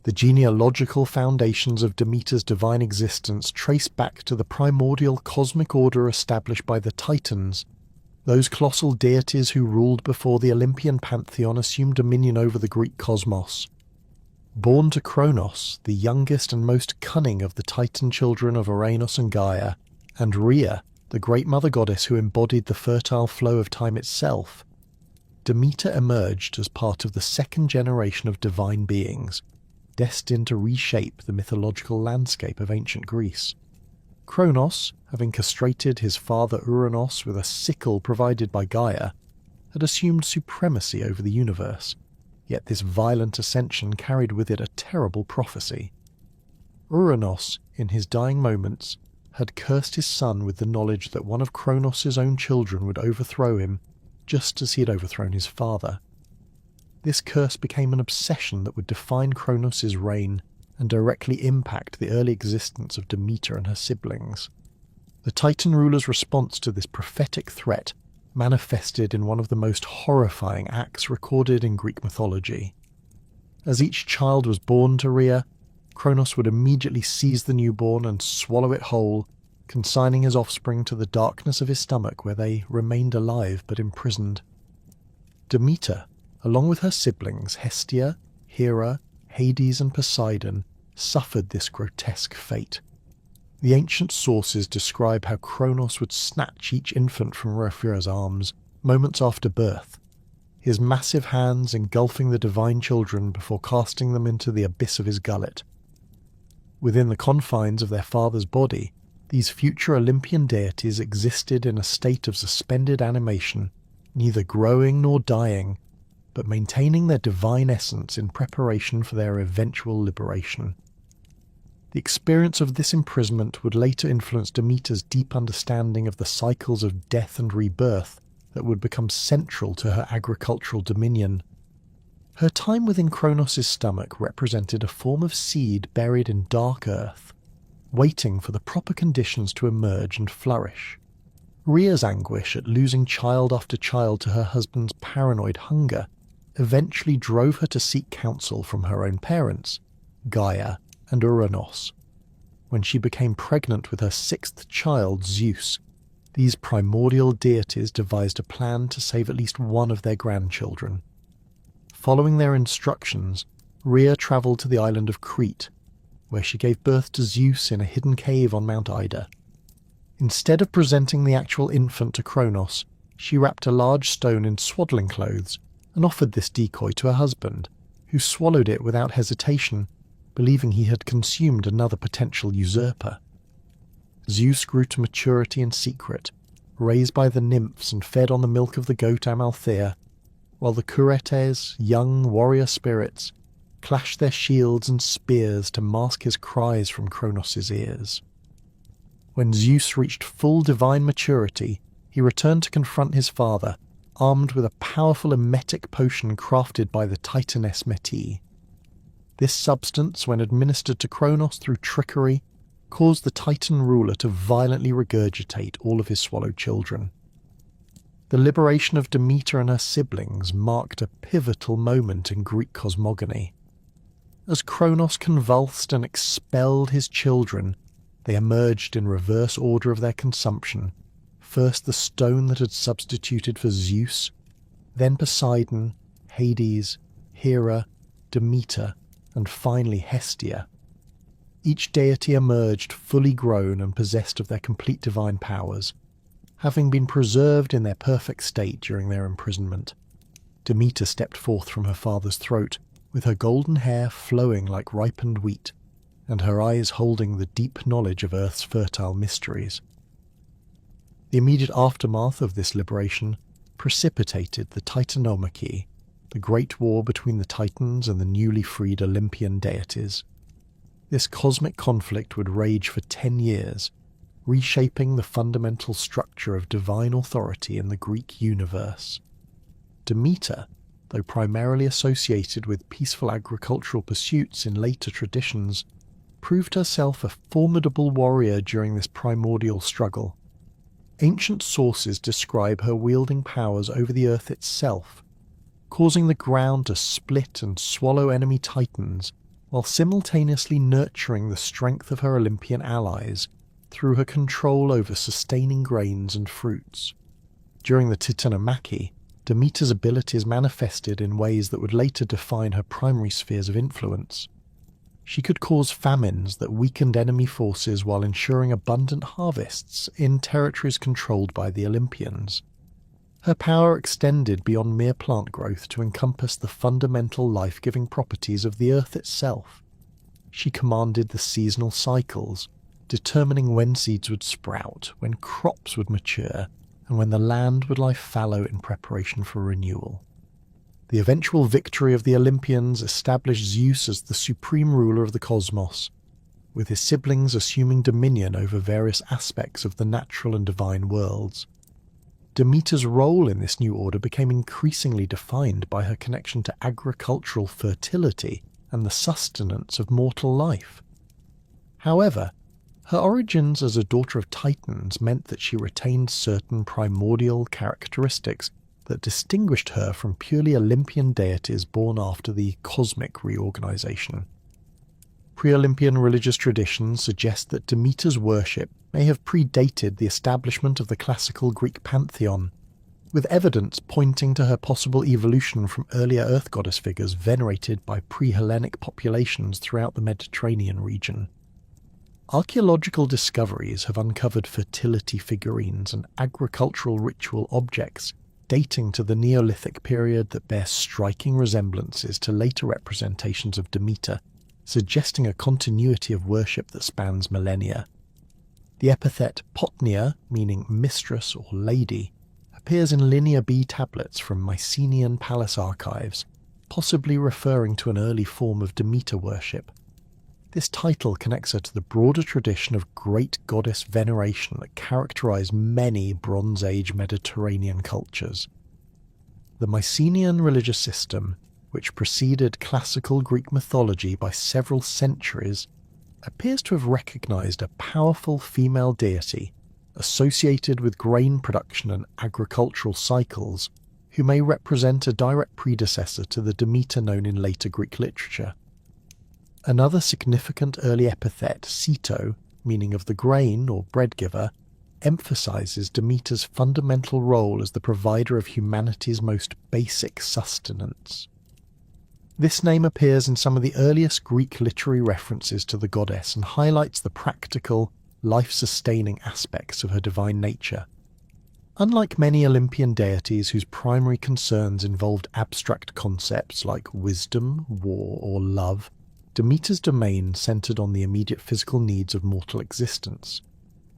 The genealogical foundations of Demeter's divine existence trace back to the primordial cosmic order established by the Titans, those colossal deities who ruled before the Olympian pantheon assumed dominion over the Greek cosmos. Born to Kronos, the youngest and most cunning of the Titan children of Uranus and Gaia, and Rhea, the great mother goddess who embodied the fertile flow of time itself, Demeter emerged as part of the second generation of divine beings, destined to reshape the mythological landscape of ancient Greece. Kronos, having castrated his father Uranos with a sickle provided by Gaia, had assumed supremacy over the universe, yet this violent ascension carried with it a terrible prophecy. Uranos, in his dying moments, had cursed his son with the knowledge that one of Kronos' own children would overthrow him, just as he had overthrown his father. This curse became an obsession that would define Kronos' reign and directly impact the early existence of Demeter and her siblings. The Titan ruler's response to this prophetic threat manifested in one of the most horrifying acts recorded in Greek mythology. As each child was born to Rhea, Kronos would immediately seize the newborn and swallow it whole, consigning his offspring to the darkness of his stomach where they remained alive but imprisoned. Demeter, along with her siblings Hestia, Hera, Hades and Poseidon, suffered this grotesque fate. The ancient sources describe how Kronos would snatch each infant from Rhea's arms moments after birth, his massive hands engulfing the divine children before casting them into the abyss of his gullet. Within the confines of their father's body, these future Olympian deities existed in a state of suspended animation, neither growing nor dying, but maintaining their divine essence in preparation for their eventual liberation. The experience of this imprisonment would later influence Demeter's deep understanding of the cycles of death and rebirth that would become central to her agricultural dominion. Her time within Kronos' stomach represented a form of seed buried in dark earth, waiting for the proper conditions to emerge and flourish. Rhea's anguish at losing child after child to her husband's paranoid hunger eventually drove her to seek counsel from her own parents, Gaia and Uranos. When she became pregnant with her sixth child, Zeus, these primordial deities devised a plan to save at least one of their grandchildren. Following their instructions, Rhea travelled to the island of Crete, where she gave birth to Zeus in a hidden cave on Mount Ida. Instead of presenting the actual infant to Kronos, she wrapped a large stone in swaddling clothes and offered this decoy to her husband, who swallowed it without hesitation, believing he had consumed another potential usurper. Zeus grew to maturity in secret, raised by the nymphs and fed on the milk of the goat Amalthea, while the Curetes, young warrior spirits, clashed their shields and spears to mask his cries from Kronos' ears. When Zeus reached full divine maturity, he returned to confront his father, armed with a powerful emetic potion crafted by the Titaness Metis. This substance, when administered to Kronos through trickery, caused the Titan ruler to violently regurgitate all of his swallowed children. The liberation of Demeter and her siblings marked a pivotal moment in Greek cosmogony. As Kronos convulsed and expelled his children, they emerged in reverse order of their consumption, first the stone that had substituted for Zeus, then Poseidon, Hades, Hera, Demeter, and finally Hestia. Each deity emerged fully grown and possessed of their complete divine powers, having been preserved in their perfect state during their imprisonment. Demeter stepped forth from her father's throat, with her golden hair flowing like ripened wheat, and her eyes holding the deep knowledge of Earth's fertile mysteries. The immediate aftermath of this liberation precipitated the Titanomachy, the great war between the Titans and the newly freed Olympian deities. This cosmic conflict would rage for 10 years, reshaping the fundamental structure of divine authority in the Greek universe. Demeter, though primarily associated with peaceful agricultural pursuits in later traditions, proved herself a formidable warrior during this primordial struggle. Ancient sources describe her wielding powers over the earth itself, causing the ground to split and swallow enemy titans, while simultaneously nurturing the strength of her Olympian allies through her control over sustaining grains and fruits. During the Titanomachy, Demeter's abilities manifested in ways that would later define her primary spheres of influence. She could cause famines that weakened enemy forces while ensuring abundant harvests in territories controlled by the Olympians. Her power extended beyond mere plant growth to encompass the fundamental life-giving properties of the earth itself. She commanded the seasonal cycles, determining when seeds would sprout, when crops would mature, and when the land would lie fallow in preparation for renewal. The eventual victory of the Olympians established Zeus as the supreme ruler of the cosmos, with his siblings assuming dominion over various aspects of the natural and divine worlds. Demeter's role in this new order became increasingly defined by her connection to agricultural fertility and the sustenance of mortal life. However, her origins as a daughter of Titans meant that she retained certain primordial characteristics that distinguished her from purely Olympian deities born after the cosmic reorganization. Pre-Olympian religious traditions suggest that Demeter's worship may have predated the establishment of the classical Greek pantheon, with evidence pointing to her possible evolution from earlier earth goddess figures venerated by pre-Hellenic populations throughout the Mediterranean region. Archaeological discoveries have uncovered fertility figurines and agricultural ritual objects dating to the Neolithic period that bear striking resemblances to later representations of Demeter, suggesting a continuity of worship that spans millennia. The epithet Potnia, meaning mistress or lady, appears in Linear B tablets from Mycenaean palace archives, possibly referring to an early form of Demeter worship. This title connects her to the broader tradition of great goddess veneration that characterized many Bronze Age Mediterranean cultures. The Mycenaean religious system, which preceded classical Greek mythology by several centuries, appears to have recognized a powerful female deity associated with grain production and agricultural cycles, who may represent a direct predecessor to the Demeter known in later Greek literature. Another significant early epithet, Ceto, meaning of the grain or bread giver, emphasizes Demeter's fundamental role as the provider of humanity's most basic sustenance. This name appears in some of the earliest Greek literary references to the goddess and highlights the practical, life-sustaining aspects of her divine nature. Unlike many Olympian deities whose primary concerns involved abstract concepts like wisdom, war, or love, Demeter's domain centered on the immediate physical needs of mortal existence.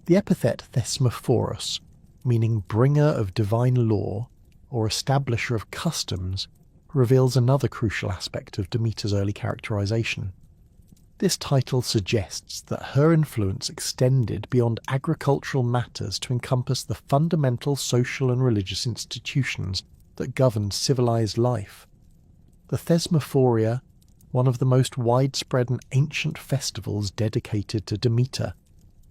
The epithet Thesmophoros, meaning bringer of divine law or establisher of customs, reveals another crucial aspect of Demeter's early characterization. This title suggests that her influence extended beyond agricultural matters to encompass the fundamental social and religious institutions that governed civilized life. The Thesmophoria, one of the most widespread and ancient festivals dedicated to Demeter,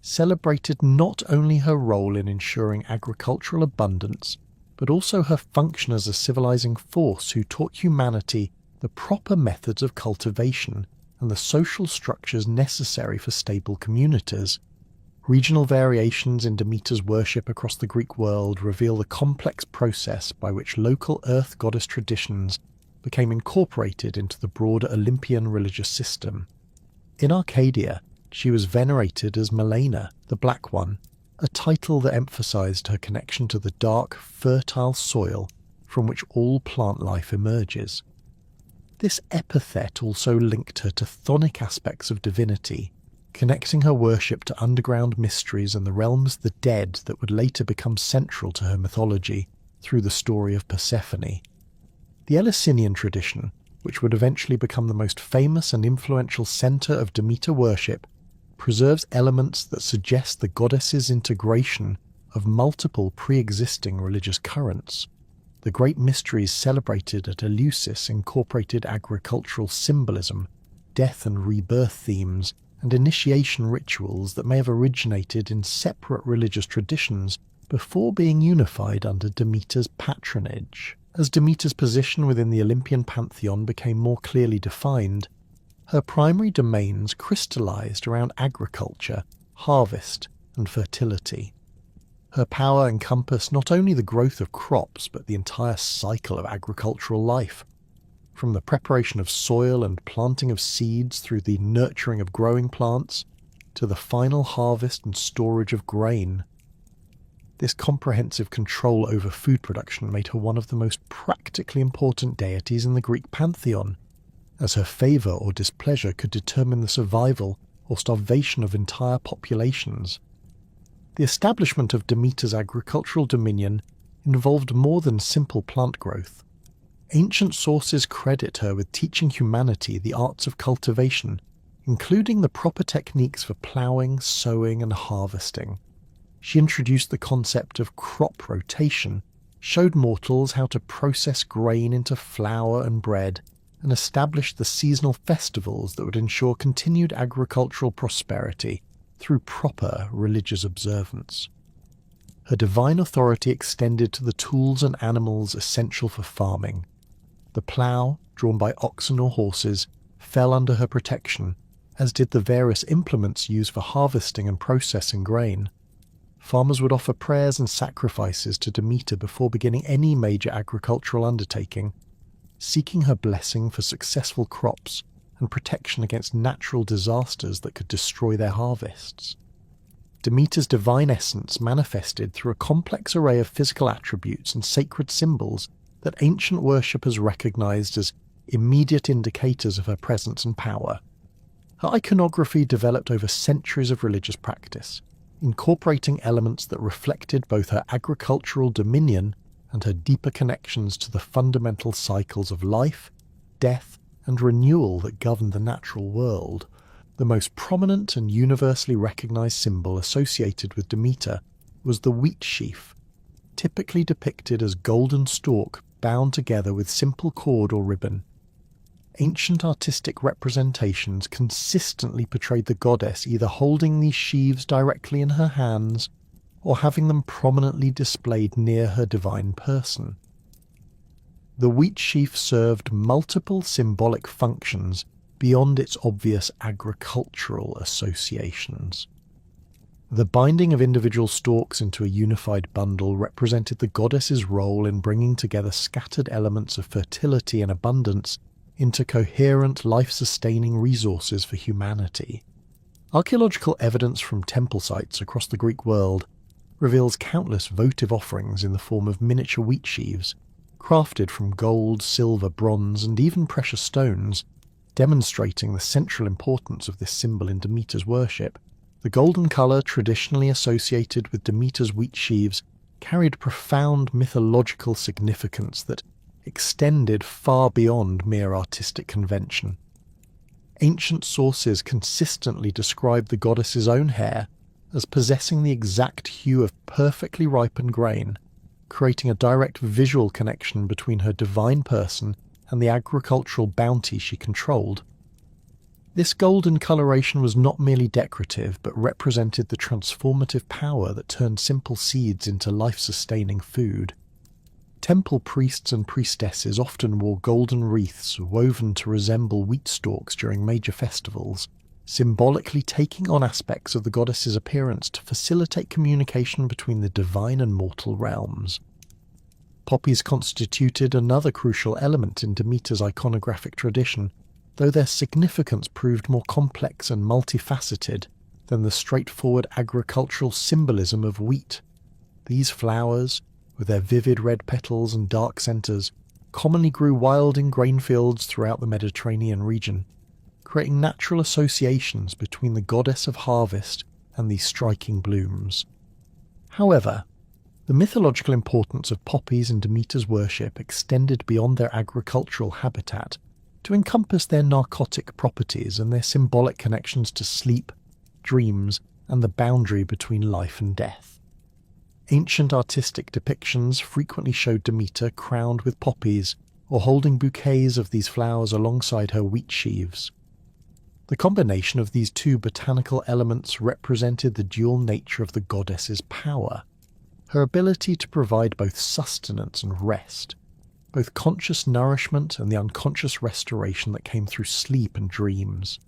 celebrated not only her role in ensuring agricultural abundance, but also her function as a civilizing force who taught humanity the proper methods of cultivation and the social structures necessary for stable communities. Regional variations in Demeter's worship across the Greek world reveal the complex process by which local earth goddess traditions became incorporated into the broader Olympian religious system. In Arcadia, she was venerated as Melena, the Black One, a title that emphasized her connection to the dark, fertile soil from which all plant life emerges. This epithet also linked her to chthonic aspects of divinity, connecting her worship to underground mysteries and the realms of the dead that would later become central to her mythology through the story of Persephone. The Eleusinian tradition, which would eventually become the most famous and influential centre of Demeter worship, preserves elements that suggest the goddess's integration of multiple pre-existing religious currents. The great mysteries celebrated at Eleusis incorporated agricultural symbolism, death and rebirth themes, and initiation rituals that may have originated in separate religious traditions before being unified under Demeter's patronage. As Demeter's position within the Olympian pantheon became more clearly defined, Her primary domains crystallized around agriculture, harvest, and fertility. Her power encompassed not only the growth of crops but the entire cycle of agricultural life, from the preparation of soil and planting of seeds through the nurturing of growing plants to the final harvest and storage of grain. This comprehensive control over food production made her one of the most practically important deities in the Greek pantheon, as her favour or displeasure could determine the survival or starvation of entire populations. The establishment of Demeter's agricultural dominion involved more than simple plant growth. Ancient sources credit her with teaching humanity the arts of cultivation, including the proper techniques for ploughing, sowing, and harvesting. She introduced the concept of crop rotation, showed mortals how to process grain into flour and bread, and established the seasonal festivals that would ensure continued agricultural prosperity through proper religious observance. Her divine authority extended to the tools and animals essential for farming. The plough, drawn by oxen or horses, fell under her protection, as did the various implements used for harvesting and processing grain. Farmers would offer prayers and sacrifices to Demeter before beginning any major agricultural undertaking, seeking her blessing for successful crops and protection against natural disasters that could destroy their harvests. Demeter's divine essence manifested through a complex array of physical attributes and sacred symbols that ancient worshippers recognized as immediate indicators of her presence and power. Her iconography developed over centuries of religious practice, incorporating elements that reflected both her agricultural dominion and her deeper connections to the fundamental cycles of life, death, and renewal that govern the natural world. The most prominent and universally recognized symbol associated with Demeter was the wheat sheaf, typically depicted as golden stalk bound together with simple cord or ribbon. Ancient artistic representations consistently portrayed the goddess either holding these sheaves directly in her hands or having them prominently displayed near her divine person. The wheat sheaf served multiple symbolic functions beyond its obvious agricultural associations. The binding of individual stalks into a unified bundle represented the goddess's role in bringing together scattered elements of fertility and abundance into coherent, life-sustaining resources for humanity. Archaeological evidence from temple sites across the Greek world reveals countless votive offerings in the form of miniature wheat sheaves, crafted from gold, silver, bronze, and even precious stones, demonstrating the central importance of this symbol in Demeter's worship. The golden colour traditionally associated with Demeter's wheat sheaves carried profound mythological significance that extended far beyond mere artistic convention. Ancient sources consistently describe the goddess's own hair as possessing the exact hue of perfectly ripened grain, creating a direct visual connection between her divine person and the agricultural bounty she controlled. This golden coloration was not merely decorative, but represented the transformative power that turned simple seeds into life-sustaining food. Temple priests and priestesses often wore golden wreaths woven to resemble wheat stalks during major festivals, symbolically taking on aspects of the goddess's appearance to facilitate communication between the divine and mortal realms. Poppies constituted another crucial element in Demeter's iconographic tradition, though their significance proved more complex and multifaceted than the straightforward agricultural symbolism of wheat. These flowers, with their vivid red petals and dark centres, commonly grew wild in grain fields throughout the Mediterranean region, creating natural associations between the goddess of harvest and these striking blooms. However, the mythological importance of poppies in Demeter's worship extended beyond their agricultural habitat to encompass their narcotic properties and their symbolic connections to sleep, dreams, and the boundary between life and death. Ancient artistic depictions frequently showed Demeter crowned with poppies or holding bouquets of these flowers alongside her wheat sheaves. The combination of these two botanical elements represented the dual nature of the goddess's power, her ability to provide both sustenance and rest. both conscious nourishment and the unconscious restoration that came through sleep and dreams.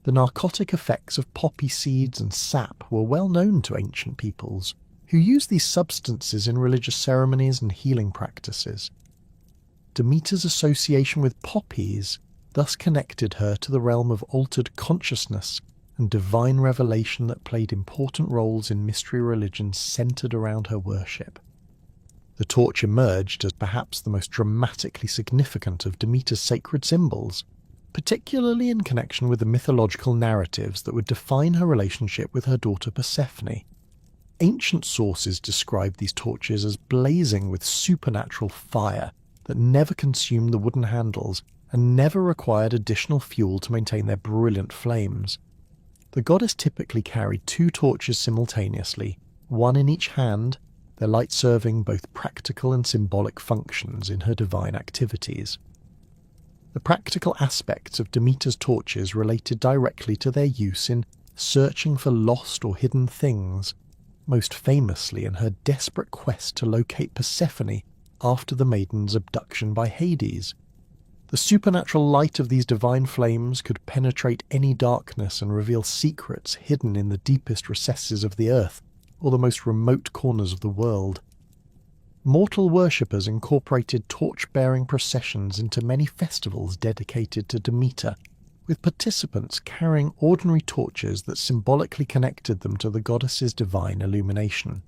The narcotic effects of poppy seeds and sap were well known to ancient peoples, who used these substances in religious ceremonies and healing practices. Demeter's association with poppies thus connected her to the realm of altered consciousness and divine revelation that played important roles in mystery religions centered around her worship. The torch emerged as perhaps the most dramatically significant of Demeter's sacred symbols, particularly in connection with the mythological narratives that would define her relationship with her daughter Persephone. Ancient sources describe these torches as blazing with supernatural fire that never consumed the wooden handles and never required additional fuel to maintain their brilliant flames. The goddess typically carried 2 torches simultaneously, one in each hand, their light serving both practical and symbolic functions in her divine activities. The practical aspects of Demeter's torches related directly to their use in searching for lost or hidden things, most famously in her desperate quest to locate Persephone after the maiden's abduction by Hades. The supernatural light of these divine flames could penetrate any darkness and reveal secrets hidden in the deepest recesses of the earth or the most remote corners of the world. Mortal worshippers incorporated torch-bearing processions into many festivals dedicated to Demeter, with participants carrying ordinary torches that symbolically connected them to the goddess's divine illumination.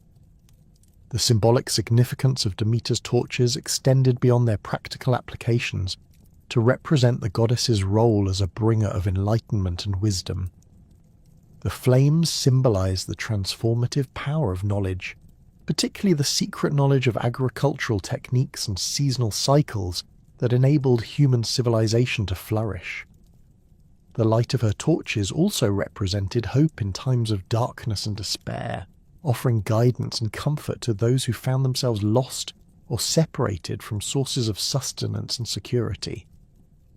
The symbolic significance of Demeter's torches extended beyond their practical applications to represent the goddess's role as a bringer of enlightenment and wisdom. The flames symbolized the transformative power of knowledge, particularly the secret knowledge of agricultural techniques and seasonal cycles that enabled human civilization to flourish. The light of her torches also represented hope in times of darkness and despair, offering guidance and comfort to those who found themselves lost or separated from sources of sustenance and security.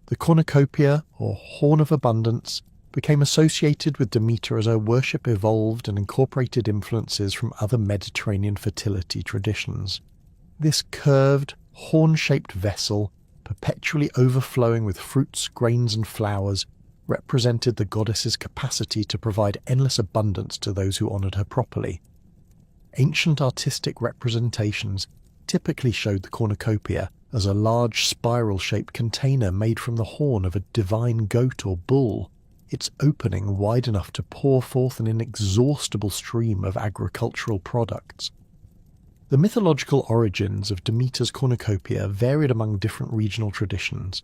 The cornucopia, or horn of abundance, became associated with Demeter as her worship evolved and incorporated influences from other Mediterranean fertility traditions. This curved, horn-shaped vessel, perpetually overflowing with fruits, grains and flowers, represented the goddess's capacity to provide endless abundance to those who honoured her properly. Ancient artistic representations typically showed the cornucopia as a large spiral-shaped container made from the horn of a divine goat or bull, its opening wide enough to pour forth an inexhaustible stream of agricultural products. The mythological origins of Demeter's cornucopia varied among different regional traditions,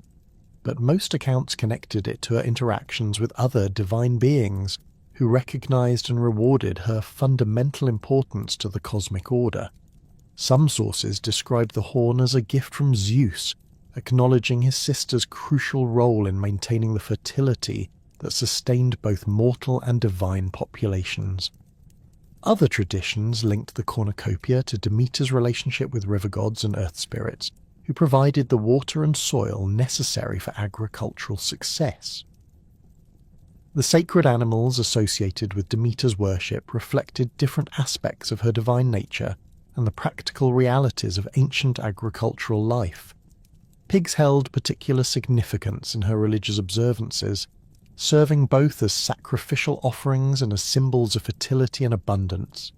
but most accounts connected it to her interactions with other divine beings who recognized and rewarded her fundamental importance to the cosmic order. Some sources describe the horn as a gift from Zeus, acknowledging his sister's crucial role in maintaining the fertility that sustained both mortal and divine populations. Other traditions linked the cornucopia to Demeter's relationship with river gods and earth spirits, who provided the water and soil necessary for agricultural success. The sacred animals associated with Demeter's worship reflected different aspects of her divine nature and the practical realities of ancient agricultural life. Pigs held particular significance in her religious observances, serving both as sacrificial offerings and as symbols of fertility and abundance.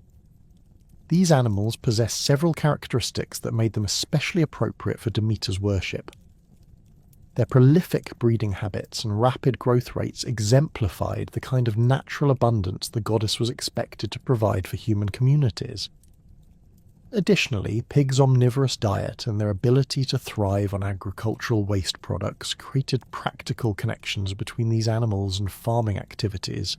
These animals possessed several characteristics that made them especially appropriate for Demeter's worship. Their prolific breeding habits and rapid growth rates exemplified the kind of natural abundance the goddess was expected to provide for human communities. Additionally, pigs' omnivorous diet and their ability to thrive on agricultural waste products created practical connections between these animals and farming activities.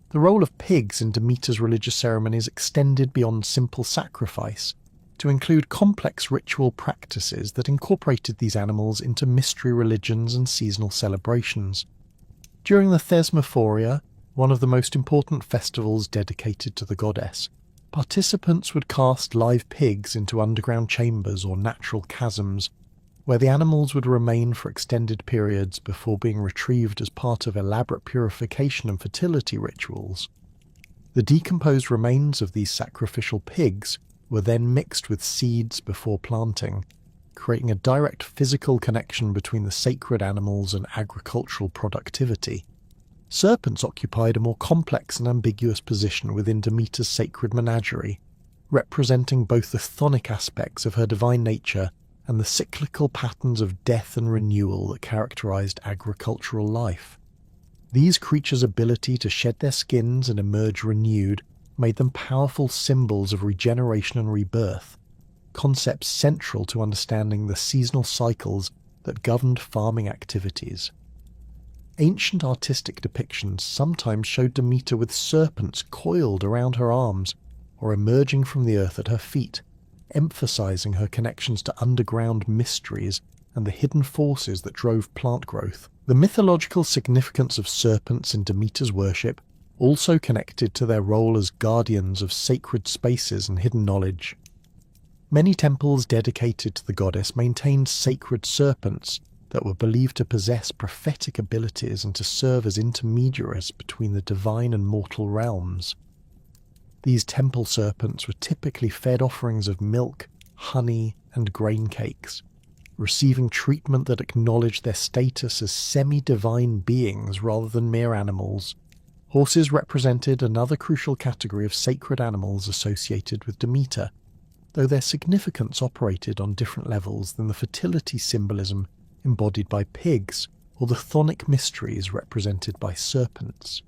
The role of pigs in Demeter's religious ceremonies extended beyond simple sacrifice to include complex ritual practices that incorporated these animals into mystery religions and seasonal celebrations. During the Thesmophoria, one of the most important festivals dedicated to the goddess, participants would cast live pigs into underground chambers or natural chasms, where the animals would remain for extended periods before being retrieved as part of elaborate purification and fertility rituals. The decomposed remains of these sacrificial pigs were then mixed with seeds before planting, creating a direct physical connection between the sacred animals and agricultural productivity. Serpents occupied a more complex and ambiguous position within Demeter's sacred menagerie, representing both the chthonic aspects of her divine nature and the cyclical patterns of death and renewal that characterized agricultural life. These creatures' ability to shed their skins and emerge renewed made them powerful symbols of regeneration and rebirth, concepts central to understanding the seasonal cycles that governed farming activities. Ancient artistic depictions sometimes showed Demeter with serpents coiled around her arms or emerging from the earth at her feet, emphasizing her connections to underground mysteries and the hidden forces that drove plant growth. The mythological significance of serpents in Demeter's worship also connected to their role as guardians of sacred spaces and hidden knowledge. Many temples dedicated to the goddess maintained sacred serpents that were believed to possess prophetic abilities and to serve as intermediaries between the divine and mortal realms. These temple serpents were typically fed offerings of milk, honey, and grain cakes, receiving treatment that acknowledged their status as semi-divine beings rather than mere animals. Horses represented another crucial category of sacred animals associated with Demeter, though their significance operated on different levels than the fertility symbolism embodied by pigs or the chthonic mysteries represented by serpents.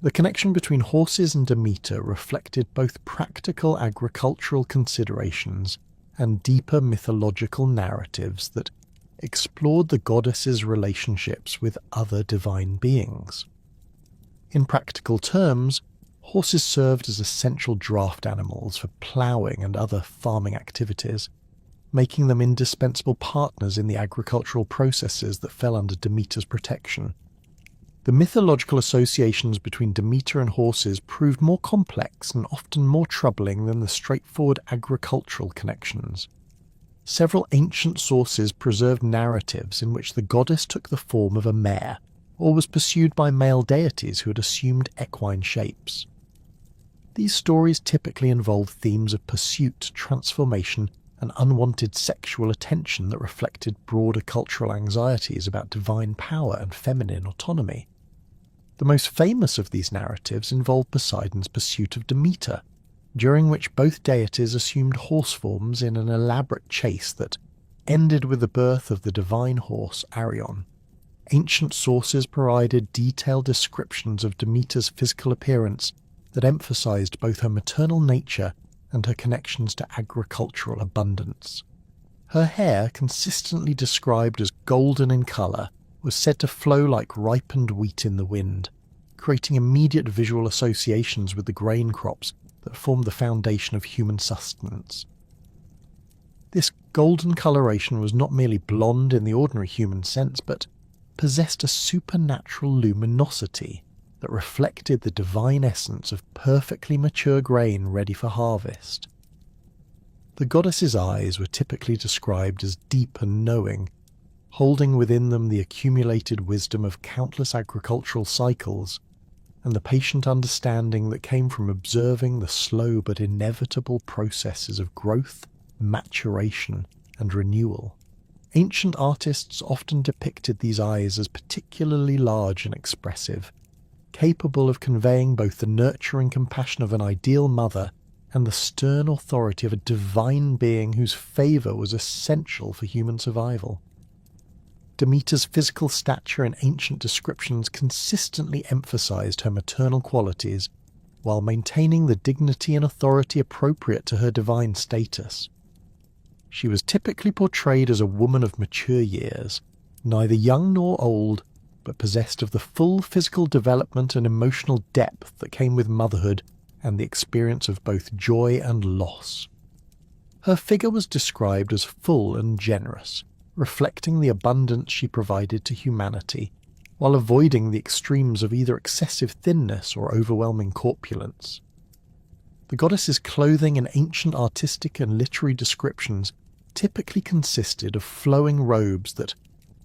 The connection between horses and Demeter reflected both practical agricultural considerations and deeper mythological narratives that explored the goddess's relationships with other divine beings. In practical terms, horses served as essential draft animals for ploughing and other farming activities, making them indispensable partners in the agricultural processes that fell under Demeter's protection. The mythological associations between Demeter and horses proved more complex and often more troubling than the straightforward agricultural connections. Several ancient sources preserved narratives in which the goddess took the form of a mare, or was pursued by male deities who had assumed equine shapes. These stories typically involved themes of pursuit, transformation, and unwanted sexual attention that reflected broader cultural anxieties about divine power and feminine autonomy. The most famous of these narratives involved Poseidon's pursuit of Demeter, during which both deities assumed horse forms in an elaborate chase that ended with the birth of the divine horse Arion. Ancient sources provided detailed descriptions of Demeter's physical appearance that emphasized both her maternal nature and her connections to agricultural abundance. Her hair, consistently described as golden in colour, was said to flow like ripened wheat in the wind, creating immediate visual associations with the grain crops that formed the foundation of human sustenance. This golden coloration was not merely blonde in the ordinary human sense, but possessed a supernatural luminosity that reflected the divine essence of perfectly mature grain ready for harvest. The goddess's eyes were typically described as deep and knowing, holding within them the accumulated wisdom of countless agricultural cycles, and the patient understanding that came from observing the slow but inevitable processes of growth, maturation, and renewal. Ancient artists often depicted these eyes as particularly large and expressive, capable of conveying both the nurturing compassion of an ideal mother and the stern authority of a divine being whose favour was essential for human survival. Demeter's physical stature in ancient descriptions consistently emphasized her maternal qualities, while maintaining the dignity and authority appropriate to her divine status. She was typically portrayed as a woman of mature years, neither young nor old, but possessed of the full physical development and emotional depth that came with motherhood and the experience of both joy and loss. Her figure was described as full and generous, reflecting the abundance she provided to humanity, while avoiding the extremes of either excessive thinness or overwhelming corpulence. The goddess's clothing in ancient artistic and literary descriptions typically consisted of flowing robes that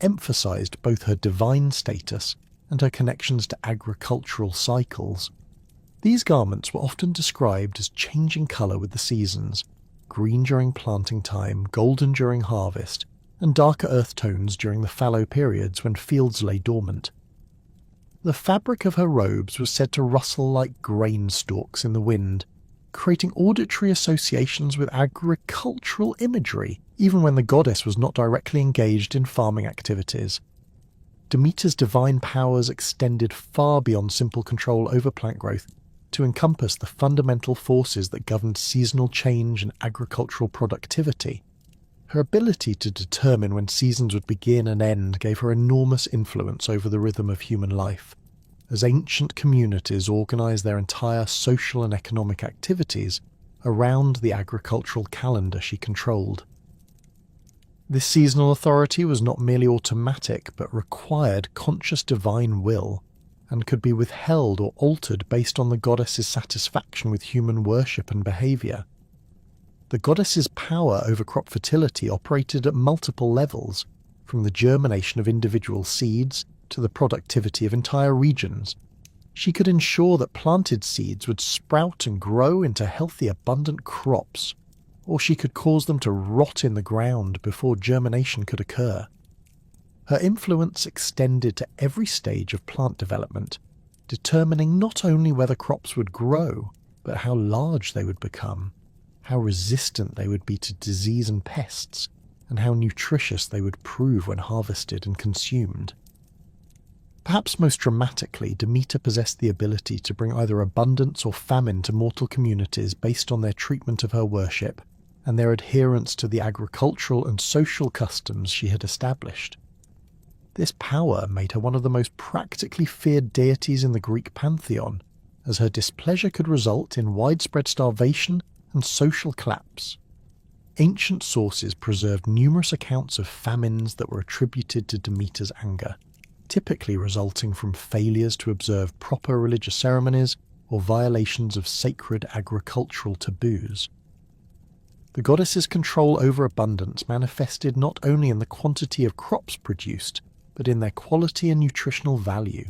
emphasized both her divine status and her connections to agricultural cycles. These garments were often described as changing colour with the seasons, green during planting time, golden during harvest, and darker earth tones during the fallow periods when fields lay dormant. The fabric of her robes was said to rustle like grain stalks in the wind, creating auditory associations with agricultural imagery, even when the goddess was not directly engaged in farming activities. Demeter's divine powers extended far beyond simple control over plant growth to encompass the fundamental forces that governed seasonal change and agricultural productivity. Her ability to determine when seasons would begin and end gave her enormous influence over the rhythm of human life, as ancient communities organised their entire social and economic activities around the agricultural calendar she controlled. This seasonal authority was not merely automatic, but required conscious divine will, and could be withheld or altered based on the goddess's satisfaction with human worship and behaviour. The goddess's power over crop fertility operated at multiple levels, from the germination of individual seeds to the productivity of entire regions. She could ensure that planted seeds would sprout and grow into healthy, abundant crops, or she could cause them to rot in the ground before germination could occur. Her influence extended to every stage of plant development, determining not only whether crops would grow, but how large they would become, how resistant they would be to disease and pests, and how nutritious they would prove when harvested and consumed. Perhaps most dramatically, Demeter possessed the ability to bring either abundance or famine to mortal communities based on their treatment of her worship and their adherence to the agricultural and social customs she had established. This power made her one of the most practically feared deities in the Greek pantheon, as her displeasure could result in widespread starvation and social collapse. Ancient sources preserved numerous accounts of famines that were attributed to Demeter's anger, typically resulting from failures to observe proper religious ceremonies or violations of sacred agricultural taboos. The goddess's control over abundance manifested not only in the quantity of crops produced, but in their quality and nutritional value.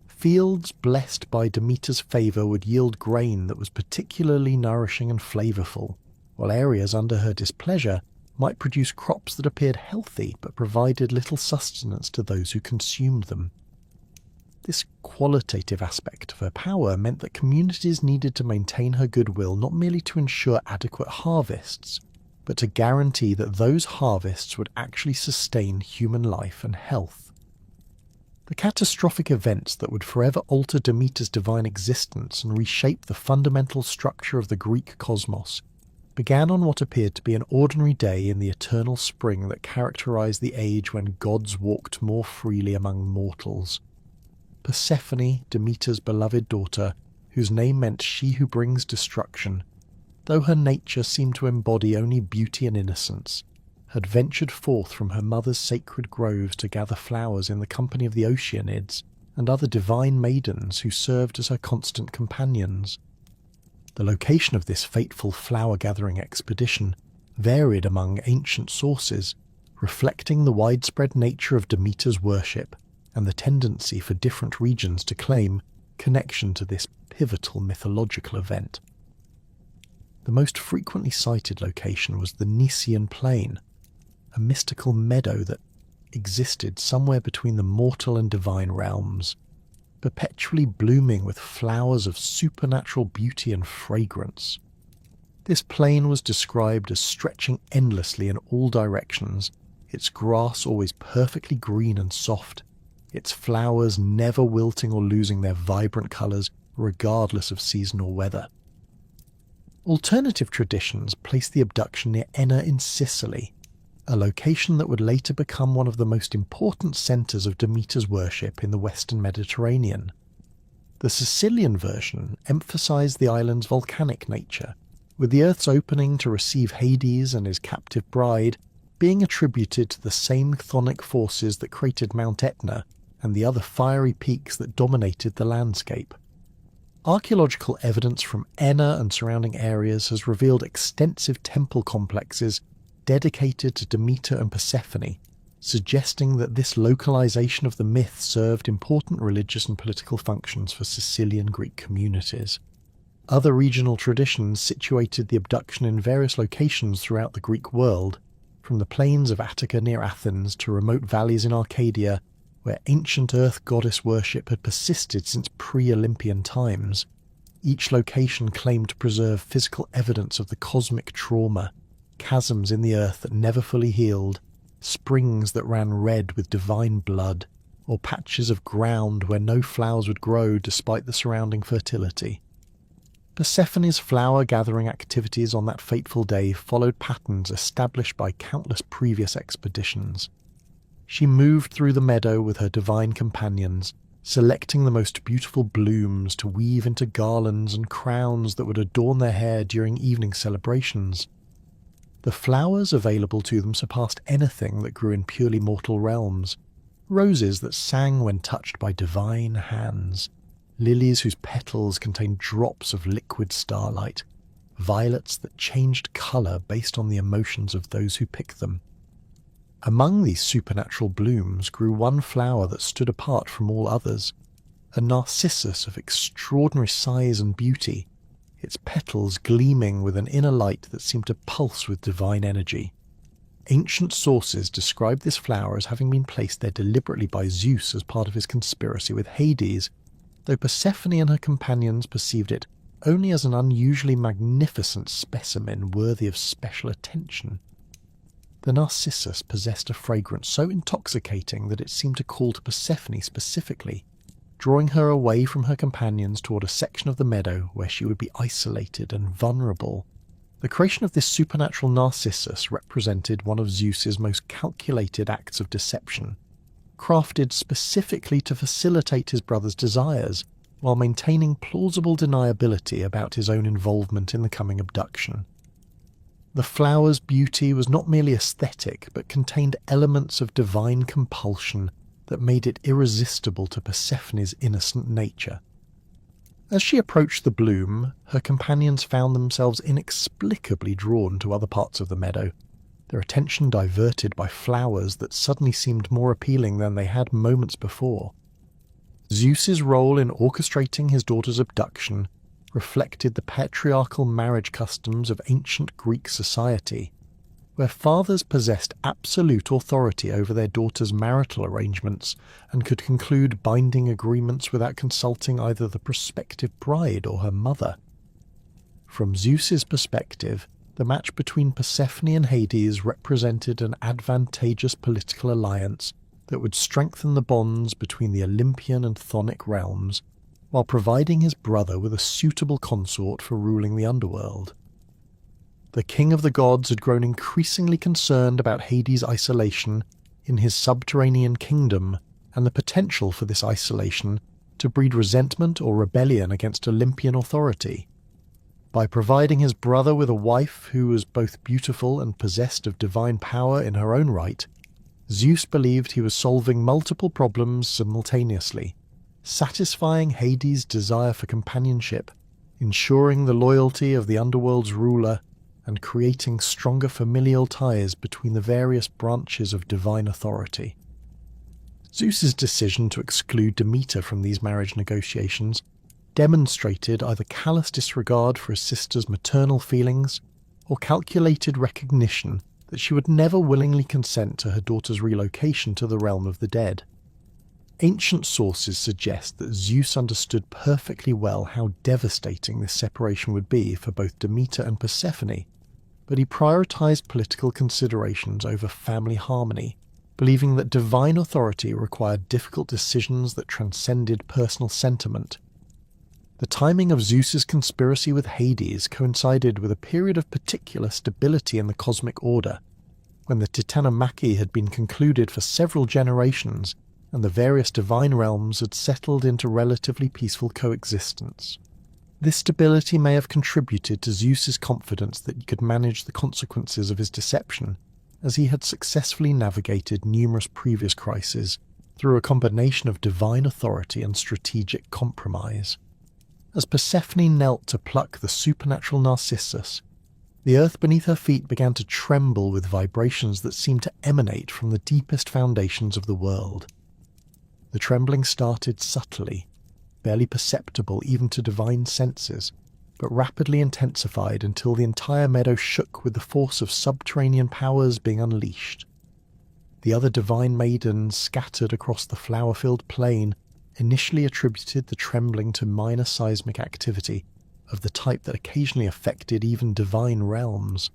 Fields blessed by Demeter's favour would yield grain that was particularly nourishing and flavourful, while areas under her displeasure might produce crops that appeared healthy but provided little sustenance to those who consumed them. This qualitative aspect of her power meant that communities needed to maintain her goodwill not merely to ensure adequate harvests, but to guarantee that those harvests would actually sustain human life and health. The catastrophic events that would forever alter Demeter's divine existence and reshape the fundamental structure of the Greek cosmos began on what appeared to be an ordinary day in the eternal spring that characterized the age when gods walked more freely among mortals. Persephone, Demeter's beloved daughter, whose name meant she who brings destruction, though her nature seemed to embody only beauty and innocence, had ventured forth from her mother's sacred groves to gather flowers in the company of the Oceanids and other divine maidens who served as her constant companions. The location of this fateful flower-gathering expedition varied among ancient sources, reflecting the widespread nature of Demeter's worship and the tendency for different regions to claim connection to this pivotal mythological event. The most frequently cited location was the Nysian Plain, a mystical meadow that existed somewhere between the mortal and divine realms, perpetually blooming with flowers of supernatural beauty and fragrance. This plain was described as stretching endlessly in all directions, its grass always perfectly green and soft, its flowers never wilting or losing their vibrant colours regardless of seasonal weather. Alternative traditions place the abduction near Enna in Sicily, a location that would later become one of the most important centres of Demeter's worship in the Western Mediterranean. The Sicilian version emphasised the island's volcanic nature, with the Earth's opening to receive Hades and his captive bride being attributed to the same chthonic forces that created Mount Etna and the other fiery peaks that dominated the landscape. Archaeological evidence from Enna and surrounding areas has revealed extensive temple complexes dedicated to Demeter and Persephone, suggesting that this localization of the myth served important religious and political functions for Sicilian Greek communities. Other regional traditions situated the abduction in various locations throughout the Greek world, from the plains of Attica near Athens to remote valleys in Arcadia, where ancient earth goddess worship had persisted since pre-Olympian times. Each location claimed to preserve physical evidence of the cosmic trauma, chasms in the earth that never fully healed, springs that ran red with divine blood, or patches of ground where no flowers would grow despite the surrounding fertility. Persephone's flower-gathering activities on that fateful day followed patterns established by countless previous expeditions. She moved through the meadow with her divine companions, selecting the most beautiful blooms to weave into garlands and crowns that would adorn their hair during evening celebrations. The flowers available to them surpassed anything that grew in purely mortal realms. Roses that sang when touched by divine hands, lilies whose petals contained drops of liquid starlight, violets that changed colour based on the emotions of those who picked them. Among these supernatural blooms grew one flower that stood apart from all others, a narcissus of extraordinary size and beauty, its petals gleaming with an inner light that seemed to pulse with divine energy. Ancient sources describe this flower as having been placed there deliberately by Zeus as part of his conspiracy with Hades, though Persephone and her companions perceived it only as an unusually magnificent specimen worthy of special attention. The narcissus possessed a fragrance so intoxicating that it seemed to call to Persephone specifically, drawing her away from her companions toward a section of the meadow where she would be isolated and vulnerable. The creation of this supernatural narcissus represented one of Zeus's most calculated acts of deception, crafted specifically to facilitate his brother's desires, while maintaining plausible deniability about his own involvement in the coming abduction. The flower's beauty was not merely aesthetic, but contained elements of divine compulsion that made it irresistible to Persephone's innocent nature. As she approached the bloom, her companions found themselves inexplicably drawn to other parts of the meadow, their attention diverted by flowers that suddenly seemed more appealing than they had moments before. Zeus's role in orchestrating his daughter's abduction reflected the patriarchal marriage customs of ancient Greek society, where fathers possessed absolute authority over their daughters' marital arrangements and could conclude binding agreements without consulting either the prospective bride or her mother. From Zeus's perspective, the match between Persephone and Hades represented an advantageous political alliance that would strengthen the bonds between the Olympian and Chthonic realms, while providing his brother with a suitable consort for ruling the underworld. The king of the gods had grown increasingly concerned about Hades' isolation in his subterranean kingdom and the potential for this isolation to breed resentment or rebellion against Olympian authority. By providing his brother with a wife who was both beautiful and possessed of divine power in her own right, Zeus believed he was solving multiple problems simultaneously, satisfying Hades' desire for companionship, ensuring the loyalty of the underworld's ruler, and creating stronger familial ties between the various branches of divine authority. Zeus's decision to exclude Demeter from these marriage negotiations demonstrated either callous disregard for his sister's maternal feelings or calculated recognition that she would never willingly consent to her daughter's relocation to the realm of the dead. Ancient sources suggest that Zeus understood perfectly well how devastating this separation would be for both Demeter and Persephone, but he prioritized political considerations over family harmony, believing that divine authority required difficult decisions that transcended personal sentiment. The timing of Zeus's conspiracy with Hades coincided with a period of particular stability in the cosmic order, when the Titanomachy had been concluded for several generations and the various divine realms had settled into relatively peaceful coexistence. This stability may have contributed to Zeus's confidence that he could manage the consequences of his deception, as he had successfully navigated numerous previous crises through a combination of divine authority and strategic compromise. As Persephone knelt to pluck the supernatural narcissus, the earth beneath her feet began to tremble with vibrations that seemed to emanate from the deepest foundations of the world. The trembling started subtly, barely perceptible even to divine senses, but rapidly intensified until the entire meadow shook with the force of subterranean powers being unleashed. The other divine maidens scattered across the flower-filled plain initially attributed the trembling to minor seismic activity of the type that occasionally affected even divine realms.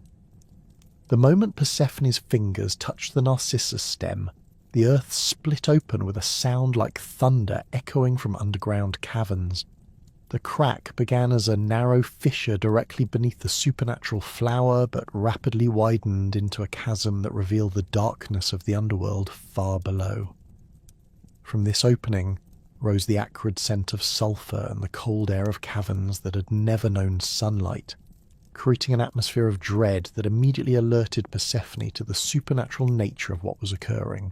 The moment Persephone's fingers touched the narcissus stem, the earth split open with a sound like thunder echoing from underground caverns. The crack began as a narrow fissure directly beneath the supernatural flower, but rapidly widened into a chasm that revealed the darkness of the underworld far below. From this opening rose the acrid scent of sulphur and the cold air of caverns that had never known sunlight, creating an atmosphere of dread that immediately alerted Persephone to the supernatural nature of what was occurring.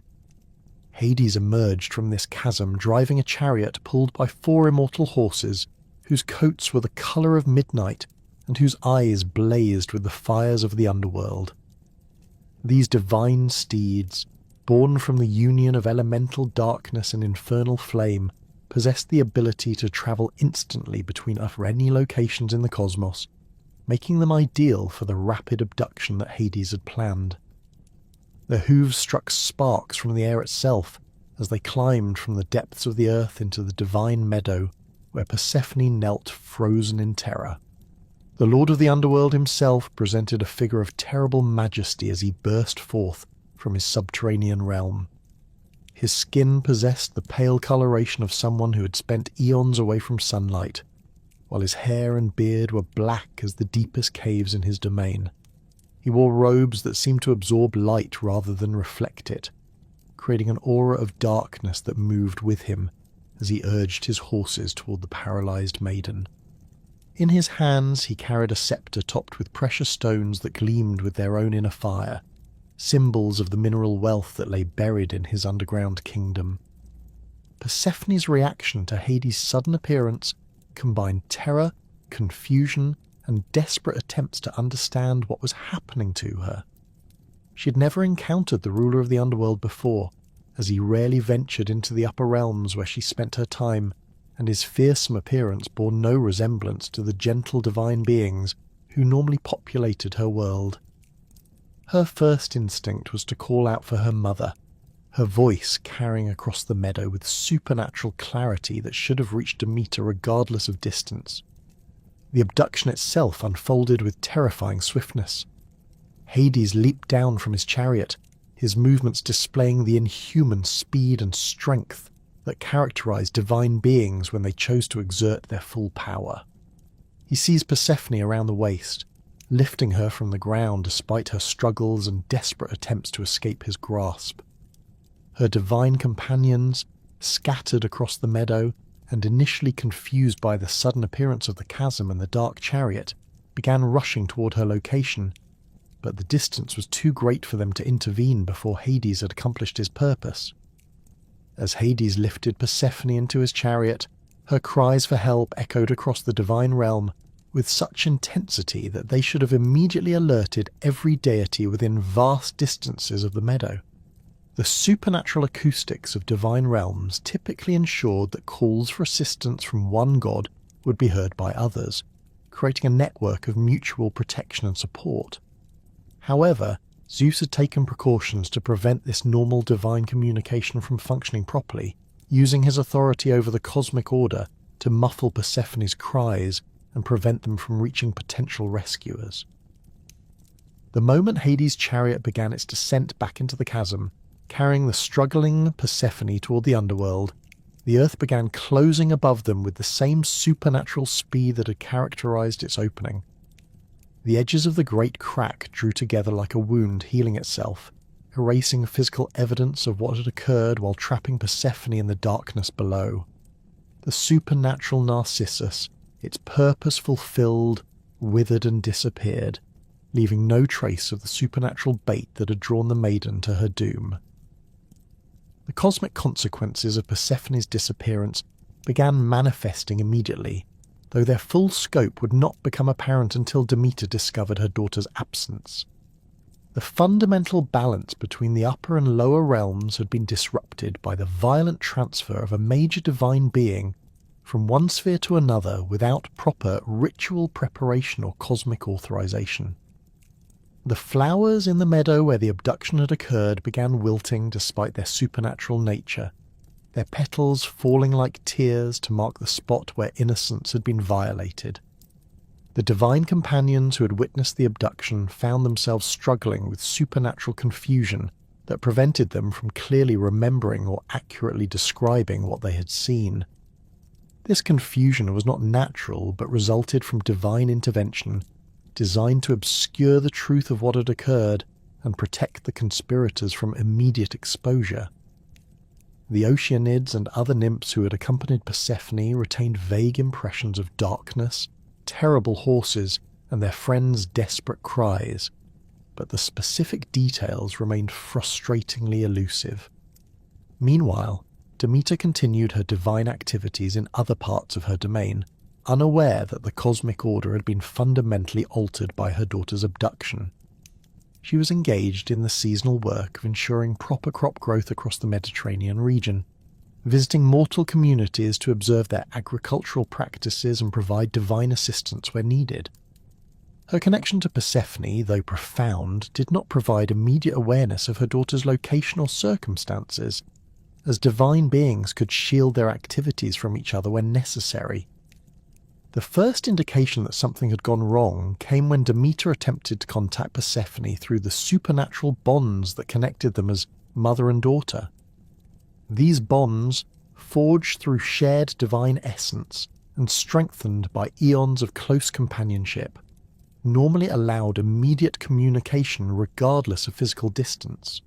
Hades emerged from this chasm driving a chariot pulled by 4 immortal horses whose coats were the colour of midnight and whose eyes blazed with the fires of the underworld. These divine steeds, born from the union of elemental darkness and infernal flame, possessed the ability to travel instantly between any locations in the cosmos, making them ideal for the rapid abduction that Hades had planned. Their hooves struck sparks from the air itself as they climbed from the depths of the earth into the divine meadow, where Persephone knelt frozen in terror. The Lord of the Underworld himself presented a figure of terrible majesty as he burst forth from his subterranean realm. His skin possessed the pale coloration of someone who had spent eons away from sunlight, while his hair and beard were black as the deepest caves in his domain. He wore robes that seemed to absorb light rather than reflect it, creating an aura of darkness that moved with him as he urged his horses toward the paralyzed maiden. In his hands he carried a scepter topped with precious stones that gleamed with their own inner fire, symbols of the mineral wealth that lay buried in his underground kingdom. Persephone's reaction to Hades' sudden appearance combined terror, confusion, and desperate attempts to understand what was happening to her. She had never encountered the ruler of the underworld before, as he rarely ventured into the upper realms where she spent her time, and his fearsome appearance bore no resemblance to the gentle divine beings who normally populated her world. Her first instinct was to call out for her mother, her voice carrying across the meadow with supernatural clarity that should have reached Demeter regardless of distance. The abduction itself unfolded with terrifying swiftness. Hades leaped down from his chariot, his movements displaying the inhuman speed and strength that characterized divine beings when they chose to exert their full power. He seized Persephone around the waist, lifting her from the ground despite her struggles and desperate attempts to escape his grasp. Her divine companions, scattered across the meadow and initially confused by the sudden appearance of the chasm and the dark chariot, began rushing toward her location, but the distance was too great for them to intervene before Hades had accomplished his purpose. As Hades lifted Persephone into his chariot, her cries for help echoed across the divine realm with such intensity that they should have immediately alerted every deity within vast distances of the meadow. The supernatural acoustics of divine realms typically ensured that calls for assistance from one god would be heard by others, creating a network of mutual protection and support. However, Zeus had taken precautions to prevent this normal divine communication from functioning properly, using his authority over the cosmic order to muffle Persephone's cries and prevent them from reaching potential rescuers. The moment Hades' chariot began its descent back into the chasm, carrying the struggling Persephone toward the underworld, the earth began closing above them with the same supernatural speed that had characterized its opening. The edges of the great crack drew together like a wound healing itself, erasing physical evidence of what had occurred while trapping Persephone in the darkness below. The supernatural Narcissus, its purpose fulfilled, withered and disappeared, leaving no trace of the supernatural bait that had drawn the maiden to her doom. The cosmic consequences of Persephone's disappearance began manifesting immediately, though their full scope would not become apparent until Demeter discovered her daughter's absence. The fundamental balance between the upper and lower realms had been disrupted by the violent transfer of a major divine being from one sphere to another without proper ritual preparation or cosmic authorization. The flowers in the meadow where the abduction had occurred began wilting despite their supernatural nature, their petals falling like tears to mark the spot where innocence had been violated. The divine companions who had witnessed the abduction found themselves struggling with supernatural confusion that prevented them from clearly remembering or accurately describing what they had seen. This confusion was not natural, but resulted from divine intervention designed to obscure the truth of what had occurred and protect the conspirators from immediate exposure. The Oceanids and other nymphs who had accompanied Persephone retained vague impressions of darkness, terrible horses, and their friends' desperate cries, but the specific details remained frustratingly elusive. Meanwhile, Demeter continued her divine activities in other parts of her domain, unaware that the cosmic order had been fundamentally altered by her daughter's abduction. She was engaged in the seasonal work of ensuring proper crop growth across the Mediterranean region, visiting mortal communities to observe their agricultural practices and provide divine assistance where needed. Her connection to Persephone, though profound, did not provide immediate awareness of her daughter's location or circumstances, as divine beings could shield their activities from each other when necessary. The first indication that something had gone wrong came when Demeter attempted to contact Persephone through the supernatural bonds that connected them as mother and daughter. These bonds, forged through shared divine essence and strengthened by eons of close companionship, normally allowed immediate communication regardless of physical distance.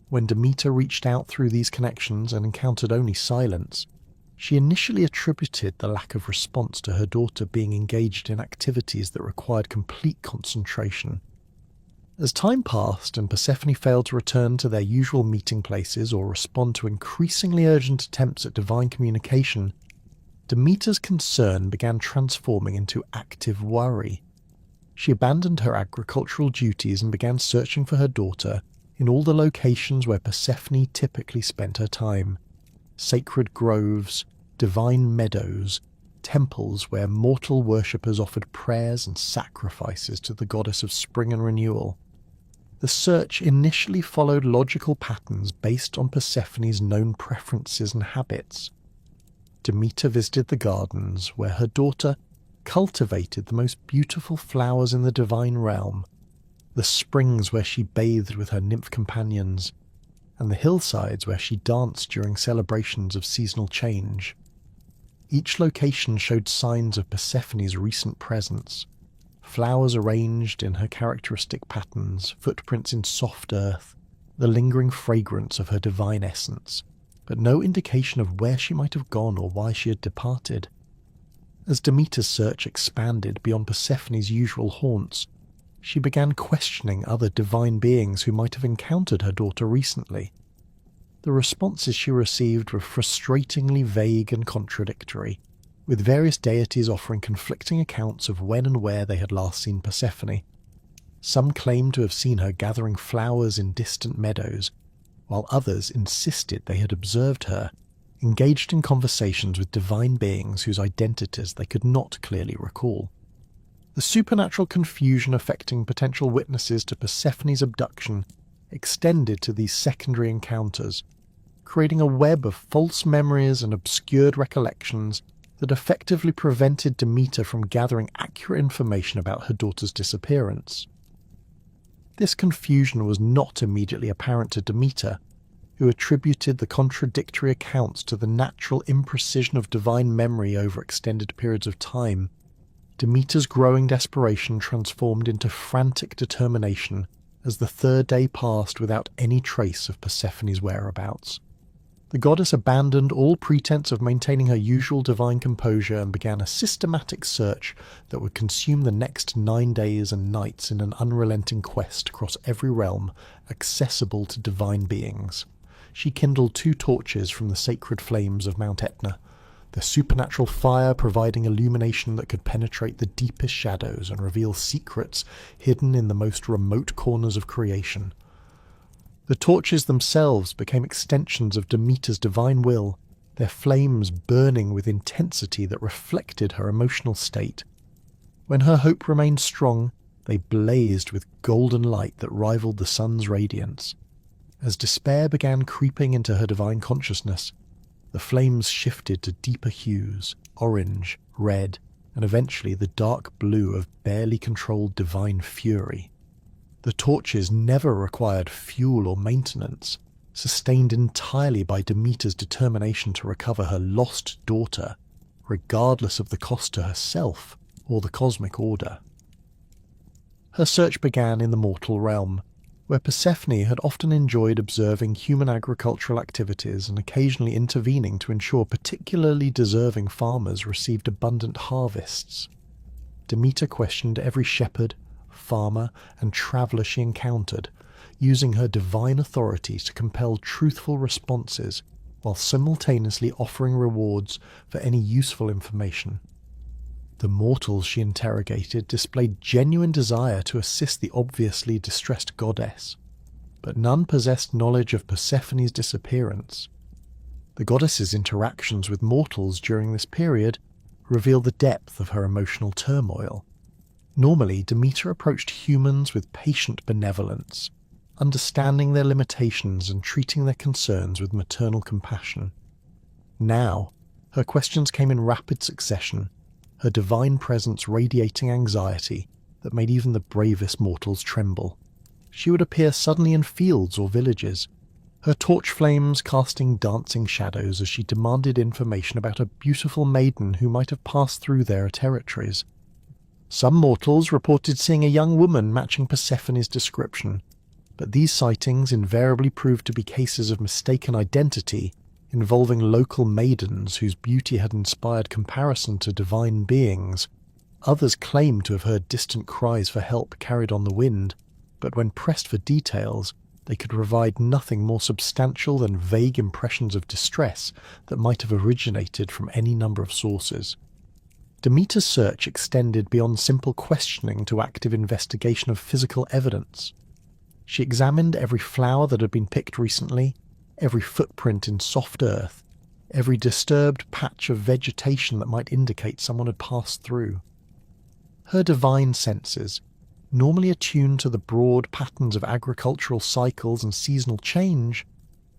When Demeter reached out through these connections and encountered only silence, she initially attributed the lack of response to her daughter being engaged in activities that required complete concentration. As time passed and Persephone failed to return to their usual meeting places or respond to increasingly urgent attempts at divine communication, Demeter's concern began transforming into active worry. She abandoned her agricultural duties and began searching for her daughter in all the locations where Persephone typically spent her time: sacred groves, divine meadows, temples where mortal worshippers offered prayers and sacrifices to the goddess of spring and renewal. The search initially followed logical patterns based on Persephone's known preferences and habits. Demeter visited the gardens where her daughter cultivated the most beautiful flowers in the divine realm, the springs where she bathed with her nymph companions, and the hillsides where she danced during celebrations of seasonal change. Each location showed signs of Persephone's recent presence: flowers arranged in her characteristic patterns, footprints in soft earth, the lingering fragrance of her divine essence, but no indication of where she might have gone or why she had departed. As Demeter's search expanded beyond Persephone's usual haunts, she began questioning other divine beings who might have encountered her daughter recently. The responses she received were frustratingly vague and contradictory, with various deities offering conflicting accounts of when and where they had last seen Persephone. Some claimed to have seen her gathering flowers in distant meadows, while others insisted they had observed her, engaged in conversations with divine beings whose identities they could not clearly recall. The supernatural confusion affecting potential witnesses to Persephone's abduction extended to these secondary encounters, creating a web of false memories and obscured recollections that effectively prevented Demeter from gathering accurate information about her daughter's disappearance. This confusion was not immediately apparent to Demeter, who attributed the contradictory accounts to the natural imprecision of divine memory over extended periods of time. Demeter's growing desperation transformed into frantic determination as the third day passed without any trace of Persephone's whereabouts. The goddess abandoned all pretense of maintaining her usual divine composure and began a systematic search that would consume the next 9 days and nights in an unrelenting quest across every realm accessible to divine beings. She kindled 2 torches from the sacred flames of Mount Etna, the supernatural fire providing illumination that could penetrate the deepest shadows and reveal secrets hidden in the most remote corners of creation. The torches themselves became extensions of Demeter's divine will, their flames burning with intensity that reflected her emotional state. When her hope remained strong, they blazed with golden light that rivaled the sun's radiance. As despair began creeping into her divine consciousness, the flames shifted to deeper hues, orange, red, and eventually the dark blue of barely controlled divine fury. The torches never required fuel or maintenance, sustained entirely by Demeter's determination to recover her lost daughter, regardless of the cost to herself or the cosmic order. Her search began in the mortal realm, where Persephone had often enjoyed observing human agricultural activities and occasionally intervening to ensure particularly deserving farmers received abundant harvests. Demeter questioned every shepherd, farmer, and traveller she encountered, using her divine authority to compel truthful responses while simultaneously offering rewards for any useful information. The mortals she interrogated displayed genuine desire to assist the obviously distressed goddess, but none possessed knowledge of Persephone's disappearance. The goddess's interactions with mortals during this period reveal the depth of her emotional turmoil. Normally, Demeter approached humans with patient benevolence, understanding their limitations and treating their concerns with maternal compassion. Now, her questions came in rapid succession, her divine presence radiating anxiety that made even the bravest mortals tremble. She would appear suddenly in fields or villages, her torch flames casting dancing shadows as she demanded information about a beautiful maiden who might have passed through their territories. Some mortals reported seeing a young woman matching Persephone's description, but these sightings invariably proved to be cases of mistaken identity involving local maidens whose beauty had inspired comparison to divine beings. Others claimed to have heard distant cries for help carried on the wind, but when pressed for details, they could provide nothing more substantial than vague impressions of distress that might have originated from any number of sources. Demeter's search extended beyond simple questioning to active investigation of physical evidence. She examined every flower that had been picked recently, every footprint in soft earth, every disturbed patch of vegetation that might indicate someone had passed through. Her divine senses, normally attuned to the broad patterns of agricultural cycles and seasonal change,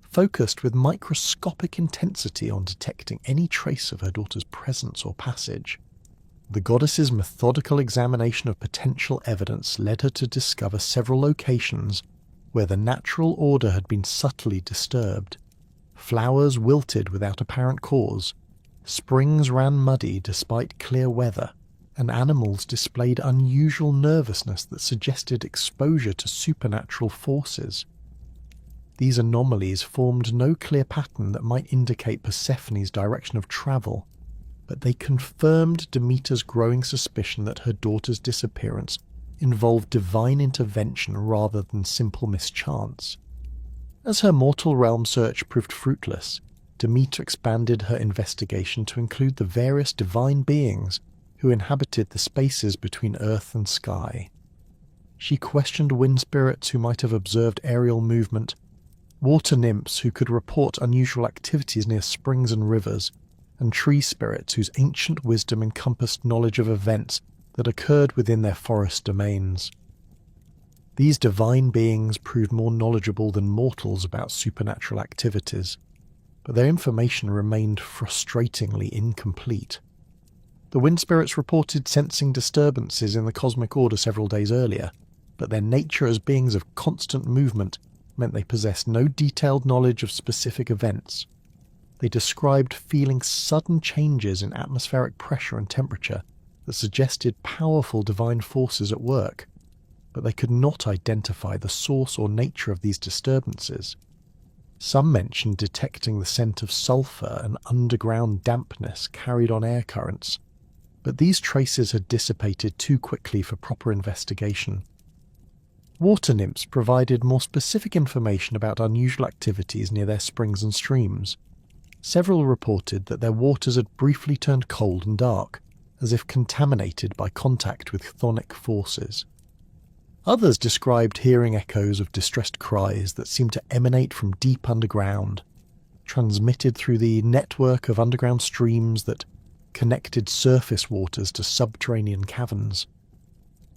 focused with microscopic intensity on detecting any trace of her daughter's presence or passage. The goddess's methodical examination of potential evidence led her to discover several locations where the natural order had been subtly disturbed. Flowers wilted without apparent cause, springs ran muddy despite clear weather, and animals displayed unusual nervousness that suggested exposure to supernatural forces. These anomalies formed no clear pattern that might indicate Persephone's direction of travel, but they confirmed Demeter's growing suspicion that her daughter's disappearance involved divine intervention rather than simple mischance. As her mortal realm search proved fruitless, Demeter expanded her investigation to include the various divine beings who inhabited the spaces between earth and sky. She questioned wind spirits who might have observed aerial movement, water nymphs who could report unusual activities near springs and rivers, and tree spirits whose ancient wisdom encompassed knowledge of events that occurred within their forest domains. These divine beings proved more knowledgeable than mortals about supernatural activities, but their information remained frustratingly incomplete. The wind spirits reported sensing disturbances in the cosmic order several days earlier, but their nature as beings of constant movement meant they possessed no detailed knowledge of specific events. They described feeling sudden changes in atmospheric pressure and temperature that suggested powerful divine forces at work, but they could not identify the source or nature of these disturbances. Some mentioned detecting the scent of sulfur and underground dampness carried on air currents, but these traces had dissipated too quickly for proper investigation. Water nymphs provided more specific information about unusual activities near their springs and streams. Several reported that their waters had briefly turned cold and dark, as if contaminated by contact with chthonic forces. Others described hearing echoes of distressed cries that seemed to emanate from deep underground. transmitted through the network of underground streams that connected surface waters to subterranean caverns.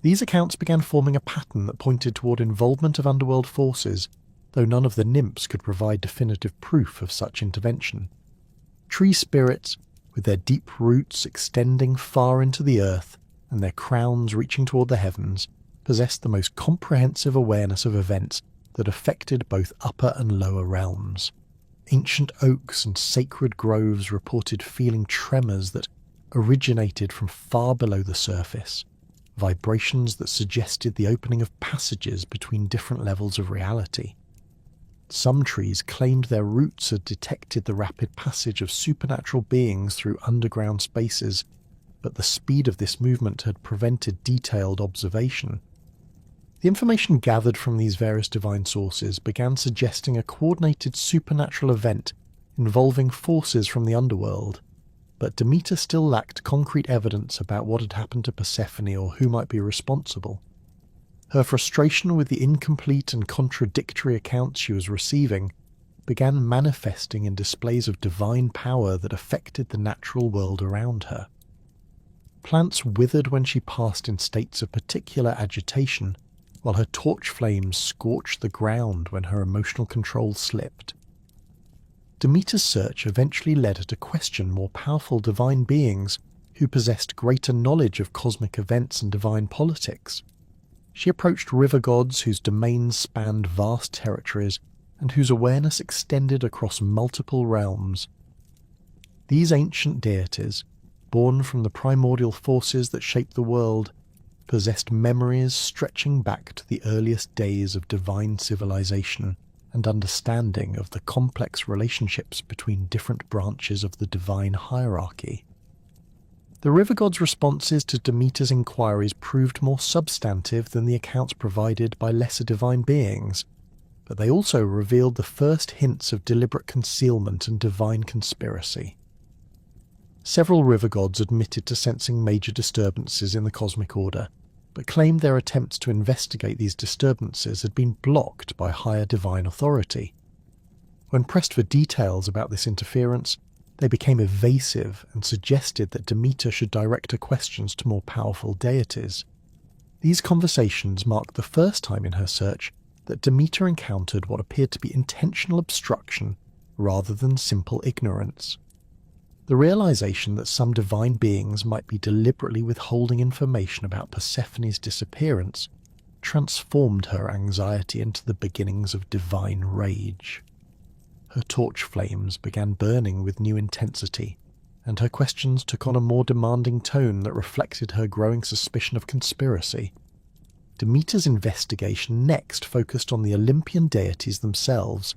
These accounts began forming a pattern that pointed toward involvement of underworld forces, though none of the nymphs could provide definitive proof of such intervention. Tree spirits, with their deep roots extending far into the earth and their crowns reaching toward the heavens, possessed the most comprehensive awareness of events that affected both upper and lower realms. Ancient oaks and sacred groves reported feeling tremors that originated from far below the surface, vibrations that suggested the opening of passages between different levels of reality. Some trees claimed their roots had detected the rapid passage of supernatural beings through underground spaces, but the speed of this movement had prevented detailed observation. The information gathered from these various divine sources began suggesting a coordinated supernatural event involving forces from the underworld, but Demeter still lacked concrete evidence about what had happened to Persephone or who might be responsible. Her frustration with the incomplete and contradictory accounts she was receiving began manifesting in displays of divine power that affected the natural world around her. Plants withered when she passed in states of particular agitation, while her torch flames scorched the ground when her emotional control slipped. Demeter's search eventually led her to question more powerful divine beings who possessed greater knowledge of cosmic events and divine politics. She approached river gods whose domains spanned vast territories and whose awareness extended across multiple realms. These ancient deities, born from the primordial forces that shaped the world, possessed memories stretching back to the earliest days of divine civilization and understanding of the complex relationships between different branches of the divine hierarchy. The river god's responses to Demeter's inquiries proved more substantive than the accounts provided by lesser divine beings, but they also revealed the first hints of deliberate concealment and divine conspiracy. Several river gods admitted to sensing major disturbances in the cosmic order, but claimed their attempts to investigate these disturbances had been blocked by higher divine authority. When pressed for details about this interference, they became evasive and suggested that Demeter should direct her questions to more powerful deities. These conversations marked the first time in her search that Demeter encountered what appeared to be intentional obstruction rather than simple ignorance. The realization that some divine beings might be deliberately withholding information about Persephone's disappearance transformed her anxiety into the beginnings of divine rage. Her torch flames began burning with new intensity, and her questions took on a more demanding tone that reflected her growing suspicion of conspiracy. Demeter's investigation next focused on the Olympian deities themselves,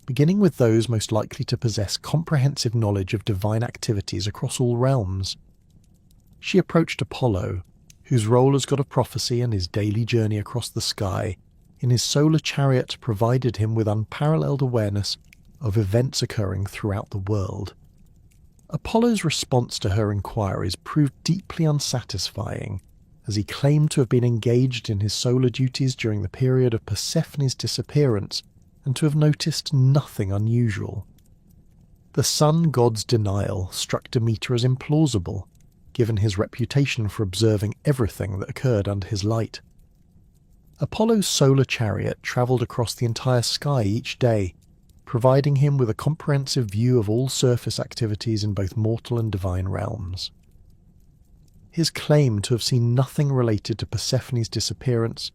beginning with those most likely to possess comprehensive knowledge of divine activities across all realms. She approached Apollo, whose role as god of prophecy and his daily journey across the sky in his solar chariot provided him with unparalleled awareness of events occurring throughout the world. Apollo's response to her inquiries proved deeply unsatisfying, as he claimed to have been engaged in his solar duties during the period of Persephone's disappearance and to have noticed nothing unusual. The sun god's denial struck Demeter as implausible, given his reputation for observing everything that occurred under his light. Apollo's solar chariot travelled across the entire sky each day, providing him with a comprehensive view of all surface activities in both mortal and divine realms. His claim to have seen nothing related to Persephone's disappearance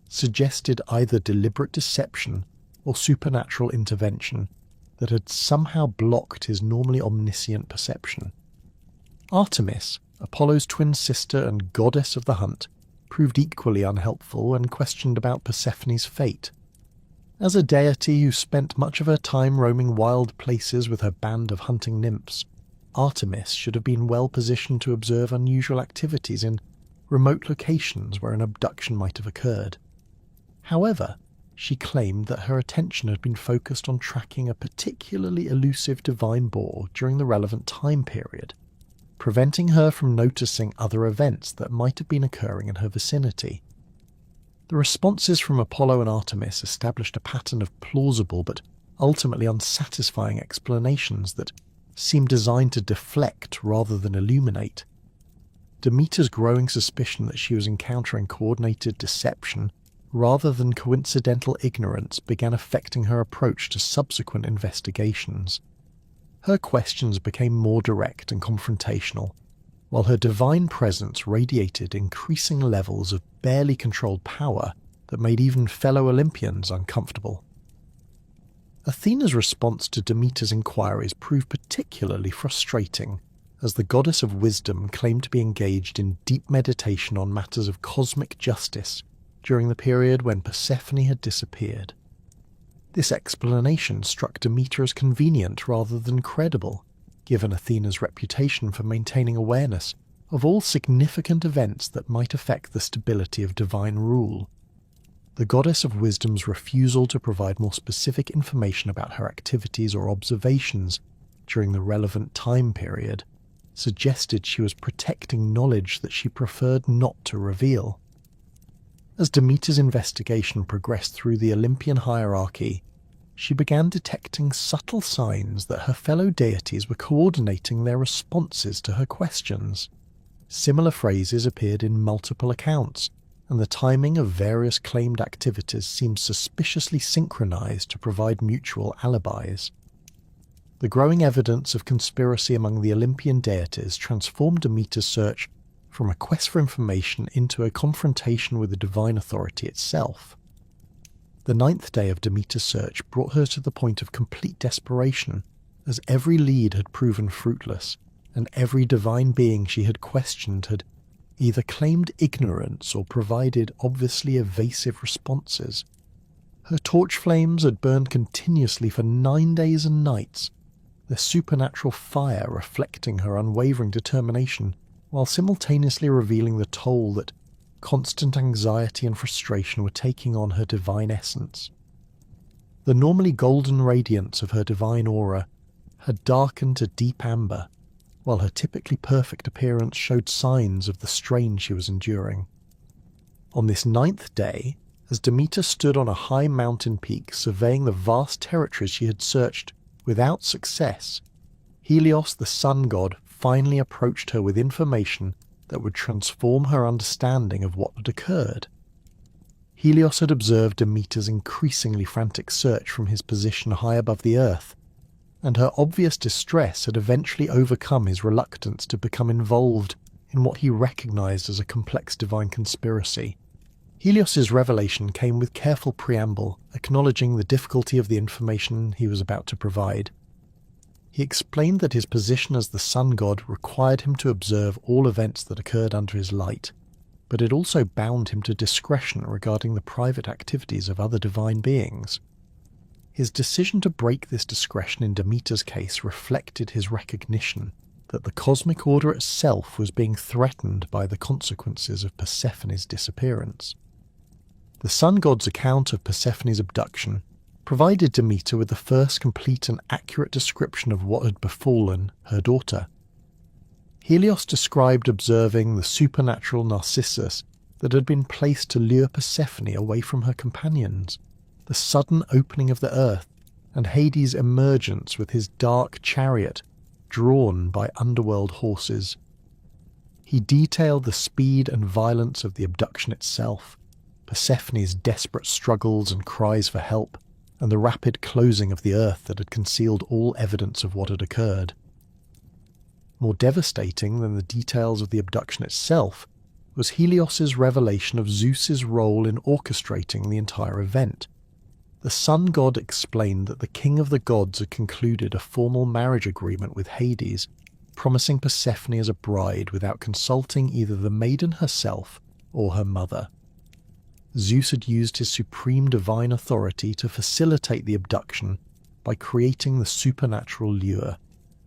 suggested either deliberate deception or supernatural intervention that had somehow blocked his normally omniscient perception. Artemis, Apollo's twin sister and goddess of the hunt, proved equally unhelpful when questioned about Persephone's fate. As a deity who spent much of her time roaming wild places with her band of hunting nymphs, Artemis should have been well positioned to observe unusual activities in remote locations where an abduction might have occurred. However, she claimed that her attention had been focused on tracking a particularly elusive divine boar during the relevant time period, preventing her from noticing other events that might have been occurring in her vicinity. The responses from Apollo and Artemis established a pattern of plausible but ultimately unsatisfying explanations that seemed designed to deflect rather than illuminate. Demeter's growing suspicion that she was encountering coordinated deception rather than coincidental ignorance began affecting her approach to subsequent investigations. Her questions became more direct and confrontational, while her divine presence radiated increasing levels of barely controlled power that made even fellow Olympians uncomfortable. Athena's response to Demeter's inquiries proved particularly frustrating, as the goddess of wisdom claimed to be engaged in deep meditation on matters of cosmic justice during the period when Persephone had disappeared. This explanation struck Demeter as convenient rather than credible, given Athena's reputation for maintaining awareness of all significant events that might affect the stability of divine rule. The goddess of wisdom's refusal to provide more specific information about her activities or observations during the relevant time period suggested she was protecting knowledge that she preferred not to reveal. As Demeter's investigation progressed through the Olympian hierarchy, she began detecting subtle signs that her fellow deities were coordinating their responses to her questions. Similar phrases appeared in multiple accounts, and the timing of various claimed activities seemed suspiciously synchronized to provide mutual alibis. The growing evidence of conspiracy among the Olympian deities transformed Demeter's search from a quest for information into a confrontation with the divine authority itself. The 9th day of Demeter's search brought her to the point of complete desperation, as every lead had proven fruitless, and every divine being she had questioned had either claimed ignorance or provided obviously evasive responses. Her torch flames had burned continuously for 9 days and nights, their supernatural fire reflecting her unwavering determination, while simultaneously revealing the toll that constant anxiety and frustration were taking on her divine essence. The normally golden radiance of her divine aura had darkened to deep amber, while her typically perfect appearance showed signs of the strain she was enduring. On this 9th day, as Demeter stood on a high mountain peak surveying the vast territories she had searched without success, Helios, the sun god, finally approached her with information that would transform her understanding of what had occurred. Helios had observed Demeter's increasingly frantic search from his position high above the earth, and her obvious distress had eventually overcome his reluctance to become involved in what he recognized as a complex divine conspiracy. Helios's revelation came with careful preamble, acknowledging the difficulty of the information he was about to provide. He explained that his position as the sun god required him to observe all events that occurred under his light, but it also bound him to discretion regarding the private activities of other divine beings. His decision to break this discretion in Demeter's case reflected his recognition that the cosmic order itself was being threatened by the consequences of Persephone's disappearance. The sun god's account of Persephone's abduction provided Demeter with the first complete and accurate description of what had befallen her daughter. Helios described observing the supernatural Narcissus that had been placed to lure Persephone away from her companions, the sudden opening of the earth, and Hades' emergence with his dark chariot drawn by underworld horses. He detailed the speed and violence of the abduction itself, Persephone's desperate struggles and cries for help, and the rapid closing of the earth that had concealed all evidence of what had occurred. More devastating than the details of the abduction itself was Helios's revelation of Zeus's role in orchestrating the entire event. The sun god explained that the king of the gods had concluded a formal marriage agreement with Hades, promising Persephone as a bride without consulting either the maiden herself or her mother. Zeus had used his supreme divine authority to facilitate the abduction by creating the supernatural lure,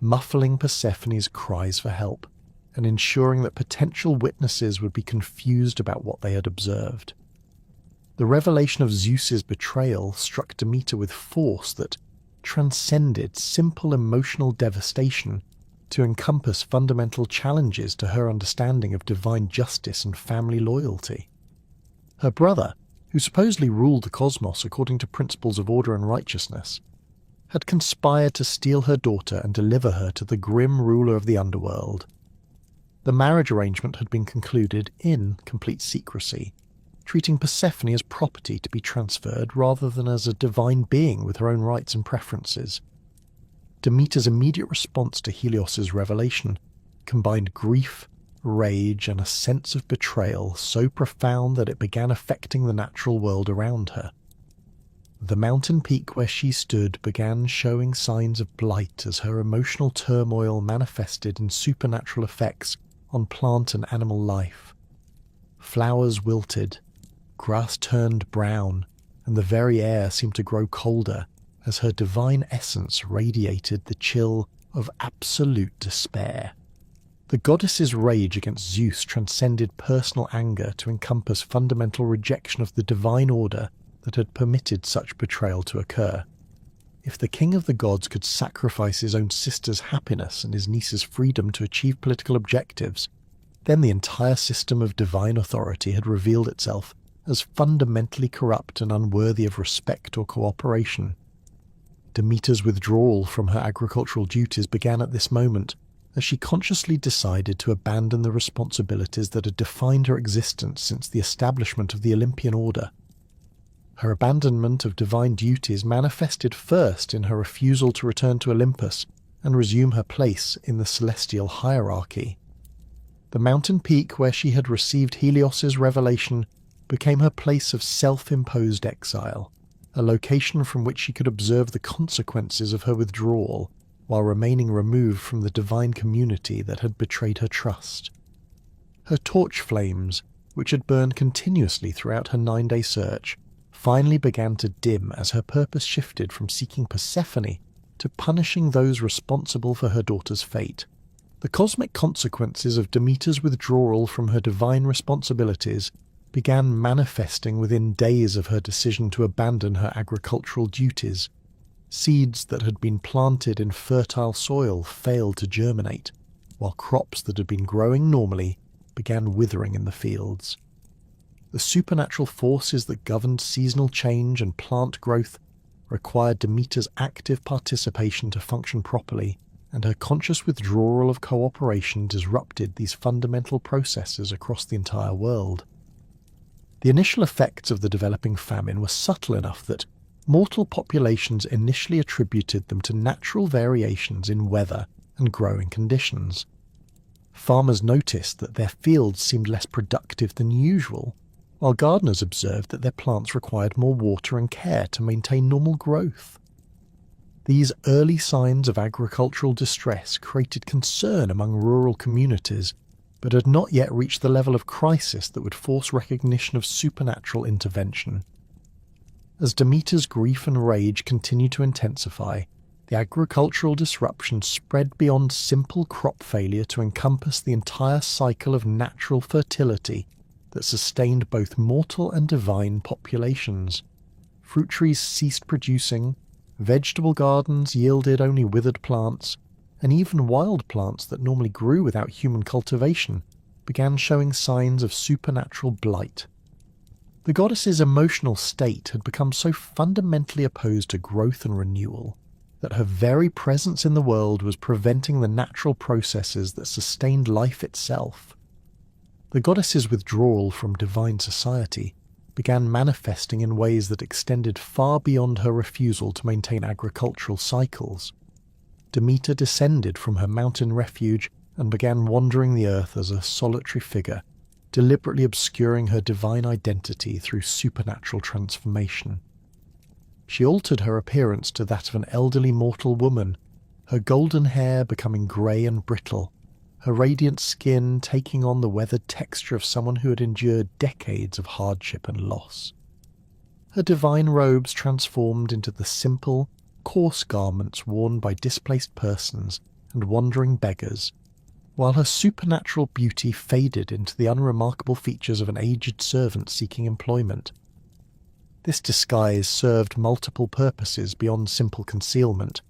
muffling Persephone's cries for help, and ensuring that potential witnesses would be confused about what they had observed. The revelation of Zeus's betrayal struck Demeter with force that transcended simple emotional devastation to encompass fundamental challenges to her understanding of divine justice and family loyalty. Her brother, who supposedly ruled the cosmos according to principles of order and righteousness, had conspired to steal her daughter and deliver her to the grim ruler of the Underworld. The marriage arrangement had been concluded in complete secrecy, treating Persephone as property to be transferred rather than as a divine being with her own rights and preferences. Demeter's immediate response to Helios's revelation combined grief, rage, and a sense of betrayal so profound that it began affecting the natural world around her. The mountain peak where she stood began showing signs of blight as her emotional turmoil manifested in supernatural effects on plant and animal life. Flowers wilted, grass turned brown, and the very air seemed to grow colder as her divine essence radiated the chill of absolute despair. The goddess's rage against Zeus transcended personal anger to encompass fundamental rejection of the divine order that had permitted such betrayal to occur. If the king of the gods could sacrifice his own sister's happiness and his niece's freedom to achieve political objectives, then the entire system of divine authority had revealed itself as fundamentally corrupt and unworthy of respect or cooperation. Demeter's withdrawal from her agricultural duties began at this moment, as she consciously decided to abandon the responsibilities that had defined her existence since the establishment of the Olympian order. Her abandonment of divine duties manifested first in her refusal to return to Olympus and resume her place in the celestial hierarchy. The mountain peak where she had received Helios's revelation became her place of self-imposed exile, a location from which she could observe the consequences of her withdrawal while remaining removed from the divine community that had betrayed her trust. Her torch flames, which had burned continuously throughout her 9-day search, finally began to dim as her purpose shifted from seeking Persephone to punishing those responsible for her daughter's fate. The cosmic consequences of Demeter's withdrawal from her divine responsibilities began manifesting within days of her decision to abandon her agricultural duties. Seeds that had been planted in fertile soil failed to germinate, while crops that had been growing normally began withering in the fields. The supernatural forces that governed seasonal change and plant growth required Demeter's active participation to function properly, and her conscious withdrawal of cooperation disrupted these fundamental processes across the entire world. The initial effects of the developing famine were subtle enough that mortal populations initially attributed them to natural variations in weather and growing conditions. Farmers noticed that their fields seemed less productive than usual, while gardeners observed that their plants required more water and care to maintain normal growth. These early signs of agricultural distress created concern among rural communities, but had not yet reached the level of crisis that would force recognition of supernatural intervention. As Demeter's grief and rage continued to intensify, the agricultural disruption spread beyond simple crop failure to encompass the entire cycle of natural fertility that sustained both mortal and divine populations. Fruit trees ceased producing, vegetable gardens yielded only withered plants, and even wild plants that normally grew without human cultivation began showing signs of supernatural blight. The goddess's emotional state had become so fundamentally opposed to growth and renewal that her very presence in the world was preventing the natural processes that sustained life itself. The goddess's withdrawal from divine society began manifesting in ways that extended far beyond her refusal to maintain agricultural cycles. Demeter descended from her mountain refuge and began wandering the earth as a solitary figure, deliberately obscuring her divine identity through supernatural transformation. She altered her appearance to that of an elderly mortal woman, her golden hair becoming grey and brittle, her radiant skin taking on the weathered texture of someone who had endured decades of hardship and loss. Her divine robes transformed into the simple, coarse garments worn by displaced persons and wandering beggars, while her supernatural beauty faded into the unremarkable features of an aged servant seeking employment. This disguise served multiple purposes beyond simple concealment.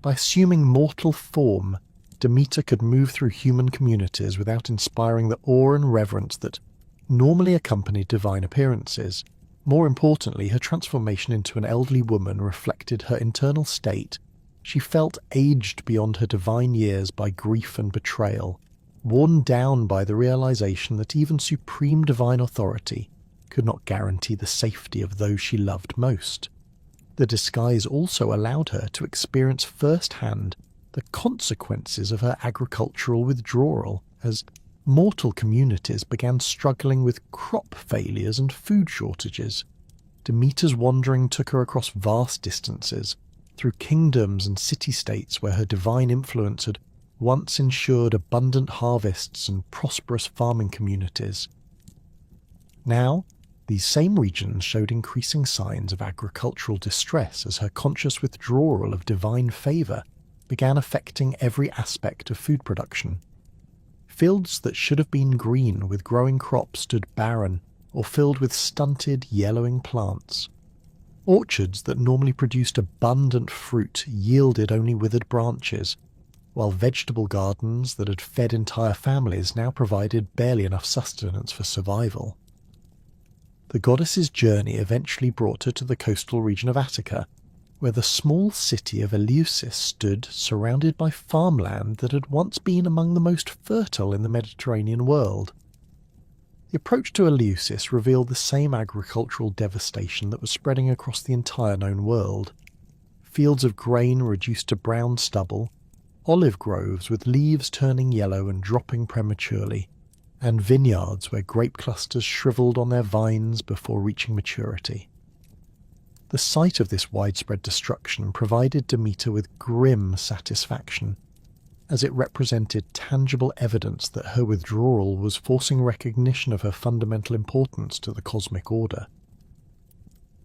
By assuming mortal form, Demeter could move through human communities without inspiring the awe and reverence that normally accompanied divine appearances, More importantly, her transformation into an elderly woman reflected her internal state. She felt aged beyond her divine years by grief and betrayal, worn down by the realization that even supreme divine authority could not guarantee the safety of those she loved most. The disguise also allowed her to experience firsthand the consequences of her agricultural withdrawal as mortal communities began struggling with crop failures and food shortages. Demeter's wandering took her across vast distances, through kingdoms and city-states where her divine influence had once ensured abundant harvests and prosperous farming communities. Now, these same regions showed increasing signs of agricultural distress as her conscious withdrawal of divine favour began affecting every aspect of food production. Fields that should have been green with growing crops stood barren or filled with stunted, yellowing plants. Orchards that normally produced abundant fruit yielded only withered branches, while vegetable gardens that had fed entire families now provided barely enough sustenance for survival. The goddess's journey eventually brought her to the coastal region of Attica, where the small city of Eleusis stood surrounded by farmland that had once been among the most fertile in the Mediterranean world. The approach to Eleusis revealed the same agricultural devastation that was spreading across the entire known world. Fields of grain reduced to brown stubble, olive groves with leaves turning yellow and dropping prematurely, and vineyards where grape clusters shriveled on their vines before reaching maturity. The sight of this widespread destruction provided Demeter with grim satisfaction, as it represented tangible evidence that her withdrawal was forcing recognition of her fundamental importance to the cosmic order.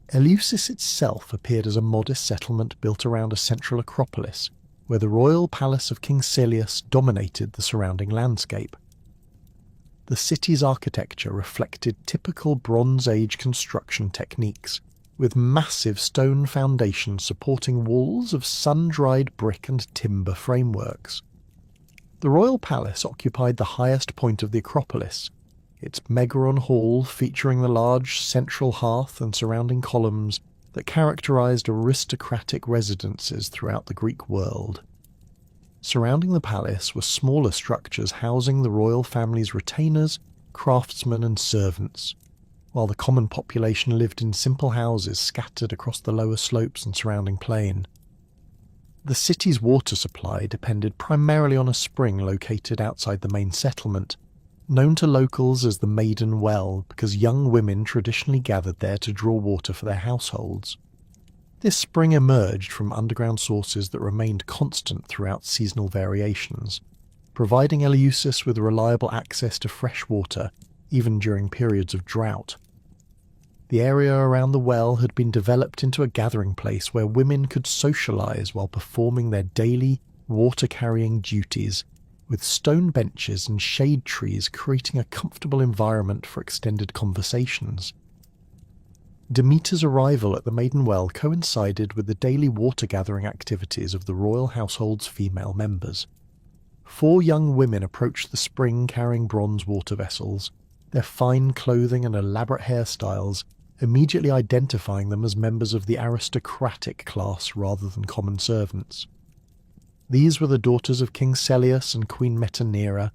Eleusis itself appeared as a modest settlement built around a central acropolis, where the royal palace of King Celeus dominated the surrounding landscape. The city's architecture reflected typical Bronze Age construction techniques, with massive stone foundations supporting walls of sun-dried brick and timber frameworks. The royal palace occupied the highest point of the Acropolis, its Megaron Hall featuring the large central hearth and surrounding columns that characterized aristocratic residences throughout the Greek world. Surrounding the palace were smaller structures housing the royal family's retainers, craftsmen and servants, while the common population lived in simple houses scattered across the lower slopes and surrounding plain. The city's water supply depended primarily on a spring located outside the main settlement, known to locals as the Maiden Well because young women traditionally gathered there to draw water for their households. This spring emerged from underground sources that remained constant throughout seasonal variations, providing Eleusis with reliable access to fresh water even during periods of drought. The area around the well had been developed into a gathering place where women could socialize while performing their daily water-carrying duties, with stone benches and shade trees creating a comfortable environment for extended conversations. Demeter's arrival at the Maiden Well coincided with the daily water-gathering activities of the royal household's female members. 4 young women approached the spring carrying bronze water vessels, their fine clothing and elaborate hairstyles immediately identifying them as members of the aristocratic class rather than common servants. These were the daughters of King Celeus and Queen Metanira,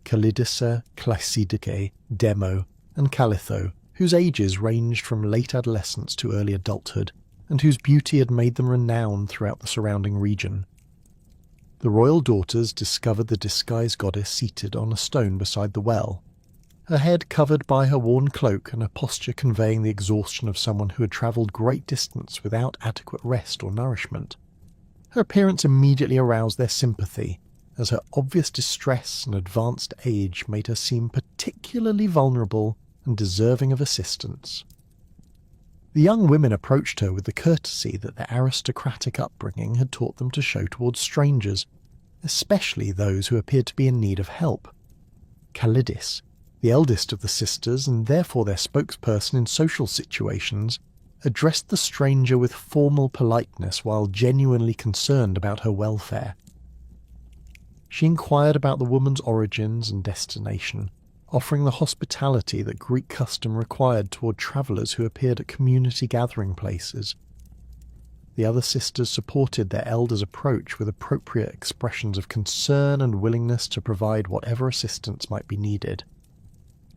Calidissa, Cleisidice, Demo, and Calitho, whose ages ranged from late adolescence to early adulthood, and whose beauty had made them renowned throughout the surrounding region. The royal daughters discovered the disguised goddess seated on a stone beside the well, her head covered by her worn cloak and her posture conveying the exhaustion of someone who had travelled great distance without adequate rest or nourishment. Her appearance immediately aroused their sympathy, as her obvious distress and advanced age made her seem particularly vulnerable and deserving of assistance. The young women approached her with the courtesy that their aristocratic upbringing had taught them to show towards strangers, especially those who appeared to be in need of help. Calidis, the eldest of the sisters and therefore their spokesperson in social situations, addressed the stranger with formal politeness while genuinely concerned about her welfare. She inquired about the woman's origins and destination, offering the hospitality that Greek custom required toward travellers who appeared at community gathering places. The other sisters supported their elders' approach with appropriate expressions of concern and willingness to provide whatever assistance might be needed.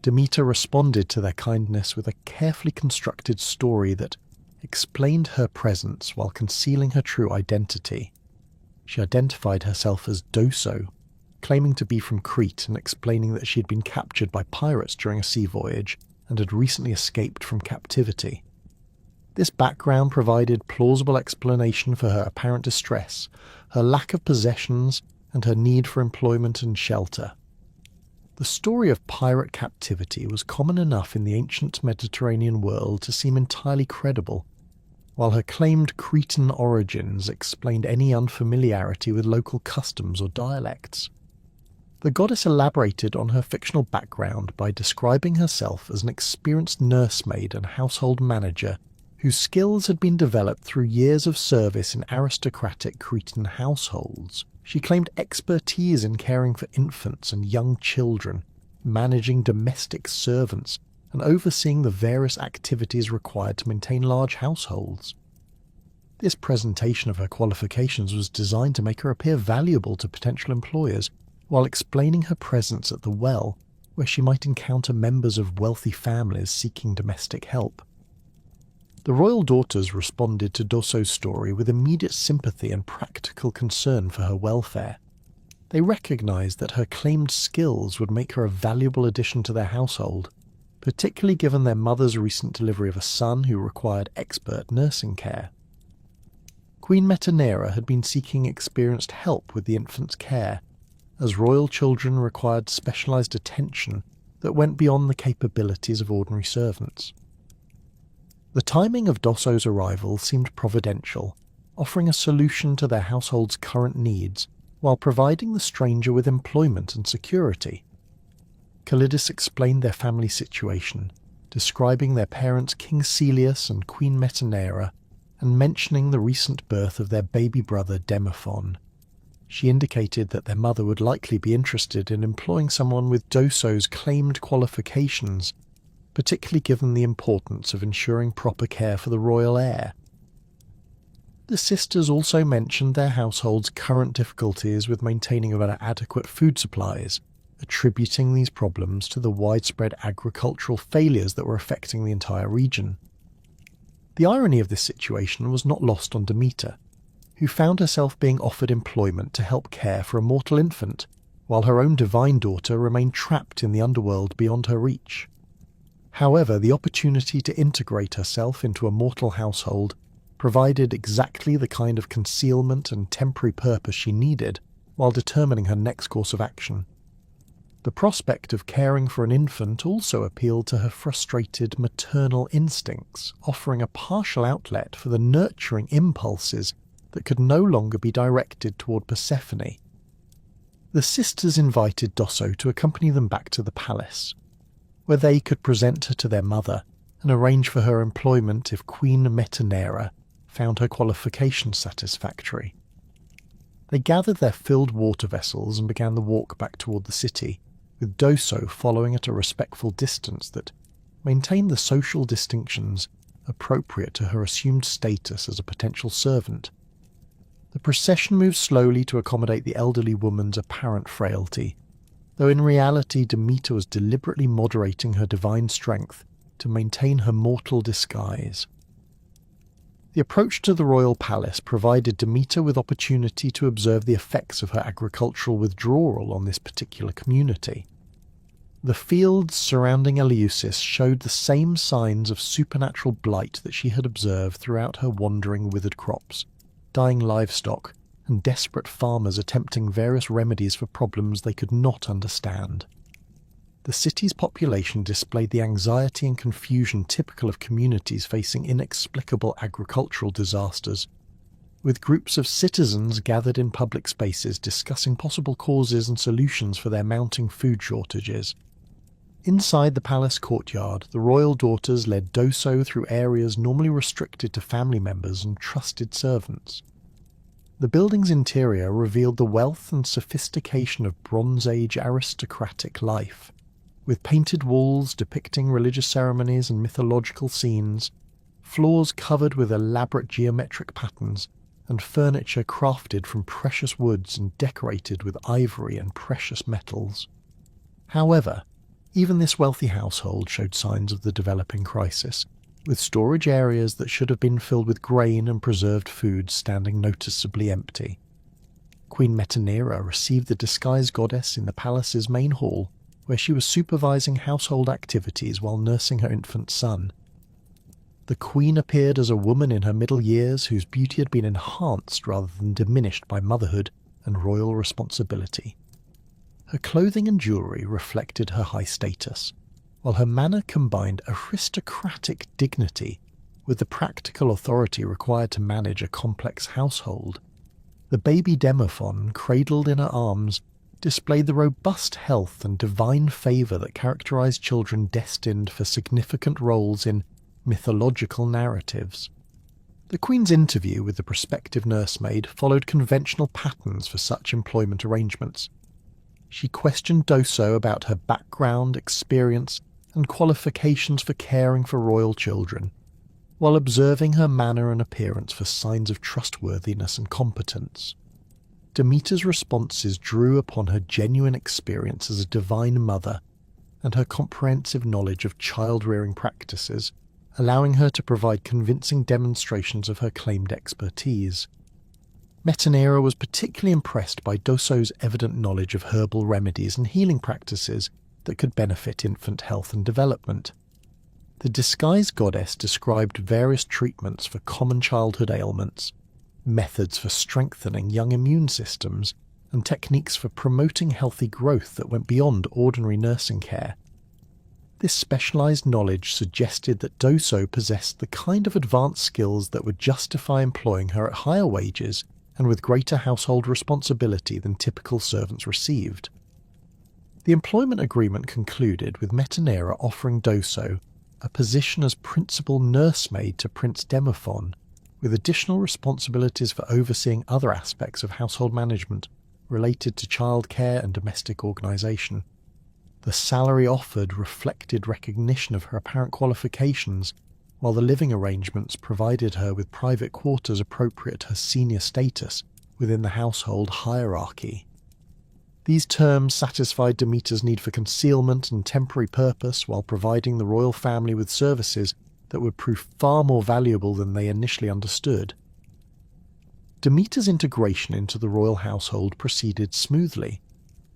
Demeter responded to their kindness with a carefully constructed story that explained her presence while concealing her true identity. She identified herself as Doso, claiming to be from Crete and explaining that she had been captured by pirates during a sea voyage and had recently escaped from captivity. This background provided plausible explanation for her apparent distress, her lack of possessions, and her need for employment and shelter. The story of pirate captivity was common enough in the ancient Mediterranean world to seem entirely credible, while her claimed Cretan origins explained any unfamiliarity with local customs or dialects. The goddess elaborated on her fictional background by describing herself as an experienced nursemaid and household manager whose skills had been developed through years of service in aristocratic Cretan households. She claimed expertise in caring for infants and young children, managing domestic servants, and overseeing the various activities required to maintain large households. This presentation of her qualifications was designed to make her appear valuable to potential employers, while explaining her presence at the well, where she might encounter members of wealthy families seeking domestic help. The royal daughters responded to Doso's story with immediate sympathy and practical concern for her welfare. They recognized that her claimed skills would make her a valuable addition to their household, particularly given their mother's recent delivery of a son who required expert nursing care. Queen Metanera had been seeking experienced help with the infant's care, as royal children required specialized attention that went beyond the capabilities of ordinary servants. The timing of Doso's arrival seemed providential, offering a solution to their household's current needs while providing the stranger with employment and security. Calidus explained their family situation, describing their parents King Celius and Queen Metanera, and mentioning the recent birth of their baby brother Demephon. She indicated that their mother would likely be interested in employing someone with Doso's claimed qualifications, particularly given the importance of ensuring proper care for the royal heir. The sisters also mentioned their household's current difficulties with maintaining adequate food supplies, attributing these problems to the widespread agricultural failures that were affecting the entire region. The irony of this situation was not lost on Demeter, who found herself being offered employment to help care for a mortal infant, while her own divine daughter remained trapped in the underworld beyond her reach. However, the opportunity to integrate herself into a mortal household provided exactly the kind of concealment and temporary purpose she needed while determining her next course of action. The prospect of caring for an infant also appealed to her frustrated maternal instincts, offering a partial outlet for the nurturing impulses that could no longer be directed toward Persephone. The sisters invited Doso to accompany them back to the palace, where they could present her to their mother and arrange for her employment if Queen Metanera found her qualifications satisfactory. They gathered their filled water vessels and began the walk back toward the city, with Doso following at a respectful distance that maintained the social distinctions appropriate to her assumed status as a potential servant. The procession moved slowly to accommodate the elderly woman's apparent frailty, though in reality Demeter was deliberately moderating her divine strength to maintain her mortal disguise. The approach to the royal palace provided Demeter with opportunity to observe the effects of her agricultural withdrawal on this particular community. The fields surrounding Eleusis showed the same signs of supernatural blight that she had observed throughout her wandering withered crops, dying livestock, and desperate farmers attempting various remedies for problems they could not understand. The city's population displayed the anxiety and confusion typical of communities facing inexplicable agricultural disasters, with groups of citizens gathered in public spaces discussing possible causes and solutions for their mounting food shortages. Inside the palace courtyard, the royal daughters led Doso through areas normally restricted to family members and trusted servants. The building's interior revealed the wealth and sophistication of Bronze Age aristocratic life. with painted walls depicting religious ceremonies and mythological scenes, floors covered with elaborate geometric patterns, and furniture crafted from precious woods and decorated with ivory and precious metals. However, even this wealthy household showed signs of the developing crisis, with storage areas that should have been filled with grain and preserved foods standing noticeably empty. Queen Metanira received the disguised goddess in the palace's main hall, where she was supervising household activities while nursing her infant son. The queen appeared as a woman in her middle years whose beauty had been enhanced rather than diminished by motherhood and royal responsibility. Her clothing and jewellery reflected her high status, while her manner combined aristocratic dignity with the practical authority required to manage a complex household. The baby Demophon, cradled in her arms, displayed the robust health and divine favour that characterised children destined for significant roles in mythological narratives. The Queen's interview with the prospective nursemaid followed conventional patterns for such employment arrangements. She questioned Doso about her background, experience, and qualifications for caring for royal children, while observing her manner and appearance for signs of trustworthiness and competence. Demeter's responses drew upon her genuine experience as a divine mother and her comprehensive knowledge of child-rearing practices, allowing her to provide convincing demonstrations of her claimed expertise. Metanira was particularly impressed by Doso's evident knowledge of herbal remedies and healing practices that could benefit infant health and development. The disguised goddess described various treatments for common childhood ailments, methods for strengthening young immune systems, and techniques for promoting healthy growth that went beyond ordinary nursing care. This specialised knowledge suggested that Doso possessed the kind of advanced skills that would justify employing her at higher wages and with greater household responsibility than typical servants received. The employment agreement concluded with Metanira offering Doso a position as principal nursemaid to Prince Demophon, with additional responsibilities for overseeing other aspects of household management related to childcare and domestic organisation. The salary offered reflected recognition of her apparent qualifications, while the living arrangements provided her with private quarters appropriate to her senior status within the household hierarchy. These terms satisfied Demeter's need for concealment and temporary purpose while providing the royal family with services that would prove far more valuable than they initially understood. Demeter's integration into the royal household proceeded smoothly,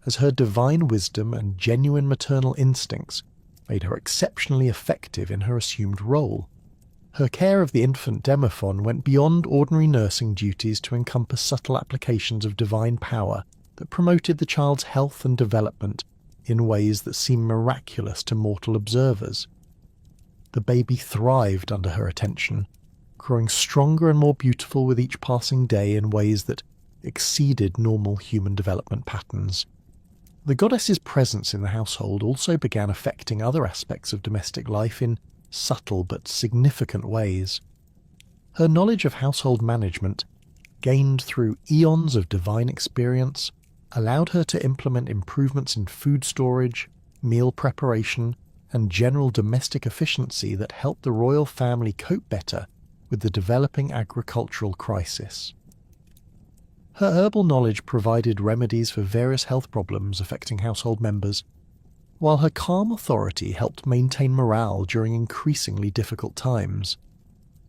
as her divine wisdom and genuine maternal instincts made her exceptionally effective in her assumed role. Her care of the infant Demophon went beyond ordinary nursing duties to encompass subtle applications of divine power that promoted the child's health and development in ways that seemed miraculous to mortal observers. The baby thrived under her attention, growing stronger and more beautiful with each passing day in ways that exceeded normal human development patterns. The goddess's presence in the household also began affecting other aspects of domestic life in subtle but significant ways. Her knowledge of household management, gained through eons of divine experience, allowed her to implement improvements in food storage, meal preparation, and general domestic efficiency that helped the royal family cope better with the developing agricultural crisis. Her herbal knowledge provided remedies for various health problems affecting household members, while her calm authority helped maintain morale during increasingly difficult times.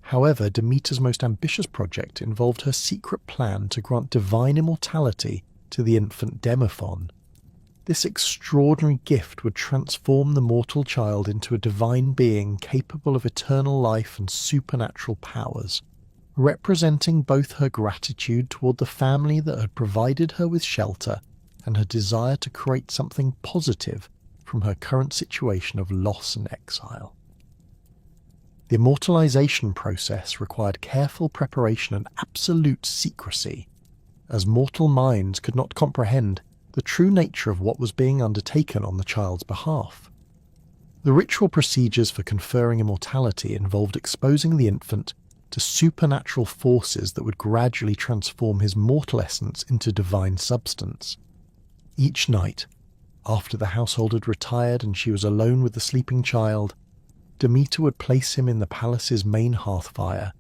However, Demeter's most ambitious project involved her secret plan to grant divine immortality to the infant Demophon. This extraordinary gift would transform the mortal child into a divine being capable of eternal life and supernatural powers, representing both her gratitude toward the family that had provided her with shelter and her desire to create something positive from her current situation of loss and exile. The immortalization process required careful preparation and absolute secrecy, as mortal minds could not comprehend the true nature of what was being undertaken on the child's behalf. The ritual procedures for conferring immortality involved exposing the infant to supernatural forces that would gradually transform his mortal essence into divine substance. Each night, After the household had retired and she was alone with the sleeping child, Demeter would place him in the palace's main hearth fire,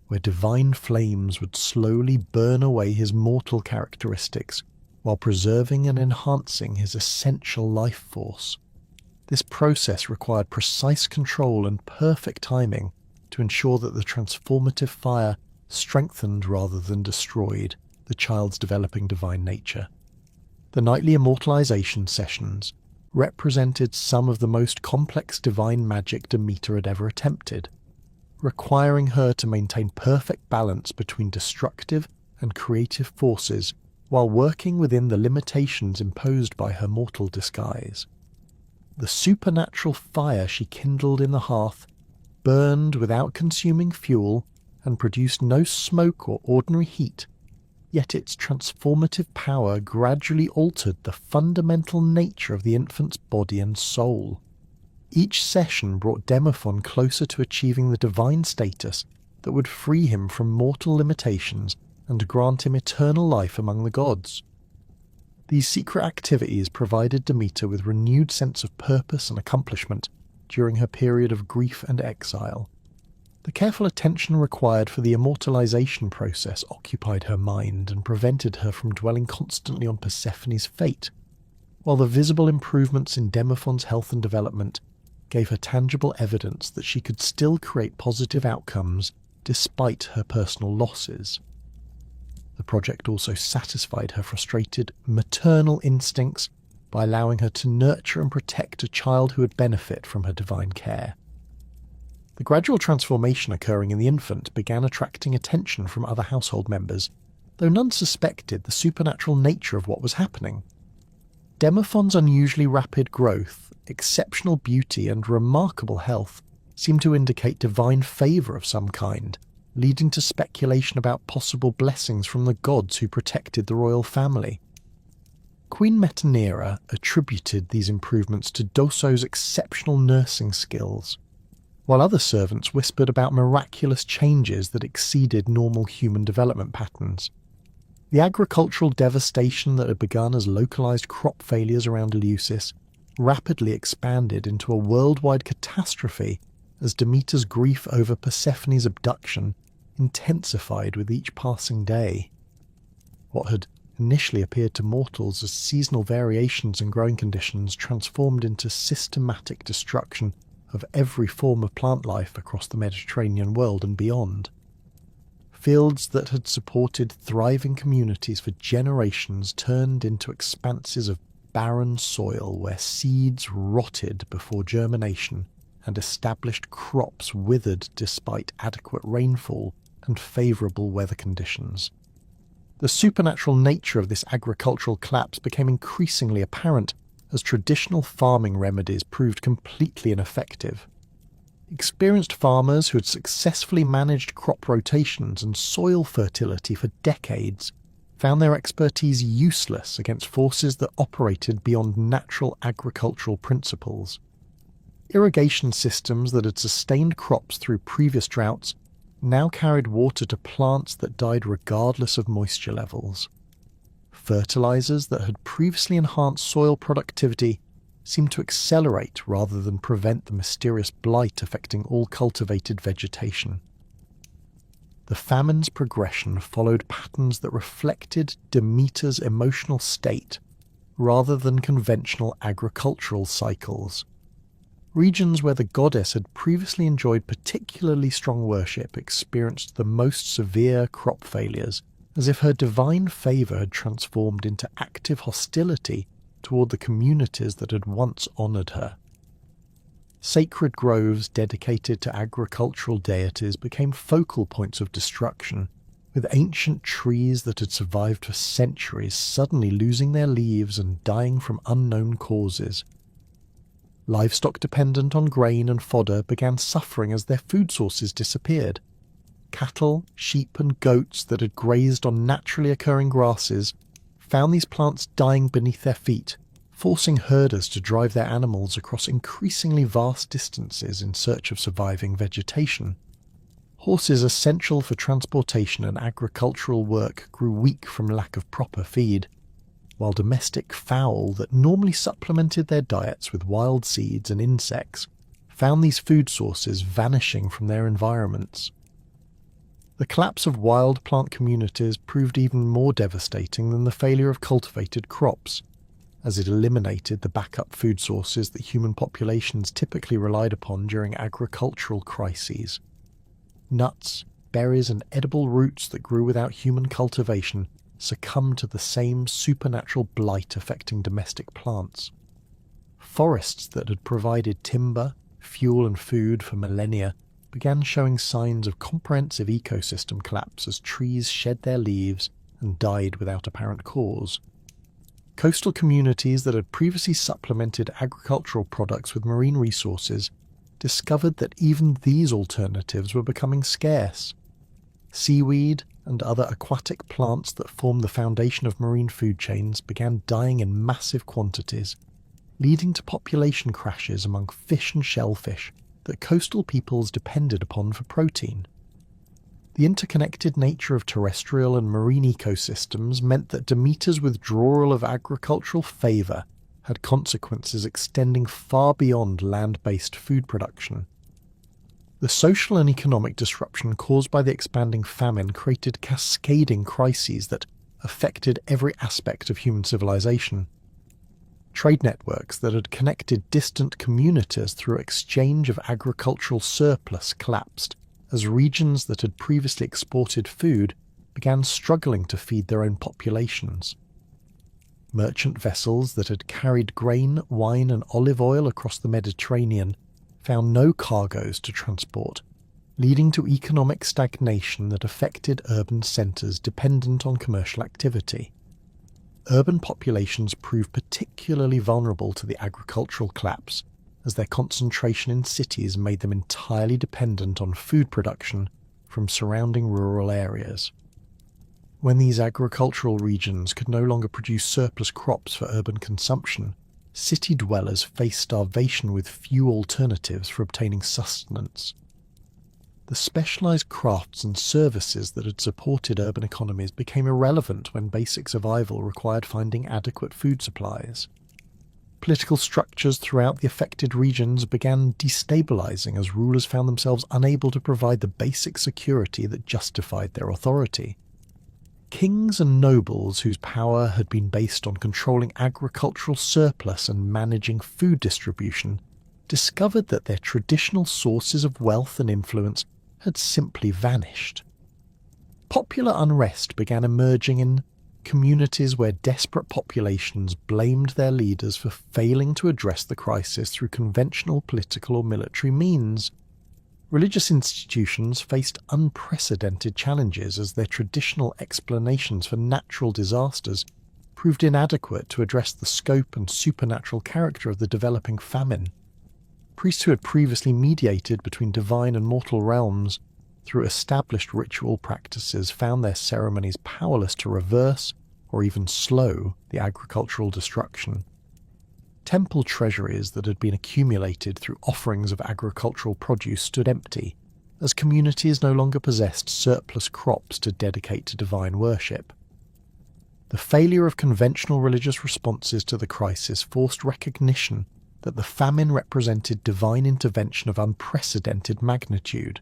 where divine flames would slowly burn away his mortal characteristics while preserving and enhancing his essential life force. This process required precise control and perfect timing to ensure that the transformative fire strengthened rather than destroyed the child's developing divine nature. The nightly immortalization sessions represented some of the most complex divine magic Demeter had ever attempted, requiring her to maintain perfect balance between destructive and creative forces while working within the limitations imposed by her mortal disguise. The supernatural fire she kindled in the hearth burned without consuming fuel and produced no smoke or ordinary heat, yet its transformative power gradually altered the fundamental nature of the infant's body and soul. Each session brought Demephon closer to achieving the divine status that would free him from mortal limitations and grant him eternal life among the gods. These secret activities provided Demeter with renewed sense of purpose and accomplishment during her period of grief and exile. The careful attention required for the immortalization process occupied her mind and prevented her from dwelling constantly on Persephone's fate, while the visible improvements in Demephon's health and development gave her tangible evidence that she could still create positive outcomes despite her personal losses. The project also satisfied her frustrated maternal instincts by allowing her to nurture and protect a child who would benefit from her divine care. The gradual transformation occurring in the infant began attracting attention from other household members, though none suspected the supernatural nature of what was happening. Demephon's unusually rapid growth, exceptional beauty, and remarkable health seemed to indicate divine favour of some kind, leading to speculation about possible blessings from the gods who protected the royal family. Queen Metanira attributed these improvements to Doso's exceptional nursing skills, while other servants whispered about miraculous changes that exceeded normal human development patterns. The agricultural devastation that had begun as localized crop failures around Eleusis rapidly expanded into a worldwide catastrophe as Demeter's grief over Persephone's abduction intensified with each passing day. What had initially appeared to mortals as seasonal variations in growing conditions transformed into systematic destruction of every form of plant life across the Mediterranean world and beyond. Fields that had supported thriving communities for generations turned into expanses of barren soil where seeds rotted before germination and established crops withered despite adequate rainfall and favourable weather conditions. The supernatural nature of this agricultural collapse became increasingly apparent as traditional farming remedies proved completely ineffective. Experienced farmers who had successfully managed crop rotations and soil fertility for decades found their expertise useless against forces that operated beyond natural agricultural principles. Irrigation systems that had sustained crops through previous droughts now carried water to plants that died regardless of moisture levels. Fertilizers that had previously enhanced soil productivity seemed to accelerate rather than prevent the mysterious blight affecting all cultivated vegetation. The famine's progression followed patterns that reflected Demeter's emotional state rather than conventional agricultural cycles. Regions where the goddess had previously enjoyed particularly strong worship experienced the most severe crop failures, as if her divine favour had transformed into active hostility toward the communities that had once honoured her. Sacred groves dedicated to agricultural deities became focal points of destruction, with ancient trees that had survived for centuries suddenly losing their leaves and dying from unknown causes. Livestock dependent on grain and fodder began suffering as their food sources disappeared. Cattle, sheep and goats that had grazed on naturally occurring grasses found these plants dying beneath their feet, forcing herders to drive their animals across increasingly vast distances in search of surviving vegetation. Horses essential for transportation and agricultural work grew weak from lack of proper feed. while domestic fowl that normally supplemented their diets with wild seeds and insects found these food sources vanishing from their environments. The collapse of wild plant communities proved even more devastating than the failure of cultivated crops, as it eliminated the backup food sources that human populations typically relied upon during agricultural crises. Nuts, berries, and edible roots that grew without human cultivation succumbed to the same supernatural blight affecting domestic plants. Forests that had provided timber, fuel, and food for millennia began showing signs of comprehensive ecosystem collapse as trees shed their leaves and died without apparent cause. Coastal communities that had previously supplemented agricultural products with marine resources discovered that even these alternatives were becoming scarce. Seaweed and other aquatic plants that formed the foundation of marine food chains began dying in massive quantities, leading to population crashes among fish and shellfish that coastal peoples depended upon for protein. The interconnected nature of terrestrial and marine ecosystems meant that Demeter's withdrawal of agricultural favour had consequences extending far beyond land-based food production. The social and economic disruption caused by the expanding famine created cascading crises that affected every aspect of human civilization. Trade networks that had connected distant communities through exchange of agricultural surplus collapsed, as regions that had previously exported food began struggling to feed their own populations. Merchant vessels that had carried grain, wine, and olive oil across the Mediterranean found no cargoes to transport, leading to economic stagnation that affected urban centres dependent on commercial activity. Urban populations proved particularly vulnerable to the agricultural collapse, as their concentration in cities made them entirely dependent on food production from surrounding rural areas. When these agricultural regions could no longer produce surplus crops for urban consumption, city dwellers faced starvation with few alternatives for obtaining sustenance. The specialised crafts and services that had supported urban economies became irrelevant when basic survival required finding adequate food supplies. Political structures throughout the affected regions began destabilising as rulers found themselves unable to provide the basic security that justified their authority. Kings and nobles whose power had been based on controlling agricultural surplus and managing food distribution discovered that their traditional sources of wealth and influence had simply vanished. Popular unrest began emerging in communities where desperate populations blamed their leaders for failing to address the crisis through conventional political or military means. Religious institutions faced unprecedented challenges as their traditional explanations for natural disasters proved inadequate to address the scope and supernatural character of the developing famine. Priests who had previously mediated between divine and mortal realms through established ritual practices found their ceremonies powerless to reverse or even slow the agricultural destruction. Temple treasuries that had been accumulated through offerings of agricultural produce stood empty, as communities no longer possessed surplus crops to dedicate to divine worship. The failure of conventional religious responses to the crisis forced recognition that the famine represented divine intervention of unprecedented magnitude.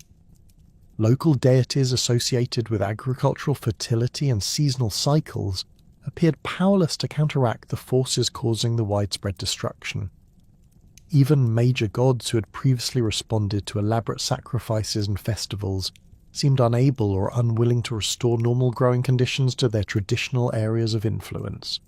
Local deities associated with agricultural fertility and seasonal cycles appeared powerless to counteract the forces causing the widespread destruction. Even major gods who had previously responded to elaborate sacrifices and festivals seemed unable or unwilling to restore normal growing conditions to their traditional areas of influence.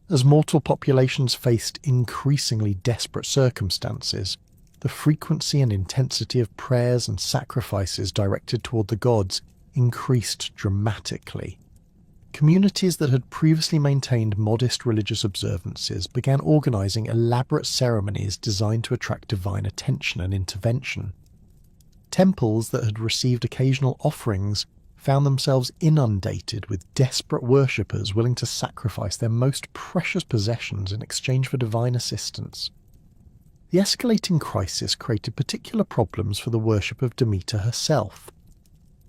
As mortal populations faced increasingly desperate circumstances, the frequency and intensity of prayers and sacrifices directed toward the gods increased dramatically. Communities that had previously maintained modest religious observances began organising elaborate ceremonies designed to attract divine attention and intervention. Temples that had received occasional offerings found themselves inundated with desperate worshippers willing to sacrifice their most precious possessions in exchange for divine assistance. The escalating crisis created particular problems for the worship of Demeter herself.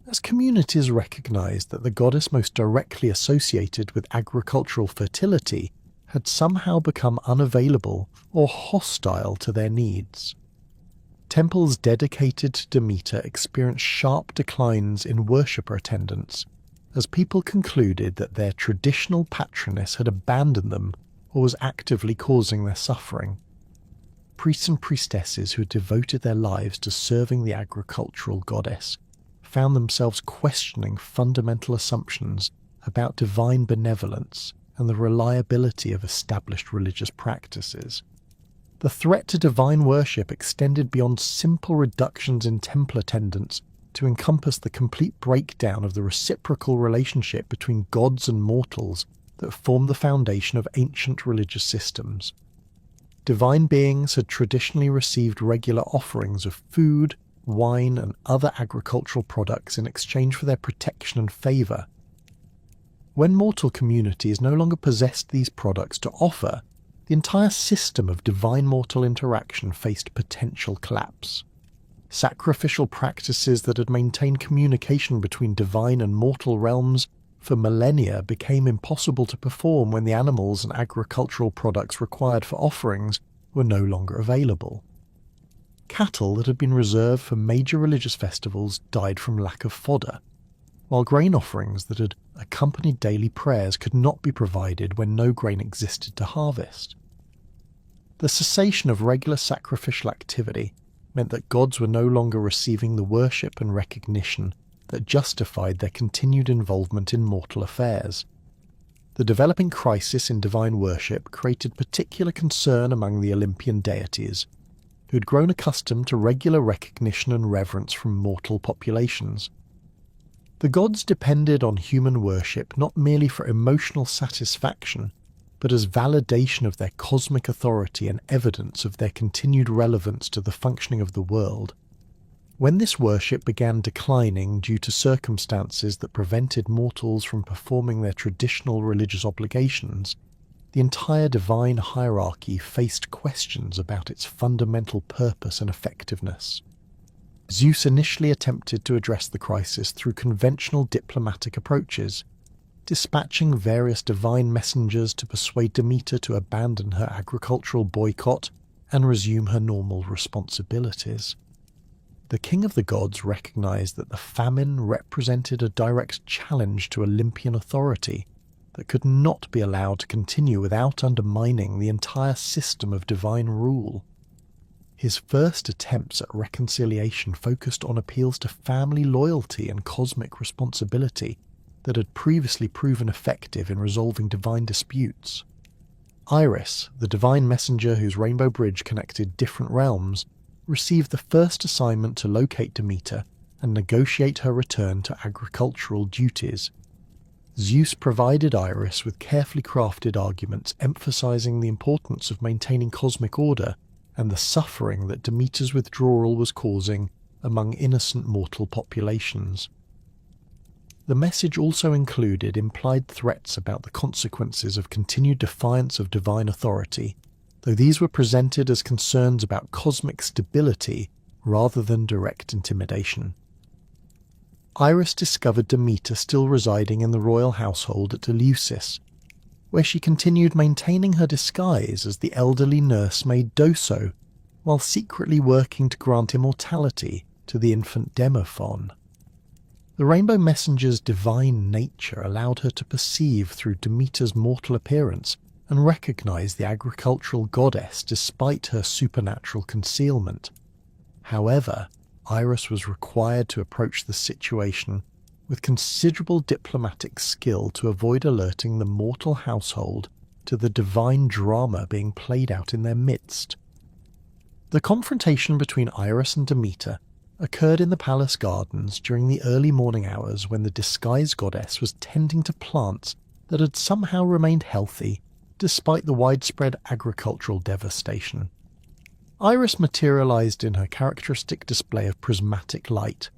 As communities recognized that the goddess most directly associated with agricultural fertility had somehow become unavailable or hostile to their needs. Temples dedicated to Demeter experienced sharp declines in worshipper attendance, as people concluded that their traditional patroness had abandoned them or was actively causing their suffering. Priests and priestesses who had devoted their lives to serving the agricultural goddess found themselves questioning fundamental assumptions about divine benevolence and the reliability of established religious practices. The threat to divine worship extended beyond simple reductions in temple attendance to encompass the complete breakdown of the reciprocal relationship between gods and mortals that formed the foundation of ancient religious systems. Divine beings had traditionally received regular offerings of food, wine, and other agricultural products in exchange for their protection and favour. When mortal communities no longer possessed these products to offer, the entire system of divine-mortal interaction faced potential collapse. Sacrificial practices that had maintained communication between divine and mortal realms for millennia became impossible to perform when the animals and agricultural products required for offerings were no longer available. Cattle that had been reserved for major religious festivals died from lack of fodder, while grain offerings that had accompanied daily prayers could not be provided when no grain existed to harvest. The cessation of regular sacrificial activity meant that gods were no longer receiving the worship and recognition that justified their continued involvement in mortal affairs. The developing crisis in divine worship created particular concern among the Olympian deities, who had grown accustomed to regular recognition and reverence from mortal populations. The gods depended on human worship not merely for emotional satisfaction, but as validation of their cosmic authority and evidence of their continued relevance to the functioning of the world. When this worship began declining due to circumstances that prevented mortals from performing their traditional religious obligations, the entire divine hierarchy faced questions about its fundamental purpose and effectiveness. Zeus initially attempted to address the crisis through conventional diplomatic approaches, dispatching various divine messengers to persuade Demeter to abandon her agricultural boycott and resume her normal responsibilities. The king of the gods recognized that the famine represented a direct challenge to Olympian authority that could not be allowed to continue without undermining the entire system of divine rule. His first attempts at reconciliation focused on appeals to family loyalty and cosmic responsibility that had previously proven effective in resolving divine disputes. Iris, the divine messenger whose rainbow bridge connected different realms, received the first assignment to locate Demeter and negotiate her return to agricultural duties. Zeus provided Iris with carefully crafted arguments emphasizing the importance of maintaining cosmic order and the suffering that Demeter's withdrawal was causing among innocent mortal populations. The message also included implied threats about the consequences of continued defiance of divine authority, though these were presented as concerns about cosmic stability rather than direct intimidation. Iris discovered Demeter still residing in the royal household at Eleusis, where she continued maintaining her disguise as the elderly nursemaid Doso, while secretly working to grant immortality to the infant Demophon. The Rainbow Messenger's divine nature allowed her to perceive through Demeter's mortal appearance and recognize the agricultural goddess despite her supernatural concealment. However, Iris was required to approach the situation with considerable diplomatic skill to avoid alerting the mortal household to the divine drama being played out in their midst. The confrontation between Iris and Demeter occurred in the palace gardens during the early morning hours when the disguised goddess was tending to plants that had somehow remained healthy despite the widespread agricultural devastation. Iris materialized in her characteristic display of prismatic light,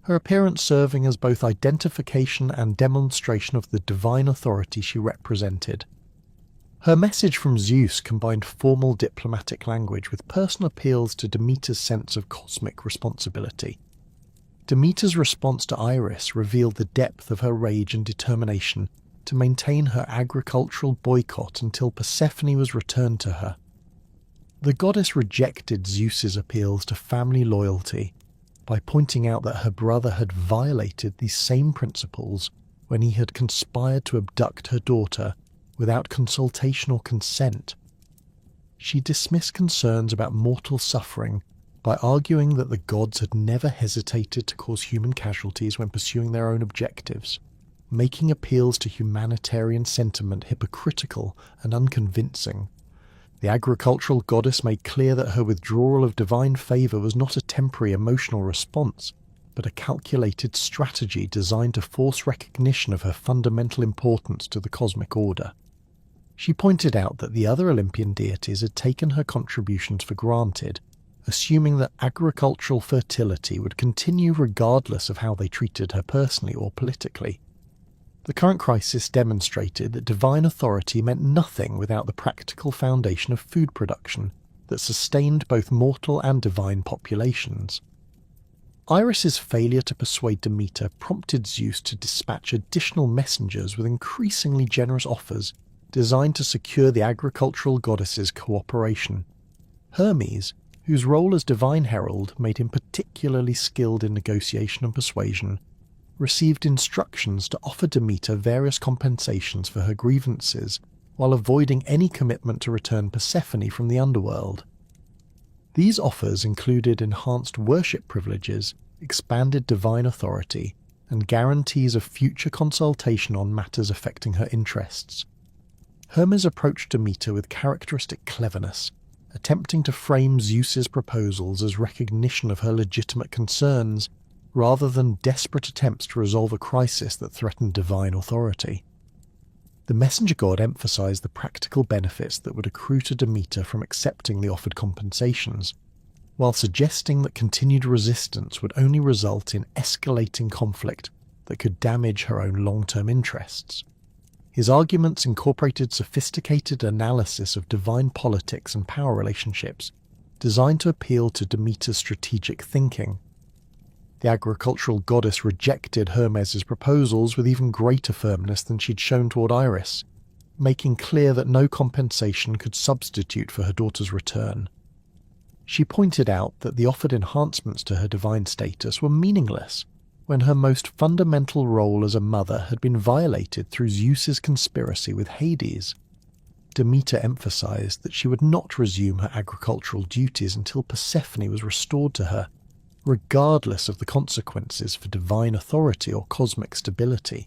her appearance serving as both identification and demonstration of the divine authority she represented. Her message from Zeus combined formal diplomatic language with personal appeals to Demeter's sense of cosmic responsibility. Demeter's response to Iris revealed the depth of her rage and determination to maintain her agricultural boycott until Persephone was returned to her. The goddess rejected Zeus's appeals to family loyalty by pointing out that her brother had violated these same principles when he had conspired to abduct her daughter without consultation or consent. She dismissed concerns about mortal suffering by arguing that the gods had never hesitated to cause human casualties when pursuing their own objectives, making appeals to humanitarian sentiment hypocritical and unconvincing. The agricultural goddess made clear that her withdrawal of divine favour was not a temporary emotional response, but a calculated strategy designed to force recognition of her fundamental importance to the cosmic order. She pointed out that the other Olympian deities had taken her contributions for granted, assuming that agricultural fertility would continue regardless of how they treated her personally or politically. The current crisis demonstrated that divine authority meant nothing without the practical foundation of food production that sustained both mortal and divine populations. Iris's failure to persuade Demeter prompted Zeus to dispatch additional messengers with increasingly generous offers designed to secure the agricultural goddess's cooperation. Hermes, whose role as divine herald made him particularly skilled in negotiation and persuasion, received instructions to offer Demeter various compensations for her grievances, while avoiding any commitment to return Persephone from the Underworld. These offers included enhanced worship privileges, expanded divine authority, and guarantees of future consultation on matters affecting her interests. Hermes approached Demeter with characteristic cleverness, attempting to frame Zeus's proposals as recognition of her legitimate concerns, rather than desperate attempts to resolve a crisis that threatened divine authority. The messenger god emphasized the practical benefits that would accrue to Demeter from accepting the offered compensations, while suggesting that continued resistance would only result in escalating conflict that could damage her own long-term interests. His arguments incorporated sophisticated analysis of divine politics and power relationships, designed to appeal to Demeter's strategic thinking. The agricultural goddess rejected Hermes's proposals with even greater firmness than she'd shown toward Iris, making clear that no compensation could substitute for her daughter's return. She pointed out that the offered enhancements to her divine status were meaningless, when her most fundamental role as a mother had been violated through Zeus's conspiracy with Hades. Demeter emphasized that she would not resume her agricultural duties until Persephone was restored to her, regardless of the consequences for divine authority or cosmic stability.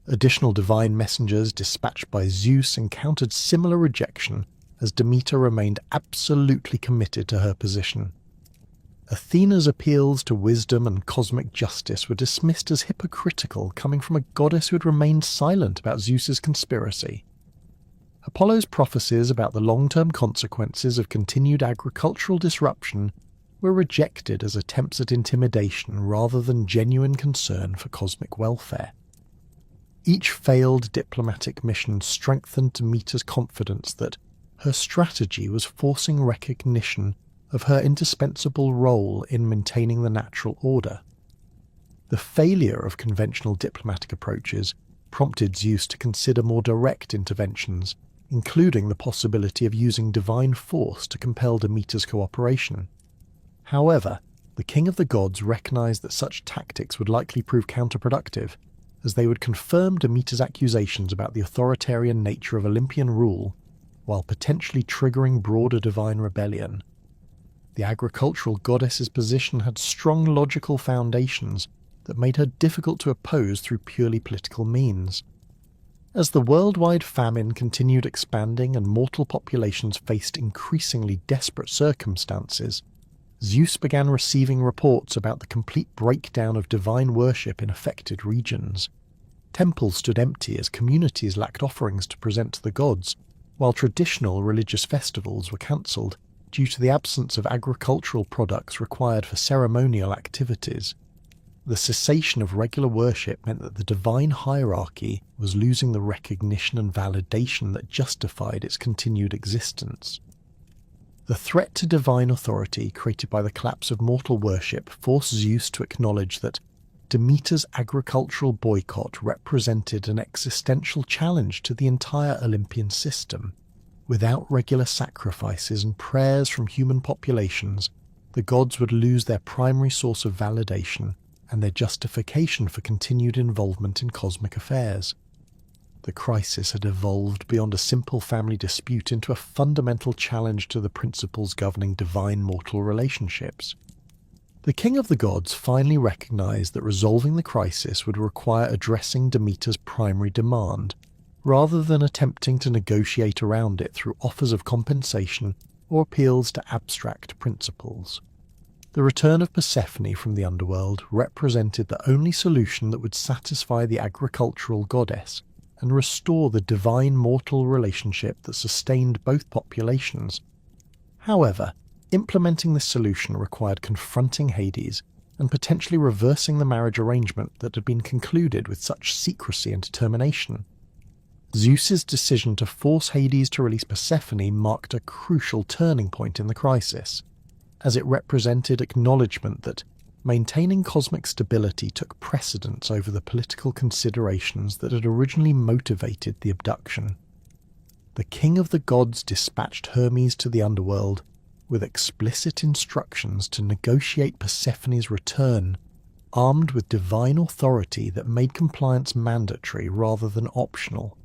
Additional divine messengers dispatched by Zeus encountered similar rejection as Demeter remained absolutely committed to her position. Athena's appeals to wisdom and cosmic justice were dismissed as hypocritical, coming from a goddess who had remained silent about Zeus's conspiracy. Apollo's prophecies about the long-term consequences of continued agricultural disruption were rejected as attempts at intimidation rather than genuine concern for cosmic welfare. Each failed diplomatic mission strengthened Demeter's confidence that her strategy was forcing recognition of her indispensable role in maintaining the natural order. The failure of conventional diplomatic approaches prompted Zeus to consider more direct interventions, including the possibility of using divine force to compel Demeter's cooperation. However, the king of the gods recognized that such tactics would likely prove counterproductive, as they would confirm Demeter's accusations about the authoritarian nature of Olympian rule, while potentially triggering broader divine rebellion. The agricultural goddess's position had strong logical foundations that made her difficult to oppose through purely political means. As the worldwide famine continued expanding and mortal populations faced increasingly desperate circumstances, Zeus began receiving reports about the complete breakdown of divine worship in affected regions. Temples stood empty as communities lacked offerings to present to the gods, while traditional religious festivals were cancelled due to the absence of agricultural products required for ceremonial activities. The cessation of regular worship meant that the divine hierarchy was losing the recognition and validation that justified its continued existence. The threat to divine authority created by the collapse of mortal worship forced Zeus to acknowledge that Demeter's agricultural boycott represented an existential challenge to the entire Olympian system. Without regular sacrifices and prayers from human populations, the gods would lose their primary source of validation and their justification for continued involvement in cosmic affairs. The crisis had evolved beyond a simple family dispute into a fundamental challenge to the principles governing divine mortal relationships. The king of the gods finally recognized that resolving the crisis would require addressing Demeter's primary demand, rather than attempting to negotiate around it through offers of compensation or appeals to abstract principles. The return of Persephone from the underworld represented the only solution that would satisfy the agricultural goddess and restore the divine-mortal relationship that sustained both populations. However, implementing this solution required confronting Hades and potentially reversing the marriage arrangement that had been concluded with such secrecy and determination. Zeus's decision to force Hades to release Persephone marked a crucial turning point in the crisis, as it represented acknowledgement that maintaining cosmic stability took precedence over the political considerations that had originally motivated the abduction. The king of the gods dispatched Hermes to the underworld with explicit instructions to negotiate Persephone's return, armed with divine authority that made compliance mandatory rather than optional.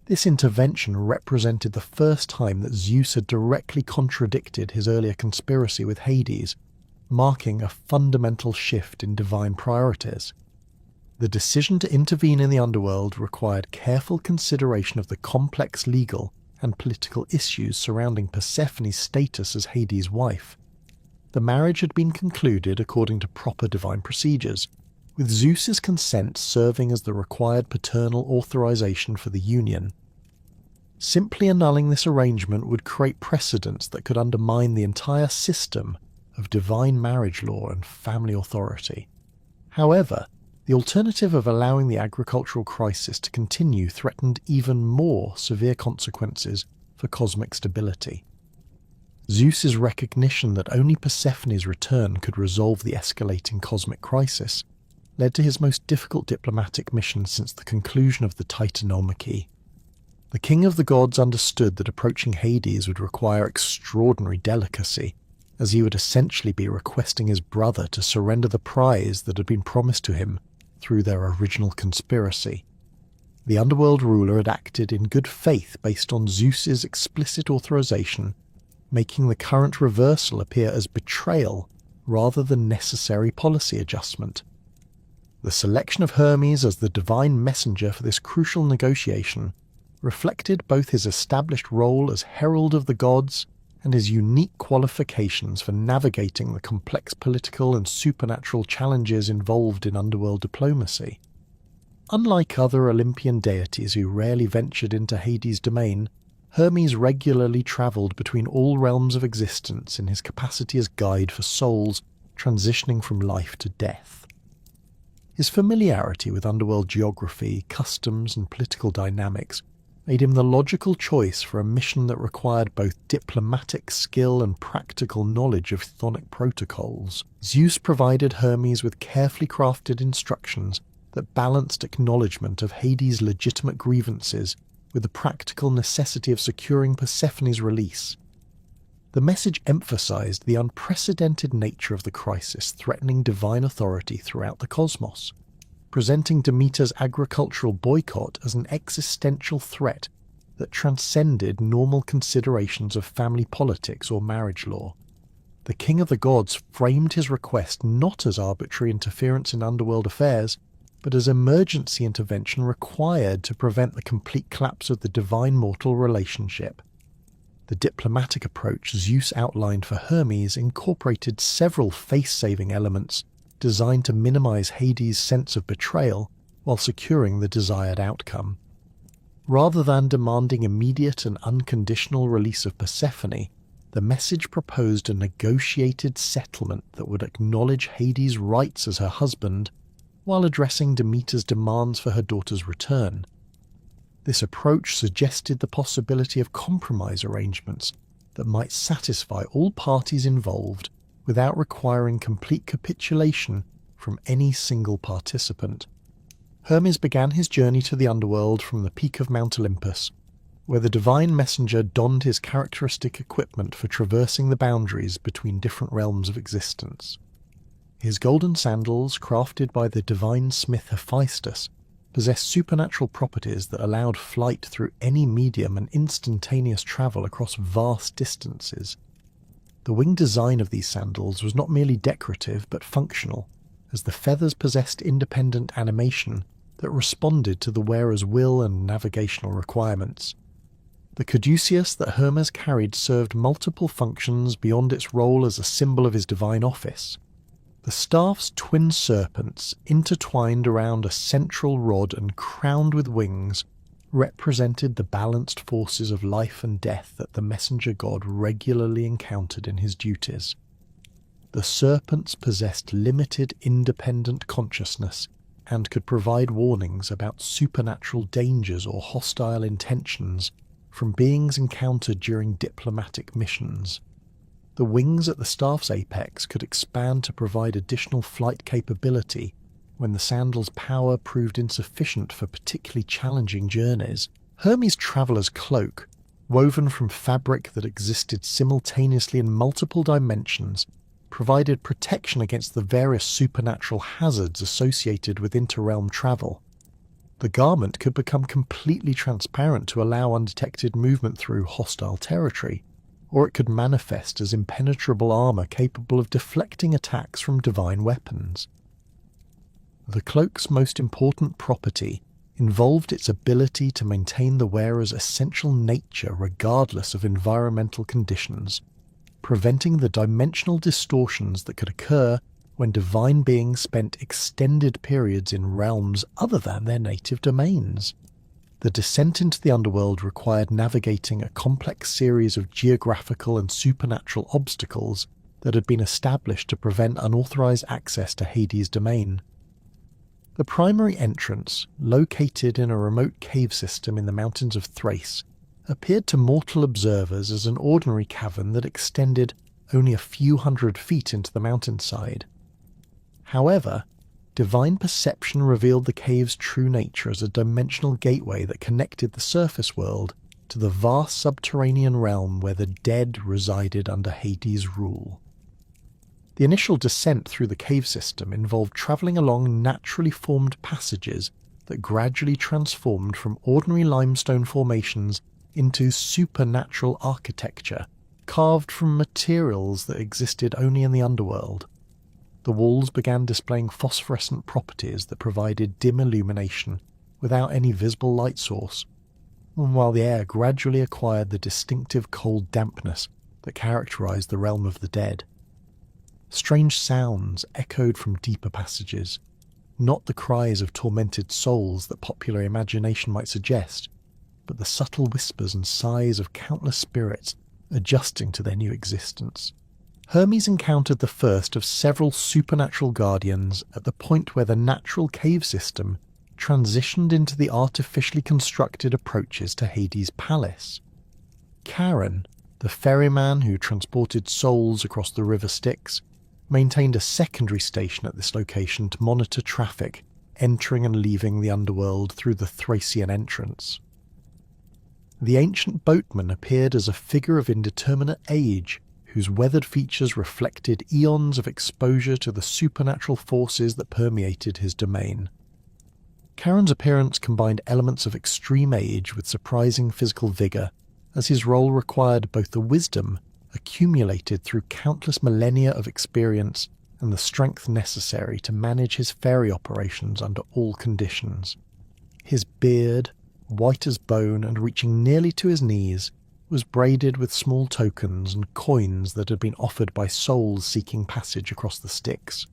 This intervention represented the first time that Zeus had directly contradicted his earlier conspiracy with Hades, marking a fundamental shift in divine priorities. The decision to intervene in the underworld required careful consideration of the complex legal and political issues surrounding Persephone's status as Hades' wife. The marriage had been concluded according to proper divine procedures, with Zeus's consent serving as the required paternal authorization for the union. Simply annulling this arrangement would create precedents that could undermine the entire system of divine marriage law and family authority. However, the alternative of allowing the agricultural crisis to continue threatened even more severe consequences for cosmic stability. Zeus's recognition that only Persephone's return could resolve the escalating cosmic crisis led to his most difficult diplomatic mission since the conclusion of the Titanomachy. The king of the gods understood that approaching Hades would require extraordinary delicacy, as he would essentially be requesting his brother to surrender the prize that had been promised to him through their original conspiracy. The underworld ruler had acted in good faith based on Zeus's explicit authorization, making the current reversal appear as betrayal rather than necessary policy adjustment. The selection of Hermes as the divine messenger for this crucial negotiation reflected both his established role as herald of the gods and his unique qualifications for navigating the complex political and supernatural challenges involved in underworld diplomacy. Unlike other Olympian deities who rarely ventured into Hades' domain, Hermes regularly travelled between all realms of existence in his capacity as guide for souls transitioning from life to death. His familiarity with underworld geography, customs, and political dynamics made him the logical choice for a mission that required both diplomatic skill and practical knowledge of chthonic protocols. Zeus provided Hermes with carefully crafted instructions that balanced acknowledgement of Hades' legitimate grievances with the practical necessity of securing Persephone's release. The message emphasized the unprecedented nature of the crisis threatening divine authority throughout the cosmos, presenting Demeter's agricultural boycott as an existential threat that transcended normal considerations of family politics or marriage law. The king of the gods framed his request not as arbitrary interference in underworld affairs, but as emergency intervention required to prevent the complete collapse of the divine-mortal relationship. The diplomatic approach Zeus outlined for Hermes incorporated several face-saving elements designed to minimize Hades' sense of betrayal while securing the desired outcome. Rather than demanding immediate and unconditional release of Persephone, the message proposed a negotiated settlement that would acknowledge Hades' rights as her husband while addressing Demeter's demands for her daughter's return. This approach suggested the possibility of compromise arrangements that might satisfy all parties involved without requiring complete capitulation from any single participant. Hermes began his journey to the underworld from the peak of Mount Olympus, where the divine messenger donned his characteristic equipment for traversing the boundaries between different realms of existence. His golden sandals, crafted by the divine smith Hephaestus, possessed supernatural properties that allowed flight through any medium and instantaneous travel across vast distances. The wing design of these sandals was not merely decorative but functional, as the feathers possessed independent animation that responded to the wearer's will and navigational requirements. The caduceus that Hermes carried served multiple functions beyond its role as a symbol of his divine office. The staff's twin serpents, intertwined around a central rod and crowned with wings, represented the balanced forces of life and death that the messenger god regularly encountered in his duties. The serpents possessed limited independent consciousness and could provide warnings about supernatural dangers or hostile intentions from beings encountered during diplomatic missions. The wings at the staff's apex could expand to provide additional flight capability when the sandal's power proved insufficient for particularly challenging journeys. Hermes' traveller's cloak, woven from fabric that existed simultaneously in multiple dimensions, provided protection against the various supernatural hazards associated with interrealm travel. The garment could become completely transparent to allow undetected movement through hostile territory, or it could manifest as impenetrable armour capable of deflecting attacks from divine weapons. The cloak's most important property involved its ability to maintain the wearer's essential nature regardless of environmental conditions, preventing the dimensional distortions that could occur when divine beings spent extended periods in realms other than their native domains. The descent into the underworld required navigating a complex series of geographical and supernatural obstacles that had been established to prevent unauthorized access to Hades' domain. The primary entrance, located in a remote cave system in the mountains of Thrace, appeared to mortal observers as an ordinary cavern that extended only a few hundred feet into the mountainside. However, divine perception revealed the cave's true nature as a dimensional gateway that connected the surface world to the vast subterranean realm where the dead resided under Hades' rule. The initial descent through the cave system involved travelling along naturally formed passages that gradually transformed from ordinary limestone formations into supernatural architecture, carved from materials that existed only in the underworld. The walls began displaying phosphorescent properties that provided dim illumination without any visible light source, while the air gradually acquired the distinctive cold dampness that characterized the realm of the dead. Strange sounds echoed from deeper passages, not the cries of tormented souls that popular imagination might suggest, but the subtle whispers and sighs of countless spirits adjusting to their new existence. Hermes encountered the first of several supernatural guardians at the point where the natural cave system transitioned into the artificially constructed approaches to Hades' palace. Charon, the ferryman who transported souls across the river Styx, maintained a secondary station at this location to monitor traffic entering and leaving the underworld through the Thracian entrance. The ancient boatman appeared as a figure of indeterminate age, whose weathered features reflected eons of exposure to the supernatural forces that permeated his domain. Charon's appearance combined elements of extreme age with surprising physical vigour, as his role required both the wisdom accumulated through countless millennia of experience and the strength necessary to manage his ferry operations under all conditions. His beard, white as bone and reaching nearly to his knees, was braided with small tokens and coins that had been offered by souls seeking passage across the Styx.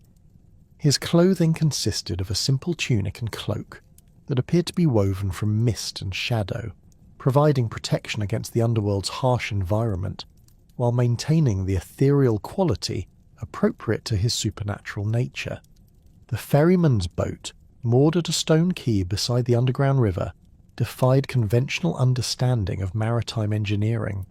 His clothing consisted of a simple tunic and cloak that appeared to be woven from mist and shadow, providing protection against the underworld's harsh environment, while maintaining the ethereal quality appropriate to his supernatural nature. The ferryman's boat, moored at a stone quay beside the underground river, defied conventional understanding of maritime engineering.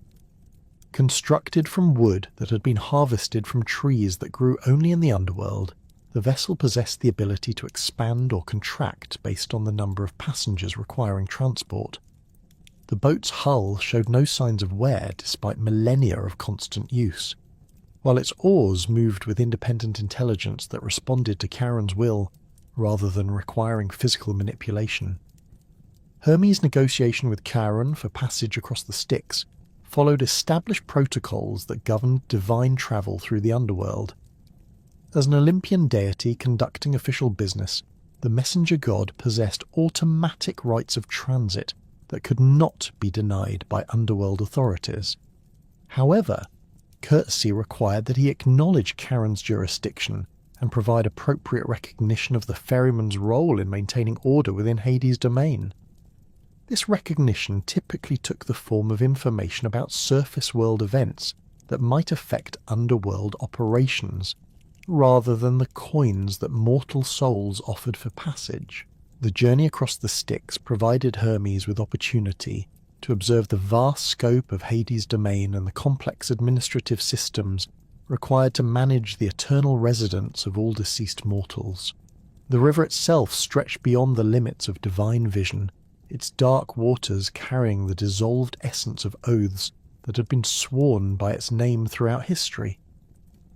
Constructed from wood that had been harvested from trees that grew only in the underworld, the vessel possessed the ability to expand or contract based on the number of passengers requiring transport. The boat's hull showed no signs of wear despite millennia of constant use, while its oars moved with independent intelligence that responded to Charon's will rather than requiring physical manipulation. Hermes' negotiation with Charon for passage across the Styx followed established protocols that governed divine travel through the underworld. As an Olympian deity conducting official business, the messenger god possessed automatic rights of transit that could not be denied by underworld authorities. However, courtesy required that he acknowledge Charon's jurisdiction and provide appropriate recognition of the ferryman's role in maintaining order within Hades' domain. This recognition typically took the form of information about surface world events that might affect underworld operations, rather than the coins that mortal souls offered for passage. The journey across the Styx provided Hermes with opportunity to observe the vast scope of Hades' domain and the complex administrative systems required to manage the eternal residence of all deceased mortals. The river itself stretched beyond the limits of divine vision, its dark waters carrying the dissolved essence of oaths that had been sworn by its name throughout history.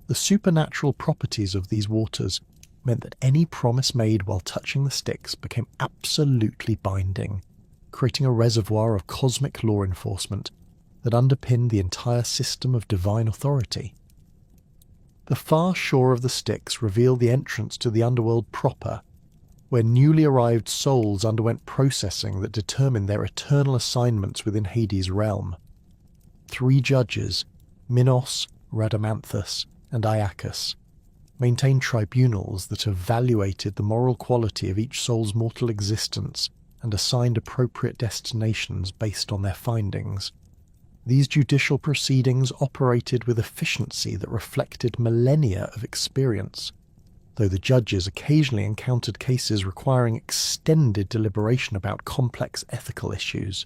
The supernatural properties of these waters meant that any promise made while touching the Styx became absolutely binding, creating a reservoir of cosmic law enforcement that underpinned the entire system of divine authority. The far shore of the Styx revealed the entrance to the underworld proper, where newly arrived souls underwent processing that determined their eternal assignments within Hades' realm. 3 judges, Minos, Rhadamanthus, and Iacchus, maintained tribunals that evaluated the moral quality of each soul's mortal existence and assigned appropriate destinations based on their findings. These judicial proceedings operated with efficiency that reflected millennia of experience, though the judges occasionally encountered cases requiring extended deliberation about complex ethical issues.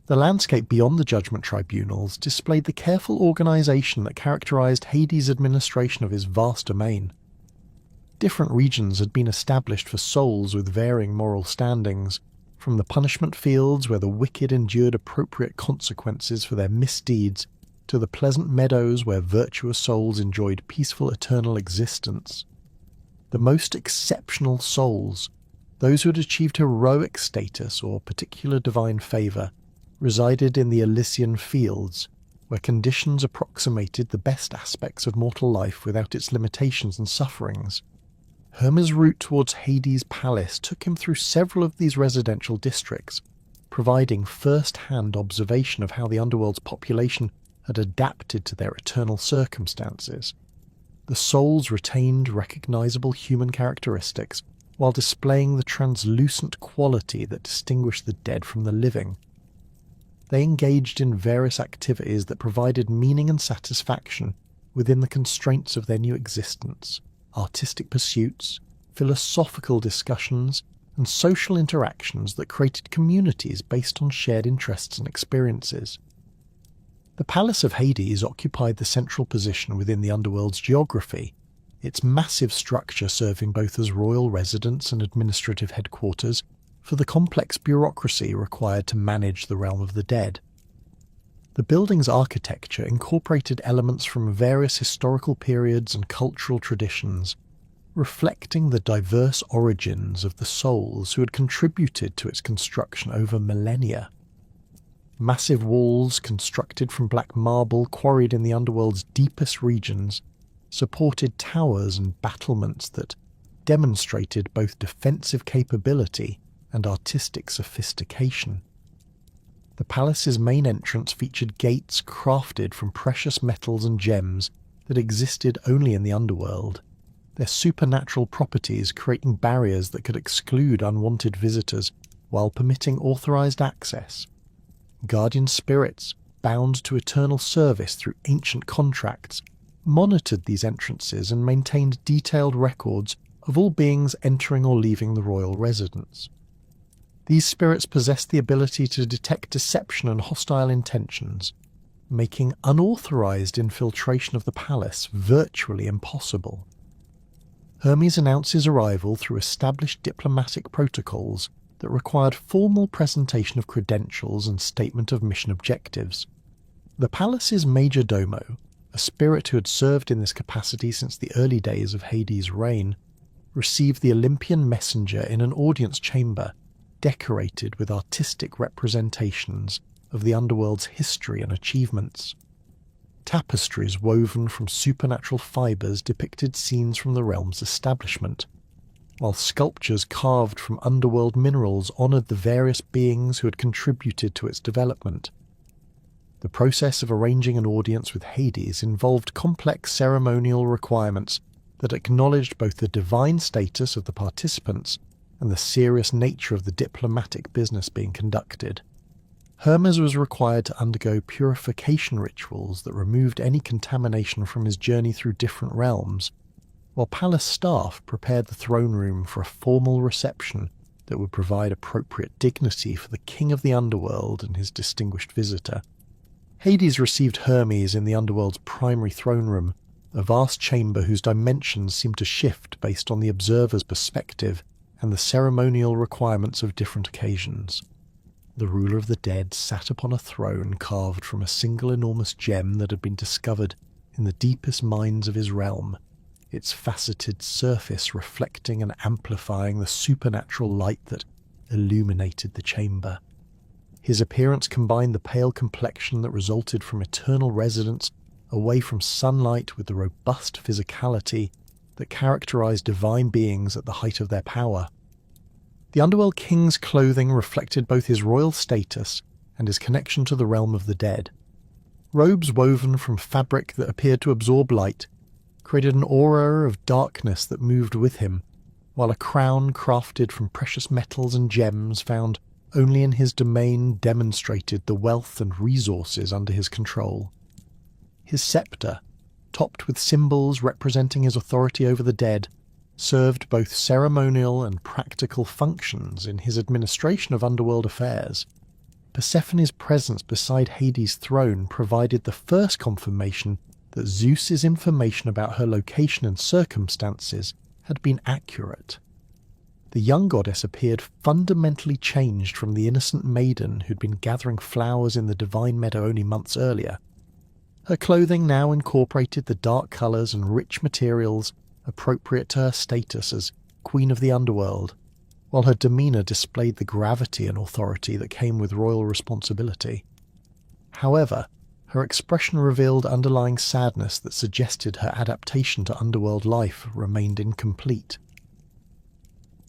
The landscape beyond the judgment tribunals displayed the careful organisation that characterised Hades' administration of his vast domain. Different regions had been established for souls with varying moral standings, from the punishment fields where the wicked endured appropriate consequences for their misdeeds, to the pleasant meadows where virtuous souls enjoyed peaceful eternal existence. The most exceptional souls, those who had achieved heroic status or particular divine favour, resided in the Elysian fields, where conditions approximated the best aspects of mortal life without its limitations and sufferings. Hermes' route towards Hades' palace took him through several of these residential districts, providing first-hand observation of how the underworld's population had adapted to their eternal circumstances. The souls retained recognizable human characteristics while displaying the translucent quality that distinguished the dead from the living. They engaged in various activities that provided meaning and satisfaction within the constraints of their new existence: artistic pursuits, philosophical discussions, and social interactions that created communities based on shared interests and experiences. The Palace of Hades occupied the central position within the underworld's geography, its massive structure serving both as royal residence and administrative headquarters for the complex bureaucracy required to manage the realm of the dead. The building's architecture incorporated elements from various historical periods and cultural traditions, reflecting the diverse origins of the souls who had contributed to its construction over millennia. Massive walls constructed from black marble quarried in the underworld's deepest regions supported towers and battlements that demonstrated both defensive capability and artistic sophistication. The palace's main entrance featured gates crafted from precious metals and gems that existed only in the underworld, their supernatural properties creating barriers that could exclude unwanted visitors while permitting authorized access. Guardian spirits, bound to eternal service through ancient contracts, monitored these entrances and maintained detailed records of all beings entering or leaving the royal residence. These spirits possessed the ability to detect deception and hostile intentions, making unauthorized infiltration of the palace virtually impossible. Hermes announced his arrival through established diplomatic protocols that required formal presentation of credentials and statement of mission objectives. The palace's major domo, a spirit who had served in this capacity since the early days of Hades' reign, received the Olympian messenger in an audience chamber decorated with artistic representations of the underworld's history and achievements. Tapestries woven from supernatural fibres depicted scenes from the realm's establishment, while sculptures carved from underworld minerals honoured the various beings who had contributed to its development. The process of arranging an audience with Hades involved complex ceremonial requirements that acknowledged both the divine status of the participants and the serious nature of the diplomatic business being conducted. Hermes was required to undergo purification rituals that removed any contamination from his journey through different realms, while palace staff prepared the throne room for a formal reception that would provide appropriate dignity for the king of the underworld and his distinguished visitor. Hades received Hermes in the underworld's primary throne room, a vast chamber whose dimensions seemed to shift based on the observer's perspective and the ceremonial requirements of different occasions. The ruler of the dead sat upon a throne carved from a single enormous gem that had been discovered in the deepest mines of his realm, its faceted surface reflecting and amplifying the supernatural light that illuminated the chamber. His appearance combined the pale complexion that resulted from eternal residence away from sunlight with the robust physicality that characterized divine beings at the height of their power. The Underworld King's clothing reflected both his royal status and his connection to the realm of the dead. Robes woven from fabric that appeared to absorb light created an aura of darkness that moved with him, while a crown crafted from precious metals and gems found only in his domain demonstrated the wealth and resources under his control. His sceptre, topped with symbols representing his authority over the dead, served both ceremonial and practical functions in his administration of underworld affairs. Persephone's presence beside Hades' throne provided the first confirmation that Zeus's information about her location and circumstances had been accurate. The young goddess appeared fundamentally changed from the innocent maiden who'd been gathering flowers in the divine meadow only months earlier. Her clothing now incorporated the dark colours and rich materials appropriate to her status as Queen of the Underworld, while her demeanour displayed the gravity and authority that came with royal responsibility. However, her expression revealed underlying sadness that suggested her adaptation to underworld life remained incomplete.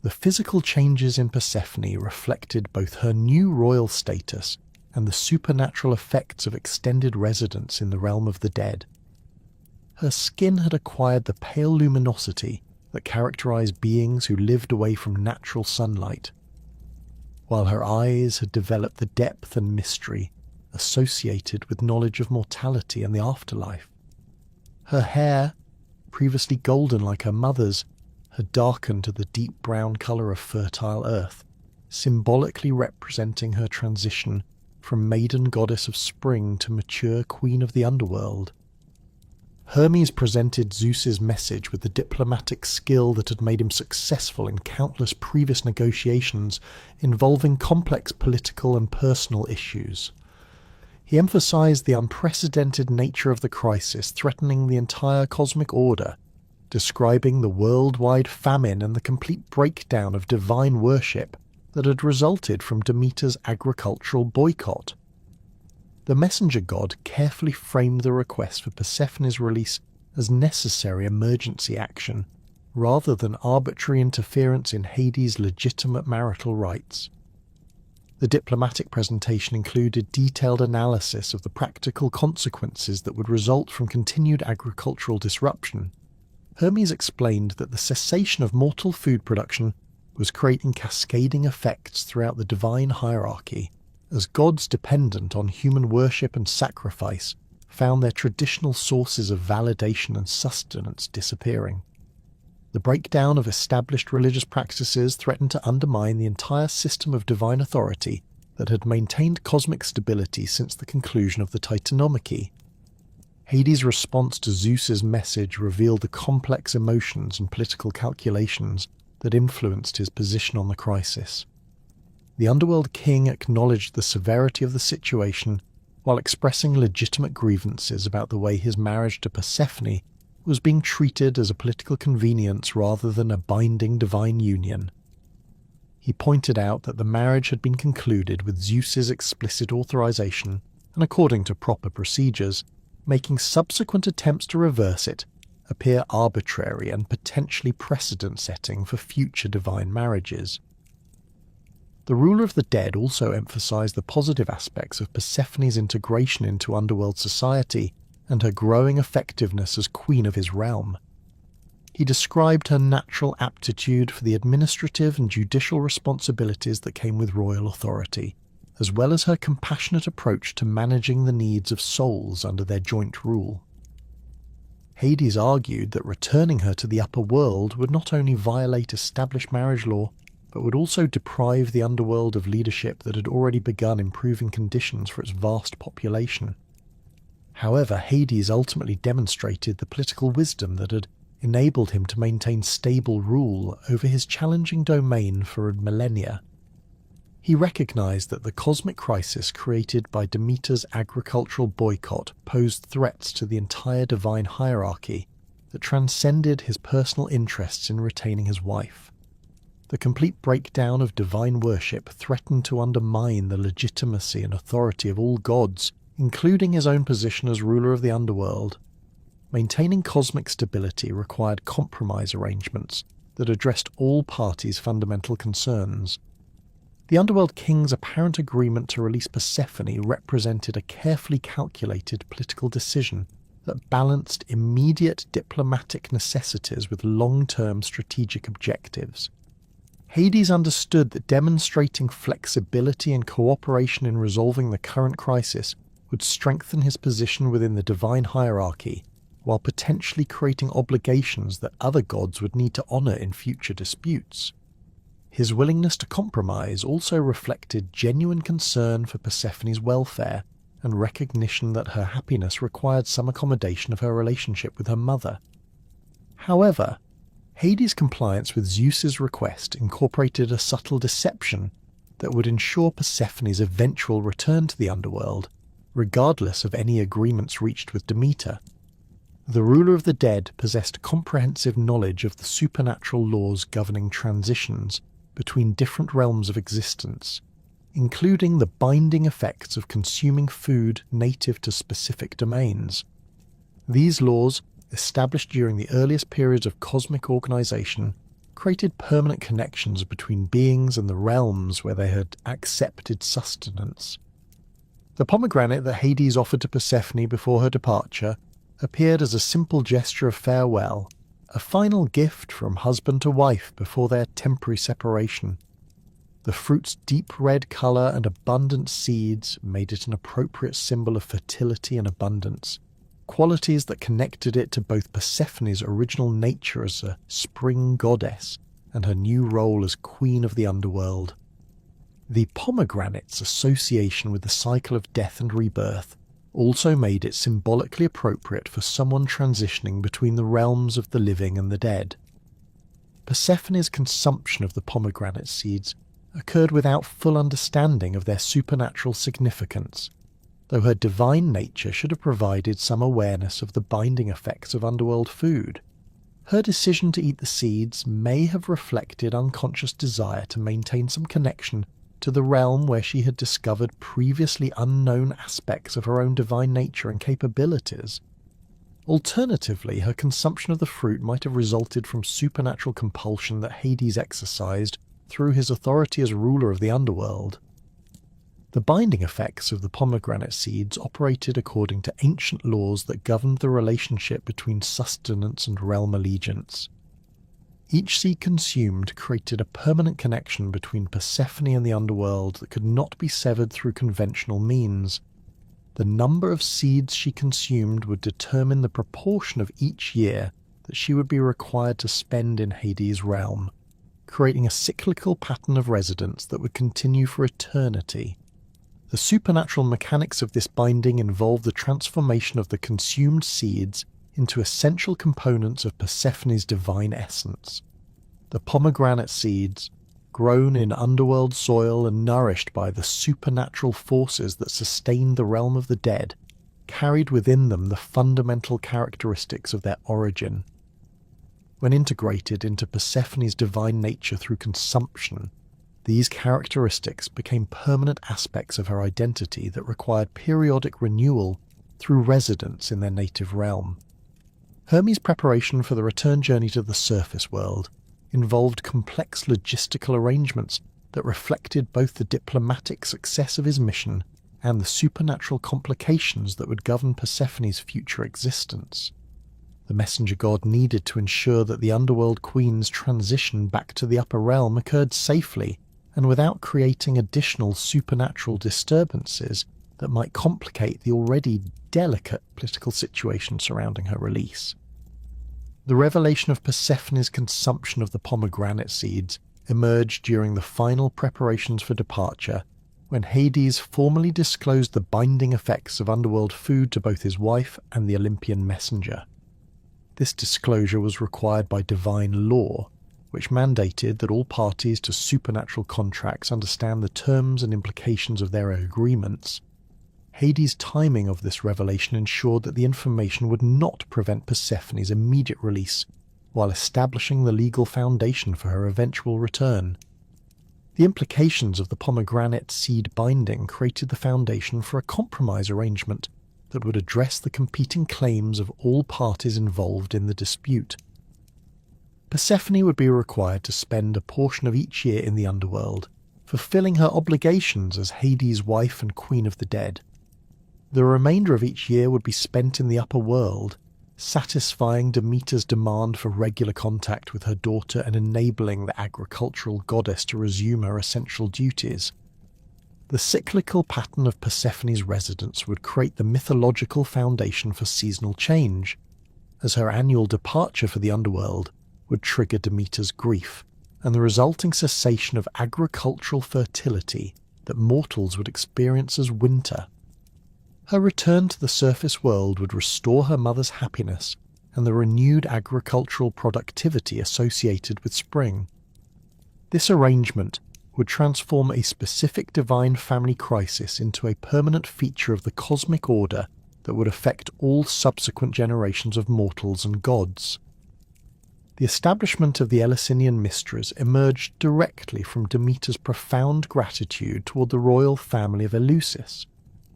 The physical changes in Persephone reflected both her new royal status and the supernatural effects of extended residence in the realm of the dead. Her skin had acquired the pale luminosity that characterized beings who lived away from natural sunlight, while her eyes had developed the depth and mystery associated with knowledge of mortality and the afterlife. Her hair, previously golden like her mother's, had darkened to the deep brown colour of fertile earth, symbolically representing her transition from maiden goddess of spring to mature queen of the underworld. Hermes presented Zeus's message with the diplomatic skill that had made him successful in countless previous negotiations involving complex political and personal issues. He emphasized the unprecedented nature of the crisis threatening the entire cosmic order, describing the worldwide famine and the complete breakdown of divine worship that had resulted from Demeter's agricultural boycott. The messenger god carefully framed the request for Persephone's release as necessary emergency action, rather than arbitrary interference in Hades' legitimate marital rights. The diplomatic presentation included detailed analysis of the practical consequences that would result from continued agricultural disruption. Hermes explained that the cessation of mortal food production was creating cascading effects throughout the divine hierarchy, as gods dependent on human worship and sacrifice found their traditional sources of validation and sustenance disappearing. The breakdown of established religious practices threatened to undermine the entire system of divine authority that had maintained cosmic stability since the conclusion of the Titanomachy. Hades' response to Zeus's message revealed the complex emotions and political calculations that influenced his position on the crisis. The Underworld king acknowledged the severity of the situation while expressing legitimate grievances about the way his marriage to Persephone was being treated as a political convenience rather than a binding divine union. He pointed out that the marriage had been concluded with Zeus's explicit authorization and according to proper procedures, making subsequent attempts to reverse it appear arbitrary and potentially precedent-setting for future divine marriages. The ruler of the dead also emphasized the positive aspects of Persephone's integration into underworld society and her growing effectiveness as queen of his realm. He described her natural aptitude for the administrative and judicial responsibilities that came with royal authority, as well as her compassionate approach to managing the needs of souls under their joint rule. Hades argued that returning her to the upper world would not only violate established marriage law, but would also deprive the underworld of leadership that had already begun improving conditions for its vast population. However, Hades ultimately demonstrated the political wisdom that had enabled him to maintain stable rule over his challenging domain for millennia. He recognized that the cosmic crisis created by Demeter's agricultural boycott posed threats to the entire divine hierarchy that transcended his personal interests in retaining his wife. The complete breakdown of divine worship threatened to undermine the legitimacy and authority of all gods, including his own position as ruler of the underworld. Maintaining cosmic stability required compromise arrangements that addressed all parties' fundamental concerns. The Underworld King's apparent agreement to release Persephone represented a carefully calculated political decision that balanced immediate diplomatic necessities with long-term strategic objectives. Hades understood that demonstrating flexibility and cooperation in resolving the current crisis would strengthen his position within the divine hierarchy, while potentially creating obligations that other gods would need to honor in future disputes. His willingness to compromise also reflected genuine concern for Persephone's welfare and recognition that her happiness required some accommodation of her relationship with her mother. However, Hades' compliance with Zeus's request incorporated a subtle deception that would ensure Persephone's eventual return to the underworld, regardless of any agreements reached with Demeter. The ruler of the dead possessed comprehensive knowledge of the supernatural laws governing transitions between different realms of existence, including the binding effects of consuming food native to specific domains. These laws, established during the earliest periods of cosmic organization, created permanent connections between beings and the realms where they had accepted sustenance. The pomegranate that Hades offered to Persephone before her departure appeared as a simple gesture of farewell, a final gift from husband to wife before their temporary separation. The fruit's deep red colour and abundant seeds made it an appropriate symbol of fertility and abundance, qualities that connected it to both Persephone's original nature as a spring goddess and her new role as queen of the underworld. The pomegranate's association with the cycle of death and rebirth also made it symbolically appropriate for someone transitioning between the realms of the living and the dead. Persephone's consumption of the pomegranate seeds occurred without full understanding of their supernatural significance, though her divine nature should have provided some awareness of the binding effects of underworld food. Her decision to eat the seeds may have reflected unconscious desire to maintain some connection to the realm where she had discovered previously unknown aspects of her own divine nature and capabilities. Alternatively, her consumption of the fruit might have resulted from supernatural compulsion that Hades exercised through his authority as ruler of the underworld. The binding effects of the pomegranate seeds operated according to ancient laws that governed the relationship between sustenance and realm allegiance. Each seed consumed created a permanent connection between Persephone and the underworld that could not be severed through conventional means. The number of seeds she consumed would determine the proportion of each year that she would be required to spend in Hades' realm, creating a cyclical pattern of residence that would continue for eternity. The supernatural mechanics of this binding involve the transformation of the consumed seeds into essential components of Persephone's divine essence. The pomegranate seeds, grown in underworld soil and nourished by the supernatural forces that sustained the realm of the dead, carried within them the fundamental characteristics of their origin. When integrated into Persephone's divine nature through consumption, these characteristics became permanent aspects of her identity that required periodic renewal through residence in their native realm. Hermes' preparation for the return journey to the surface world involved complex logistical arrangements that reflected both the diplomatic success of his mission and the supernatural complications that would govern Persephone's future existence. The messenger god needed to ensure that the underworld queen's transition back to the upper realm occurred safely and without creating additional supernatural disturbances that might complicate the already delicate political situation surrounding her release. The revelation of Persephone's consumption of the pomegranate seeds emerged during the final preparations for departure, when Hades formally disclosed the binding effects of underworld food to both his wife and the Olympian messenger. This disclosure was required by divine law, which mandated that all parties to supernatural contracts understand the terms and implications of their agreements. Hades' timing of this revelation ensured that the information would not prevent Persephone's immediate release, while establishing the legal foundation for her eventual return. The implications of the pomegranate seed binding created the foundation for a compromise arrangement that would address the competing claims of all parties involved in the dispute. Persephone would be required to spend a portion of each year in the underworld, fulfilling her obligations as Hades' wife and queen of the dead. The remainder of each year would be spent in the upper world, satisfying Demeter's demand for regular contact with her daughter and enabling the agricultural goddess to resume her essential duties. The cyclical pattern of Persephone's residence would create the mythological foundation for seasonal change, as her annual departure for the underworld would trigger Demeter's grief, and the resulting cessation of agricultural fertility that mortals would experience as winter. Her return to the surface world would restore her mother's happiness and the renewed agricultural productivity associated with spring. This arrangement would transform a specific divine family crisis into a permanent feature of the cosmic order that would affect all subsequent generations of mortals and gods. The establishment of the Eleusinian Mysteries emerged directly from Demeter's profound gratitude toward the royal family of Eleusis,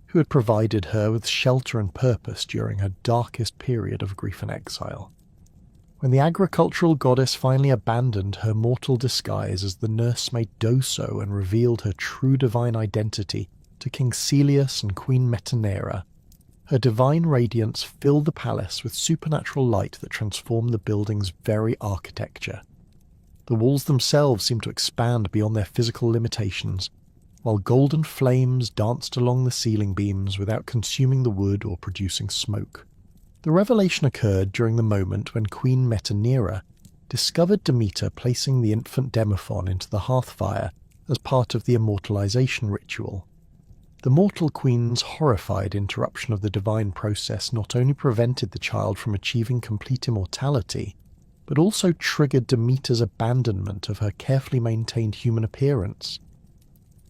who had provided her with shelter and purpose during her darkest period of grief and exile. When the agricultural goddess finally abandoned her mortal disguise as the nursemaid Doso and revealed her true divine identity to King Celeus and Queen Metanera, her divine radiance filled the palace with supernatural light that transformed the building's very architecture. The walls themselves seemed to expand beyond their physical limitations, while golden flames danced along the ceiling beams without consuming the wood or producing smoke. The revelation occurred during the moment when Queen Metanera discovered Demeter placing the infant Demophon into the hearthfire as part of the immortalization ritual. The mortal queen's horrified interruption of the divine process not only prevented the child from achieving complete immortality, but also triggered Demeter's abandonment of her carefully maintained human appearance.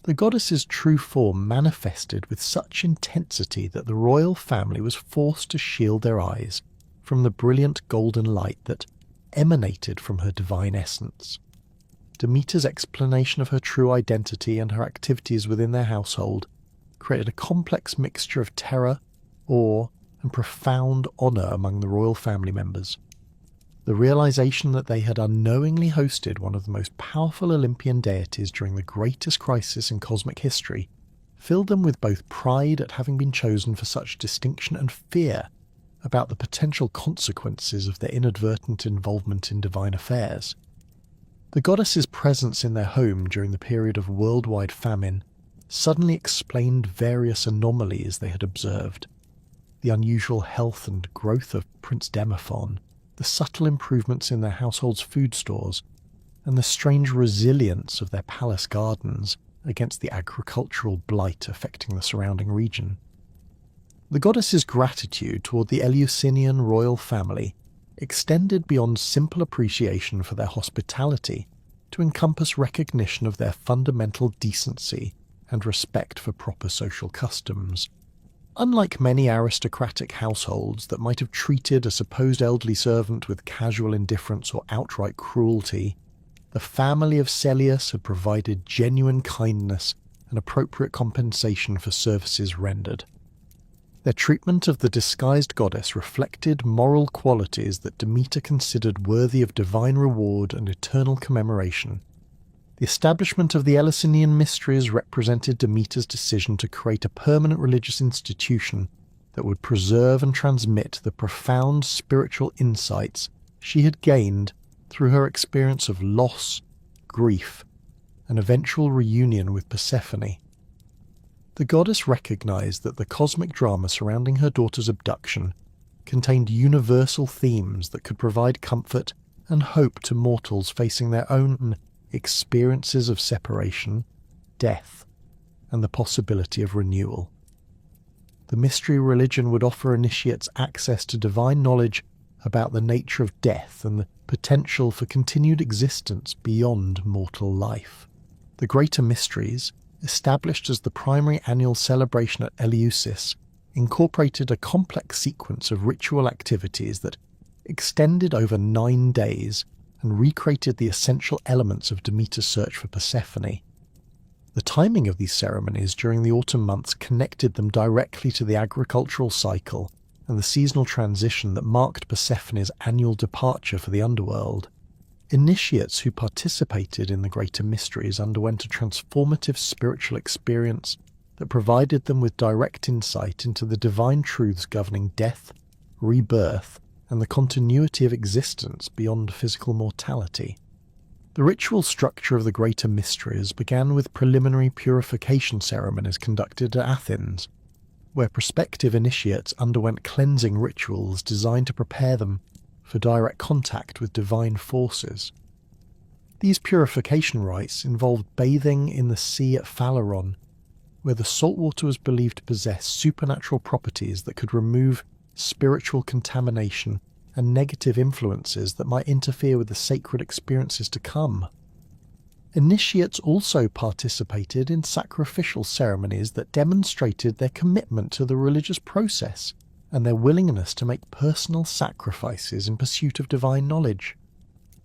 The goddess's true form manifested with such intensity that the royal family was forced to shield their eyes from the brilliant golden light that emanated from her divine essence. Demeter's explanation of her true identity and her activities within their household created a complex mixture of terror, awe, and profound honour among the royal family members. The realization that they had unknowingly hosted one of the most powerful Olympian deities during the greatest crisis in cosmic history filled them with both pride at having been chosen for such distinction and fear about the potential consequences of their inadvertent involvement in divine affairs. The goddess's presence in their home during the period of worldwide famine suddenly explained various anomalies they had observed. The unusual health and growth of Prince Demophon, the subtle improvements in their household's food stores, and the strange resilience of their palace gardens against the agricultural blight affecting the surrounding region. The goddess's gratitude toward the Eleusinian royal family extended beyond simple appreciation for their hospitality to encompass recognition of their fundamental decency and respect for proper social customs. Unlike many aristocratic households that might have treated a supposed elderly servant with casual indifference or outright cruelty, the family of Celeus had provided genuine kindness and appropriate compensation for services rendered. Their treatment of the disguised goddess reflected moral qualities that Demeter considered worthy of divine reward and eternal commemoration. The establishment of the Eleusinian mysteries represented Demeter's decision to create a permanent religious institution that would preserve and transmit the profound spiritual insights she had gained through her experience of loss, grief, and eventual reunion with Persephone. The goddess recognized that the cosmic drama surrounding her daughter's abduction contained universal themes that could provide comfort and hope to mortals facing their own experiences of separation, death, and the possibility of renewal. The mystery religion would offer initiates access to divine knowledge about the nature of death and the potential for continued existence beyond mortal life. The Greater Mysteries, established as the primary annual celebration at Eleusis, incorporated a complex sequence of ritual activities that extended over 9 days and recreated the essential elements of Demeter's search for Persephone. The timing of these ceremonies during the autumn months connected them directly to the agricultural cycle and the seasonal transition that marked Persephone's annual departure for the Underworld. Initiates who participated in the Greater Mysteries underwent a transformative spiritual experience that provided them with direct insight into the divine truths governing death, rebirth, and the continuity of existence beyond physical mortality. The ritual structure of the Greater Mysteries began with preliminary purification ceremonies conducted at Athens, where prospective initiates underwent cleansing rituals designed to prepare them for direct contact with divine forces. These purification rites involved bathing in the sea at Phaleron, where the salt water was believed to possess supernatural properties that could remove spiritual contamination and negative influences that might interfere with the sacred experiences to come. Initiates also participated in sacrificial ceremonies that demonstrated their commitment to the religious process and their willingness to make personal sacrifices in pursuit of divine knowledge.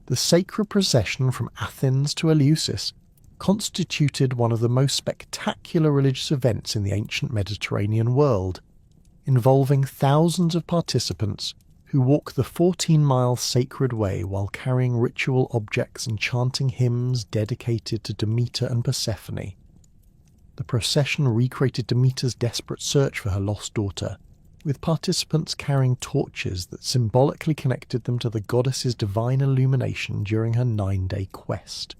The sacred procession from Athens to Eleusis constituted one of the most spectacular religious events in the ancient Mediterranean world, involving thousands of participants who walk the 14-mile sacred way while carrying ritual objects and chanting hymns dedicated to Demeter and Persephone. The procession recreated Demeter's desperate search for her lost daughter, with participants carrying torches that symbolically connected them to the goddess's divine illumination during her 9-day quest.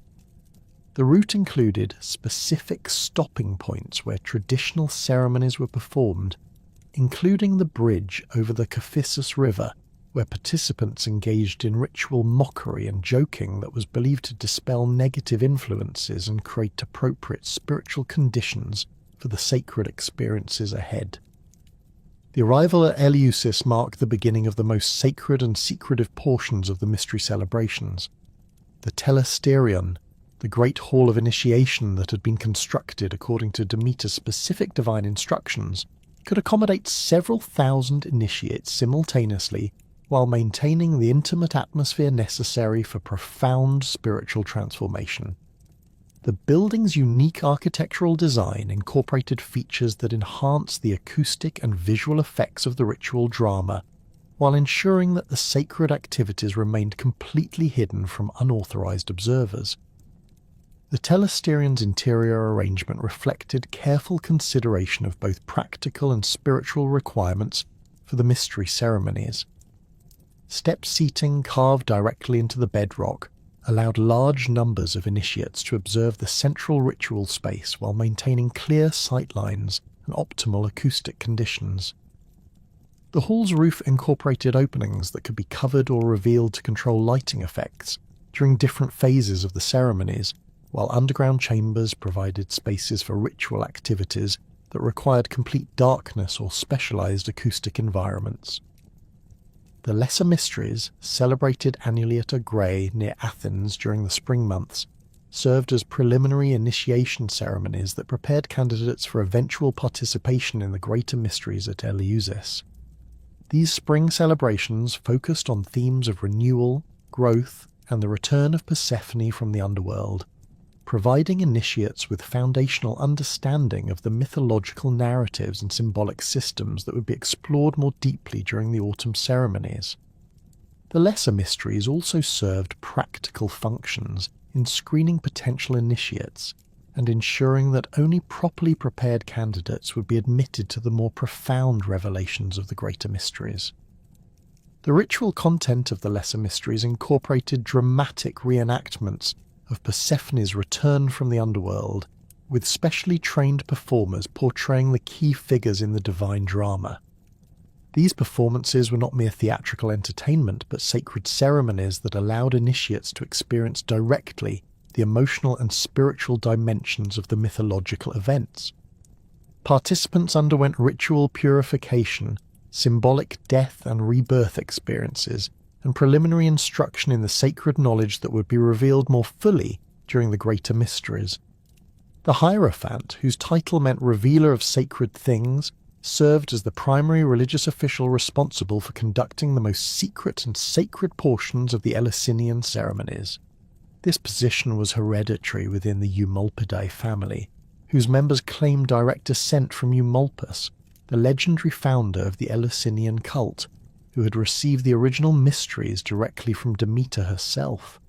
The route included specific stopping points where traditional ceremonies were performed, including the bridge over the Cephissus River, where participants engaged in ritual mockery and joking that was believed to dispel negative influences and create appropriate spiritual conditions for the sacred experiences ahead. The arrival at Eleusis marked the beginning of the most sacred and secretive portions of the mystery celebrations. The Telesterion, the great hall of initiation that had been constructed according to Demeter's specific divine instructions, could accommodate several thousand initiates simultaneously while maintaining the intimate atmosphere necessary for profound spiritual transformation. The building's unique architectural design incorporated features that enhanced the acoustic and visual effects of the ritual drama, while ensuring that the sacred activities remained completely hidden from unauthorized observers. The Telesterion's interior arrangement reflected careful consideration of both practical and spiritual requirements for the mystery ceremonies. Step seating carved directly into the bedrock allowed large numbers of initiates to observe the central ritual space while maintaining clear sightlines and optimal acoustic conditions. The hall's roof incorporated openings that could be covered or revealed to control lighting effects during different phases of the ceremonies, while underground chambers provided spaces for ritual activities that required complete darkness or specialized acoustic environments. The Lesser Mysteries, celebrated annually at a grey near Athens during the spring months, served as preliminary initiation ceremonies that prepared candidates for eventual participation in the greater mysteries at Eleusis. These spring celebrations focused on themes of renewal, growth, and the return of Persephone from the underworld, providing initiates with foundational understanding of the mythological narratives and symbolic systems that would be explored more deeply during the autumn ceremonies. The Lesser Mysteries also served practical functions in screening potential initiates and ensuring that only properly prepared candidates would be admitted to the more profound revelations of the greater mysteries. The ritual content of the Lesser Mysteries incorporated dramatic reenactments of Persephone's return from the underworld, with specially trained performers portraying the key figures in the divine drama. These performances were not mere theatrical entertainment, but sacred ceremonies that allowed initiates to experience directly the emotional and spiritual dimensions of the mythological events. Participants underwent ritual purification, symbolic death and rebirth experiences, and preliminary instruction in the sacred knowledge that would be revealed more fully during the greater mysteries. The Hierophant, whose title meant revealer of sacred things, served as the primary religious official responsible for conducting the most secret and sacred portions of the Eleusinian ceremonies. This position was hereditary within the Eumolpidae family, whose members claimed direct descent from Eumolpus, the legendary founder of the Eleusinian cult, who had received the original mysteries directly from Demeter herself.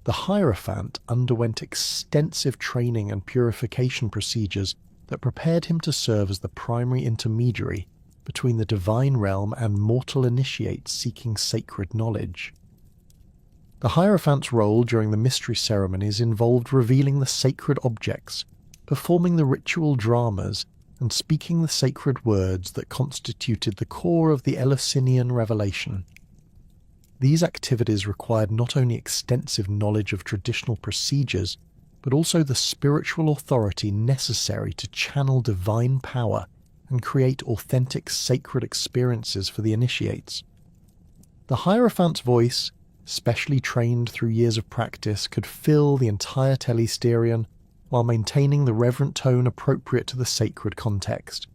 The Hierophant underwent extensive training and purification procedures that prepared him to serve as the primary intermediary between the divine realm and mortal initiates seeking sacred knowledge. The Hierophant's role during the mystery ceremonies involved revealing the sacred objects, performing the ritual dramas, and speaking the sacred words that constituted the core of the Eleusinian revelation. These activities required not only extensive knowledge of traditional procedures, but also the spiritual authority necessary to channel divine power and create authentic sacred experiences for the initiates. The Hierophant's voice, specially trained through years of practice, could fill the entire telesterion while maintaining the reverent tone appropriate to the sacred context.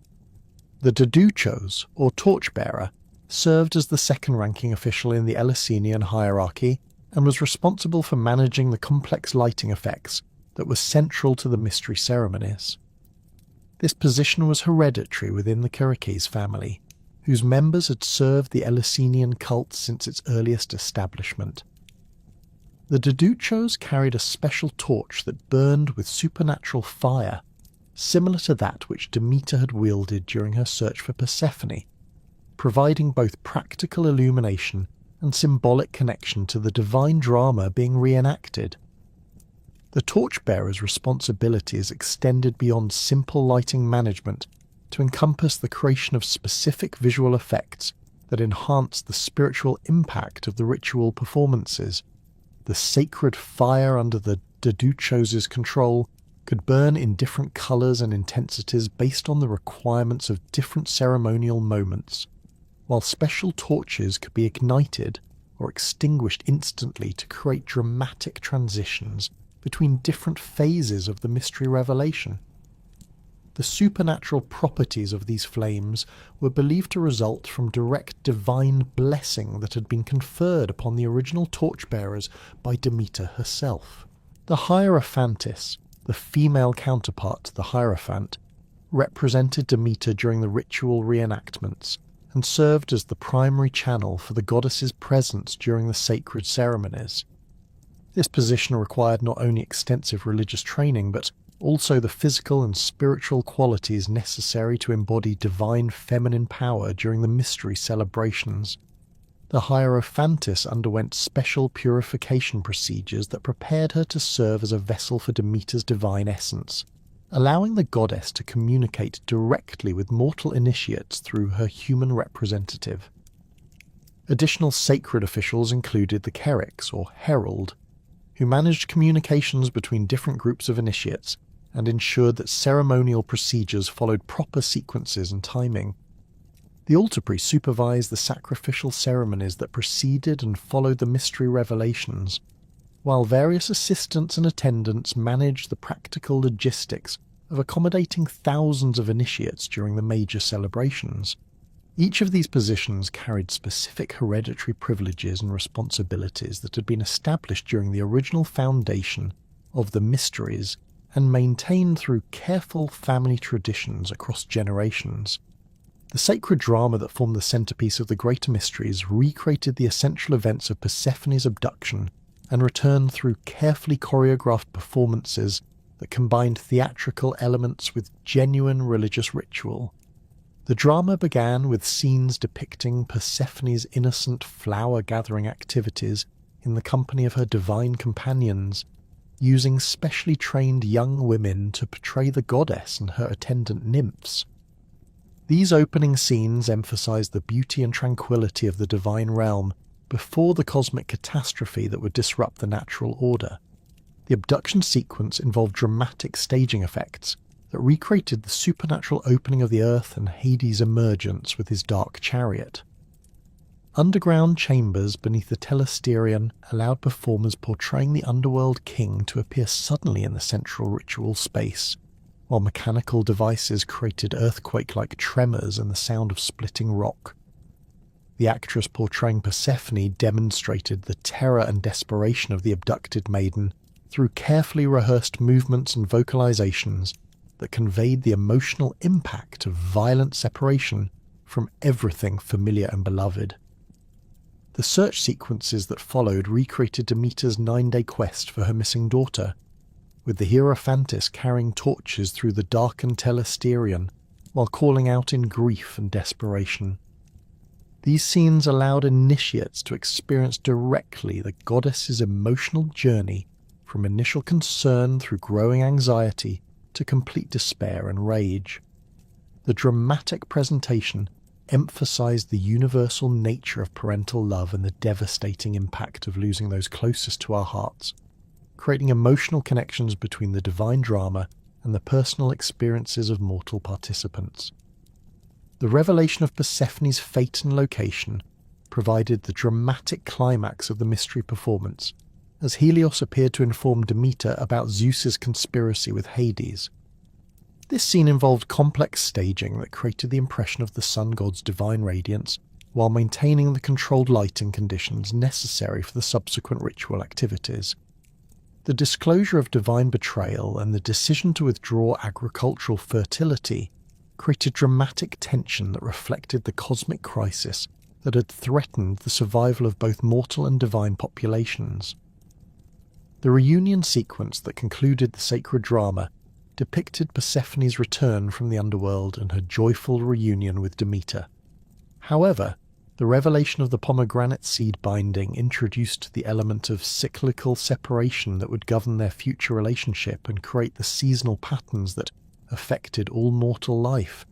The Deduchos, or torchbearer, served as the second-ranking official in the Eleusinian hierarchy and was responsible for managing the complex lighting effects that were central to the mystery ceremonies. This position was hereditary within the Kerykes family, whose members had served the Eleusinian cult since its earliest establishment. The Deduchos carried a special torch that burned with supernatural fire, similar to that which Demeter had wielded during her search for Persephone, providing both practical illumination and symbolic connection to the divine drama being reenacted. The torchbearer's responsibilities extended beyond simple lighting management to encompass the creation of specific visual effects that enhanced the spiritual impact of the ritual performances. The sacred fire under the Deduchos' control could burn in different colours and intensities based on the requirements of different ceremonial moments, while special torches could be ignited or extinguished instantly to create dramatic transitions between different phases of the mystery revelation. The supernatural properties of these flames were believed to result from direct divine blessing that had been conferred upon the original torchbearers by Demeter herself. The Hierophantess, the female counterpart to the Hierophant, represented Demeter during the ritual reenactments and served as the primary channel for the goddess's presence during the sacred ceremonies. This position required not only extensive religious training, but also the physical and spiritual qualities necessary to embody divine feminine power during the mystery celebrations. The Hierophantess underwent special purification procedures that prepared her to serve as a vessel for Demeter's divine essence, allowing the goddess to communicate directly with mortal initiates through her human representative. Additional sacred officials included the Kerykes, or herald, who managed communications between different groups of initiates and ensured that ceremonial procedures followed proper sequences and timing. The altar priest supervised the sacrificial ceremonies that preceded and followed the mystery revelations, while various assistants and attendants managed the practical logistics of accommodating thousands of initiates during the major celebrations. Each of these positions carried specific hereditary privileges and responsibilities that had been established during the original foundation of the mysteries and maintained through careful family traditions across generations. The sacred drama that formed the centerpiece of the greater mysteries recreated the essential events of Persephone's abduction and returned through carefully choreographed performances that combined theatrical elements with genuine religious ritual. The drama began with scenes depicting Persephone's innocent flower-gathering activities in the company of her divine companions, using specially trained young women to portray the goddess and her attendant nymphs. These opening scenes emphasized the beauty and tranquility of the divine realm before the cosmic catastrophe that would disrupt the natural order. The abduction sequence involved dramatic staging effects that recreated the supernatural opening of the earth and Hades' emergence with his dark chariot. Underground chambers beneath the telesterion allowed performers portraying the underworld king to appear suddenly in the central ritual space, while mechanical devices created earthquake-like tremors and the sound of splitting rock. The actress portraying Persephone demonstrated the terror and desperation of the abducted maiden through carefully rehearsed movements and vocalizations that conveyed the emotional impact of violent separation from everything familiar and beloved. The search sequences that followed recreated Demeter's 9-day quest for her missing daughter, with the Hierophantist carrying torches through the darkened telesterion while calling out in grief and desperation. These scenes allowed initiates to experience directly the goddess's emotional journey from initial concern through growing anxiety to complete despair and rage. The dramatic presentation emphasized the universal nature of parental love and the devastating impact of losing those closest to our hearts, creating emotional connections between the divine drama and the personal experiences of mortal participants. The revelation of Persephone's fate and location provided the dramatic climax of the mystery performance, as Helios appeared to inform Demeter about Zeus's conspiracy with Hades. This scene involved complex staging that created the impression of the sun god's divine radiance, while maintaining the controlled lighting conditions necessary for the subsequent ritual activities. The disclosure of divine betrayal and the decision to withdraw agricultural fertility created dramatic tension that reflected the cosmic crisis that had threatened the survival of both mortal and divine populations. The reunion sequence that concluded the sacred drama depicted Persephone's return from the underworld and her joyful reunion with Demeter. However, the revelation of the pomegranate seed binding introduced the element of cyclical separation that would govern their future relationship and create the seasonal patterns that affected all mortal life.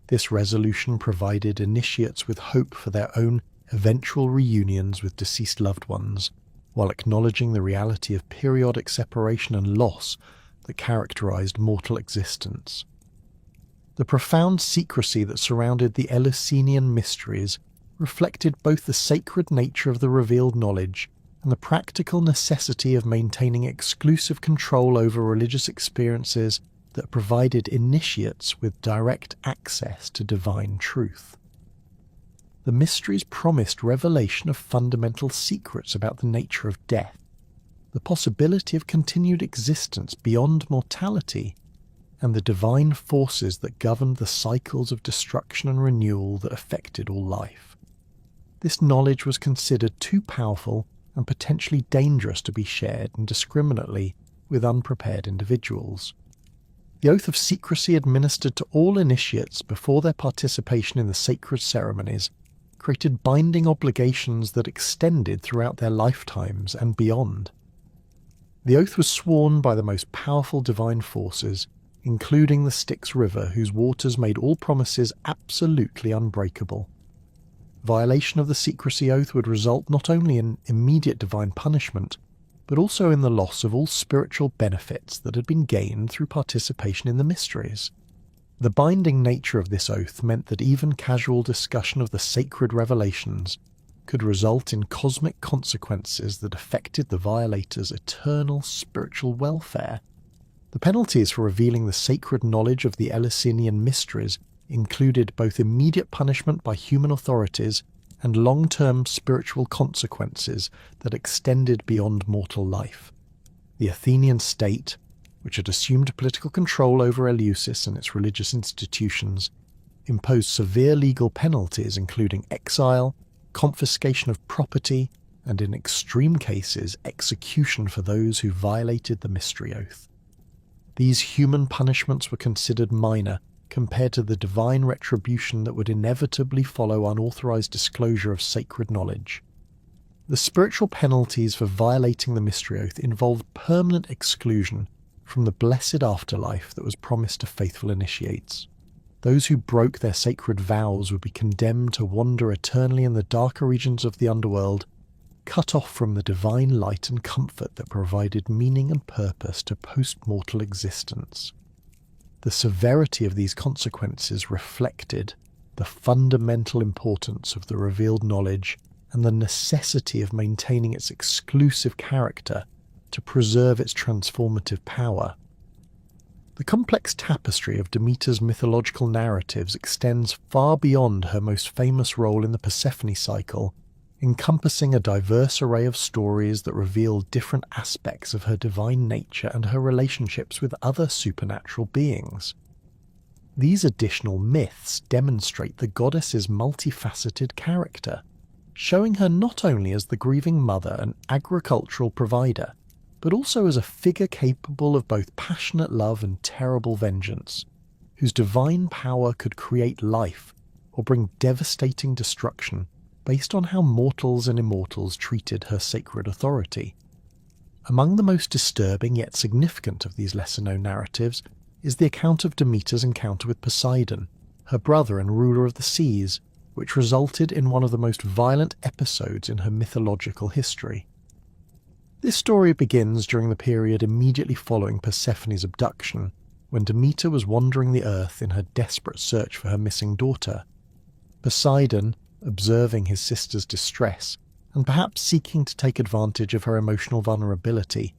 This resolution provided initiates with hope for their own eventual reunions with deceased loved ones, while acknowledging the reality of periodic separation and loss that characterized mortal existence. The profound secrecy that surrounded the Eleusinian mysteries reflected both the sacred nature of the revealed knowledge and the practical necessity of maintaining exclusive control over religious experiences that provided initiates with direct access to divine truth. The mysteries promised revelation of fundamental secrets about the nature of death, the possibility of continued existence beyond mortality, and the divine forces that governed the cycles of destruction and renewal that affected all life. This knowledge was considered too powerful and potentially dangerous to be shared indiscriminately with unprepared individuals. The oath of secrecy administered to all initiates before their participation in the sacred ceremonies created binding obligations that extended throughout their lifetimes and beyond. The oath was sworn by the most powerful divine forces, including the Styx River, whose waters made all promises absolutely unbreakable. Violation of the secrecy oath would result not only in immediate divine punishment, but also in the loss of all spiritual benefits that had been gained through participation in the mysteries. The binding nature of this oath meant that even casual discussion of the sacred revelations could result in cosmic consequences that affected the violator's eternal spiritual welfare. The penalties for revealing the sacred knowledge of the Eleusinian mysteries included both immediate punishment by human authorities and long-term spiritual consequences that extended beyond mortal life. The Athenian state, which had assumed political control over Eleusis and its religious institutions, imposed severe legal penalties including exile, confiscation of property, and in extreme cases execution for those who violated the mystery oath. These human punishments were considered minor compared to the divine retribution that would inevitably follow unauthorized disclosure of sacred knowledge. The spiritual penalties for violating the mystery oath involved permanent exclusion from the blessed afterlife that was promised to faithful initiates. Those who broke their sacred vows would be condemned to wander eternally in the darker regions of the underworld, cut off from the divine light and comfort that provided meaning and purpose to post-mortal existence. The severity of these consequences reflected the fundamental importance of the revealed knowledge and the necessity of maintaining its exclusive character to preserve its transformative power. The complex tapestry of Demeter's mythological narratives extends far beyond her most famous role in the Persephone cycle, encompassing a diverse array of stories that reveal different aspects of her divine nature and her relationships with other supernatural beings. These additional myths demonstrate the goddess's multifaceted character, showing her not only as the grieving mother and agricultural provider, but also as a figure capable of both passionate love and terrible vengeance, whose divine power could create life or bring devastating destruction based on how mortals and immortals treated her sacred authority. Among the most disturbing yet significant of these lesser-known narratives is the account of Demeter's encounter with Poseidon, her brother and ruler of the seas, which resulted in one of the most violent episodes in her mythological history. This story begins during the period immediately following Persephone's abduction, when Demeter was wandering the earth in her desperate search for her missing daughter. Poseidon, observing his sister's distress, and perhaps seeking to take advantage of her emotional vulnerability,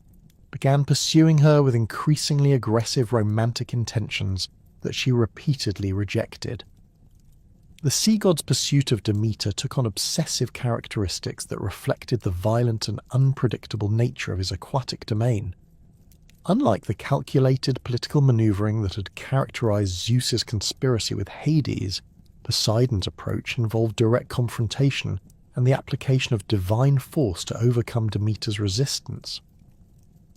began pursuing her with increasingly aggressive romantic intentions that she repeatedly rejected. The sea god's pursuit of Demeter took on obsessive characteristics that reflected the violent and unpredictable nature of his aquatic domain. Unlike the calculated political maneuvering that had characterized Zeus's conspiracy with Hades, Poseidon's approach involved direct confrontation and the application of divine force to overcome Demeter's resistance.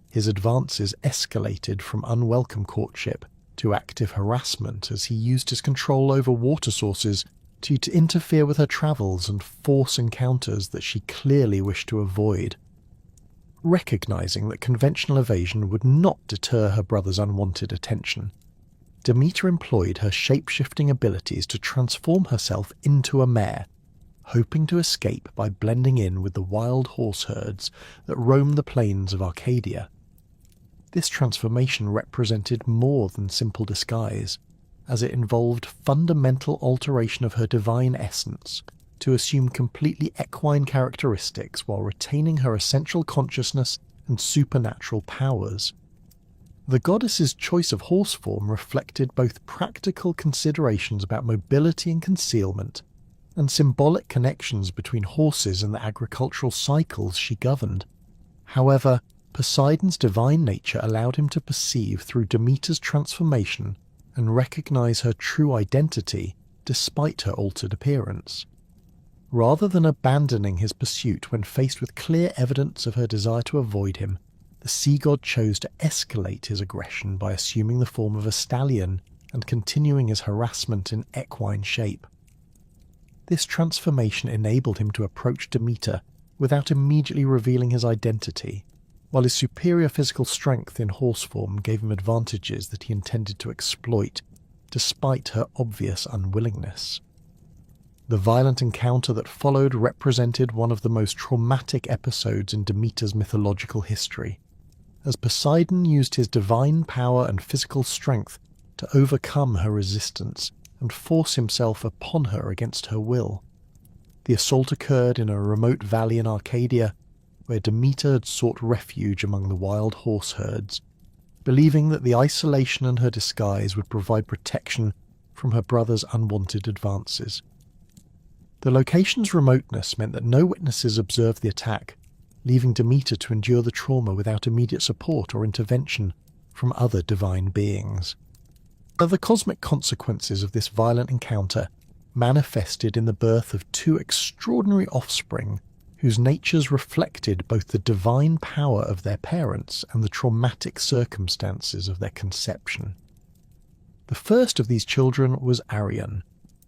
His advances escalated from unwelcome courtship to active harassment as he used his control over water sources to interfere with her travels and force encounters that she clearly wished to avoid. Recognizing that conventional evasion would not deter her brother's unwanted attention, Demeter employed her shape-shifting abilities to transform herself into a mare, hoping to escape by blending in with the wild horse herds that roam the plains of Arcadia. This transformation represented more than simple disguise, as it involved fundamental alteration of her divine essence to assume completely equine characteristics while retaining her essential consciousness and supernatural powers. The goddess's choice of horse form reflected both practical considerations about mobility and concealment, and symbolic connections between horses and the agricultural cycles she governed. However, Poseidon's divine nature allowed him to perceive through Demeter's transformation and recognize her true identity despite her altered appearance. Rather than abandoning his pursuit when faced with clear evidence of her desire to avoid him, the sea god chose to escalate his aggression by assuming the form of a stallion and continuing his harassment in equine shape. This transformation enabled him to approach Demeter without immediately revealing his identity, while his superior physical strength in horse form gave him advantages that he intended to exploit, despite her obvious unwillingness. The violent encounter that followed represented one of the most traumatic episodes in Demeter's mythological history, as Poseidon used his divine power and physical strength to overcome her resistance and force himself upon her against her will. The assault occurred in a remote valley in Arcadia, where Demeter had sought refuge among the wild horse herds, believing that the isolation and her disguise would provide protection from her brother's unwanted advances. The location's remoteness meant that no witnesses observed the attack, leaving Demeter to endure the trauma without immediate support or intervention from other divine beings. But the cosmic consequences of this violent encounter manifested in the birth of two extraordinary offspring whose natures reflected both the divine power of their parents and the traumatic circumstances of their conception. The first of these children was Arion,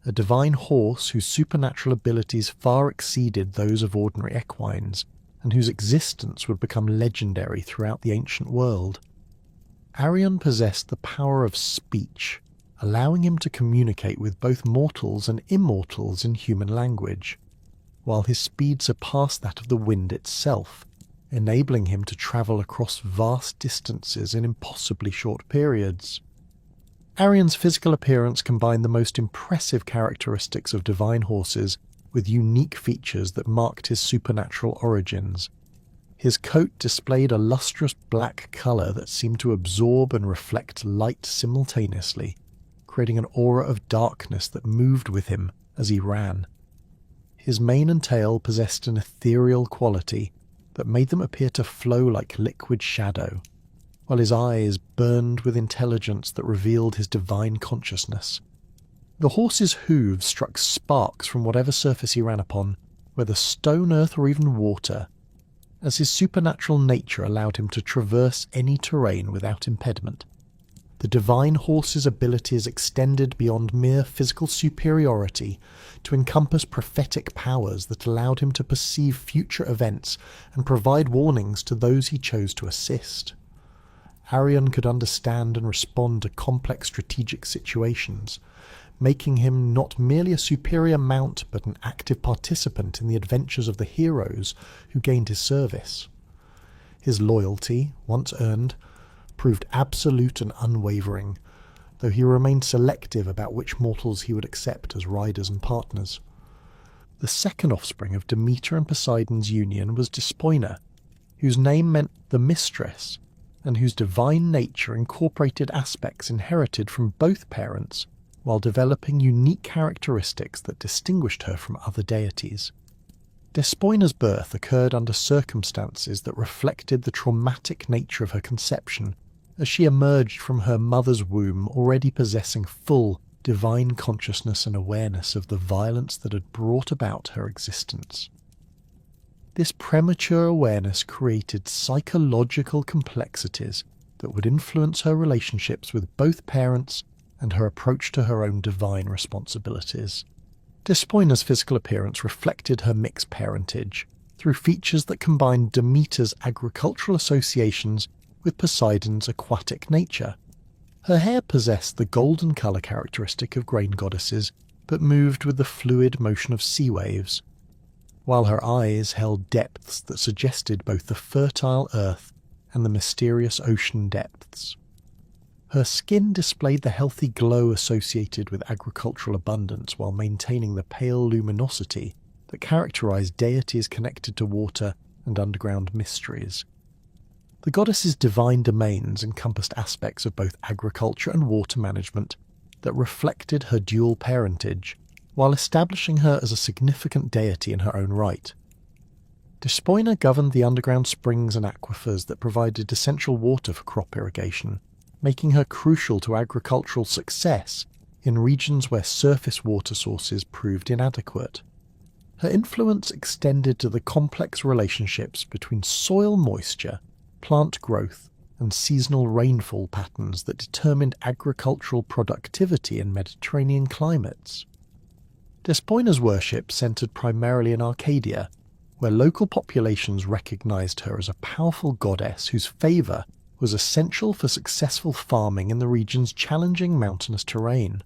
a divine horse whose supernatural abilities far exceeded those of ordinary equines, and whose existence would become legendary throughout the ancient world. Arion possessed the power of speech, allowing him to communicate with both mortals and immortals in human language, while his speed surpassed that of the wind itself, enabling him to travel across vast distances in impossibly short periods. Arion's physical appearance combined the most impressive characteristics of divine horses with unique features that marked his supernatural origins. His coat displayed a lustrous black colour that seemed to absorb and reflect light simultaneously, creating an aura of darkness that moved with him as he ran. His mane and tail possessed an ethereal quality that made them appear to flow like liquid shadow, while his eyes burned with intelligence that revealed his divine consciousness. The horse's hooves struck sparks from whatever surface he ran upon, whether stone, earth, or even water, as his supernatural nature allowed him to traverse any terrain without impediment. The divine horse's abilities extended beyond mere physical superiority to encompass prophetic powers that allowed him to perceive future events and provide warnings to those he chose to assist. Arion could understand and respond to complex strategic situations, making him not merely a superior mount but an active participant in the adventures of the heroes who gained his service. His loyalty, once earned, proved absolute and unwavering, though he remained selective about which mortals he would accept as riders and partners. The second offspring of Demeter and Poseidon's union was Despoina, whose name meant the mistress, and whose divine nature incorporated aspects inherited from both parents while developing unique characteristics that distinguished her from other deities. Despoina's birth occurred under circumstances that reflected the traumatic nature of her conception, as she emerged from her mother's womb already possessing full divine consciousness and awareness of the violence that had brought about her existence. This premature awareness created psychological complexities that would influence her relationships with both parents and her approach to her own divine responsibilities. Despoina's physical appearance reflected her mixed parentage through features that combined Demeter's agricultural associations with Poseidon's aquatic nature. Her hair possessed the golden colour characteristic of grain goddesses, but moved with the fluid motion of sea waves, while her eyes held depths that suggested both the fertile earth and the mysterious ocean depths. Her skin displayed the healthy glow associated with agricultural abundance while maintaining the pale luminosity that characterized deities connected to water and underground mysteries. The goddess's divine domains encompassed aspects of both agriculture and water management that reflected her dual parentage, while establishing her as a significant deity in her own right. Despoina governed the underground springs and aquifers that provided essential water for crop irrigation, making her crucial to agricultural success in regions where surface water sources proved inadequate. Her influence extended to the complex relationships between soil moisture, plant growth, and seasonal rainfall patterns that determined agricultural productivity in Mediterranean climates. Despoina's worship centered primarily in Arcadia, where local populations recognized her as a powerful goddess whose favor was essential for successful farming in the region's challenging mountainous terrain.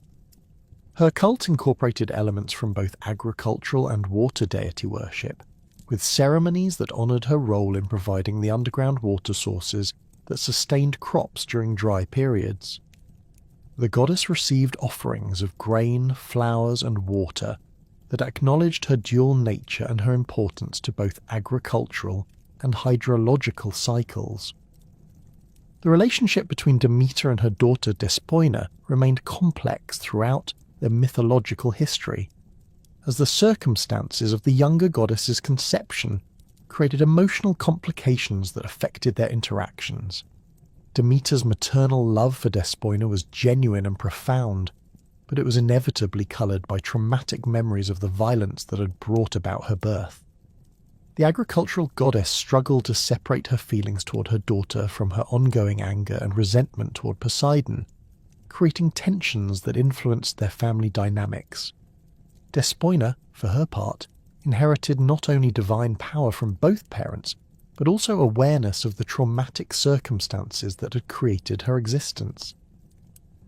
Her cult incorporated elements from both agricultural and water deity worship, with ceremonies that honoured her role in providing the underground water sources that sustained crops during dry periods. The goddess received offerings of grain, flowers, and water that acknowledged her dual nature and her importance to both agricultural and hydrological cycles. The relationship between Demeter and her daughter Despoina remained complex throughout their mythological history, as the circumstances of the younger goddess's conception created emotional complications that affected their interactions. Demeter's maternal love for Despoina was genuine and profound, but it was inevitably coloured by traumatic memories of the violence that had brought about her birth. The agricultural goddess struggled to separate her feelings toward her daughter from her ongoing anger and resentment toward Poseidon, creating tensions that influenced their family dynamics. Despoina, for her part, inherited not only divine power from both parents, but also awareness of the traumatic circumstances that had created her existence.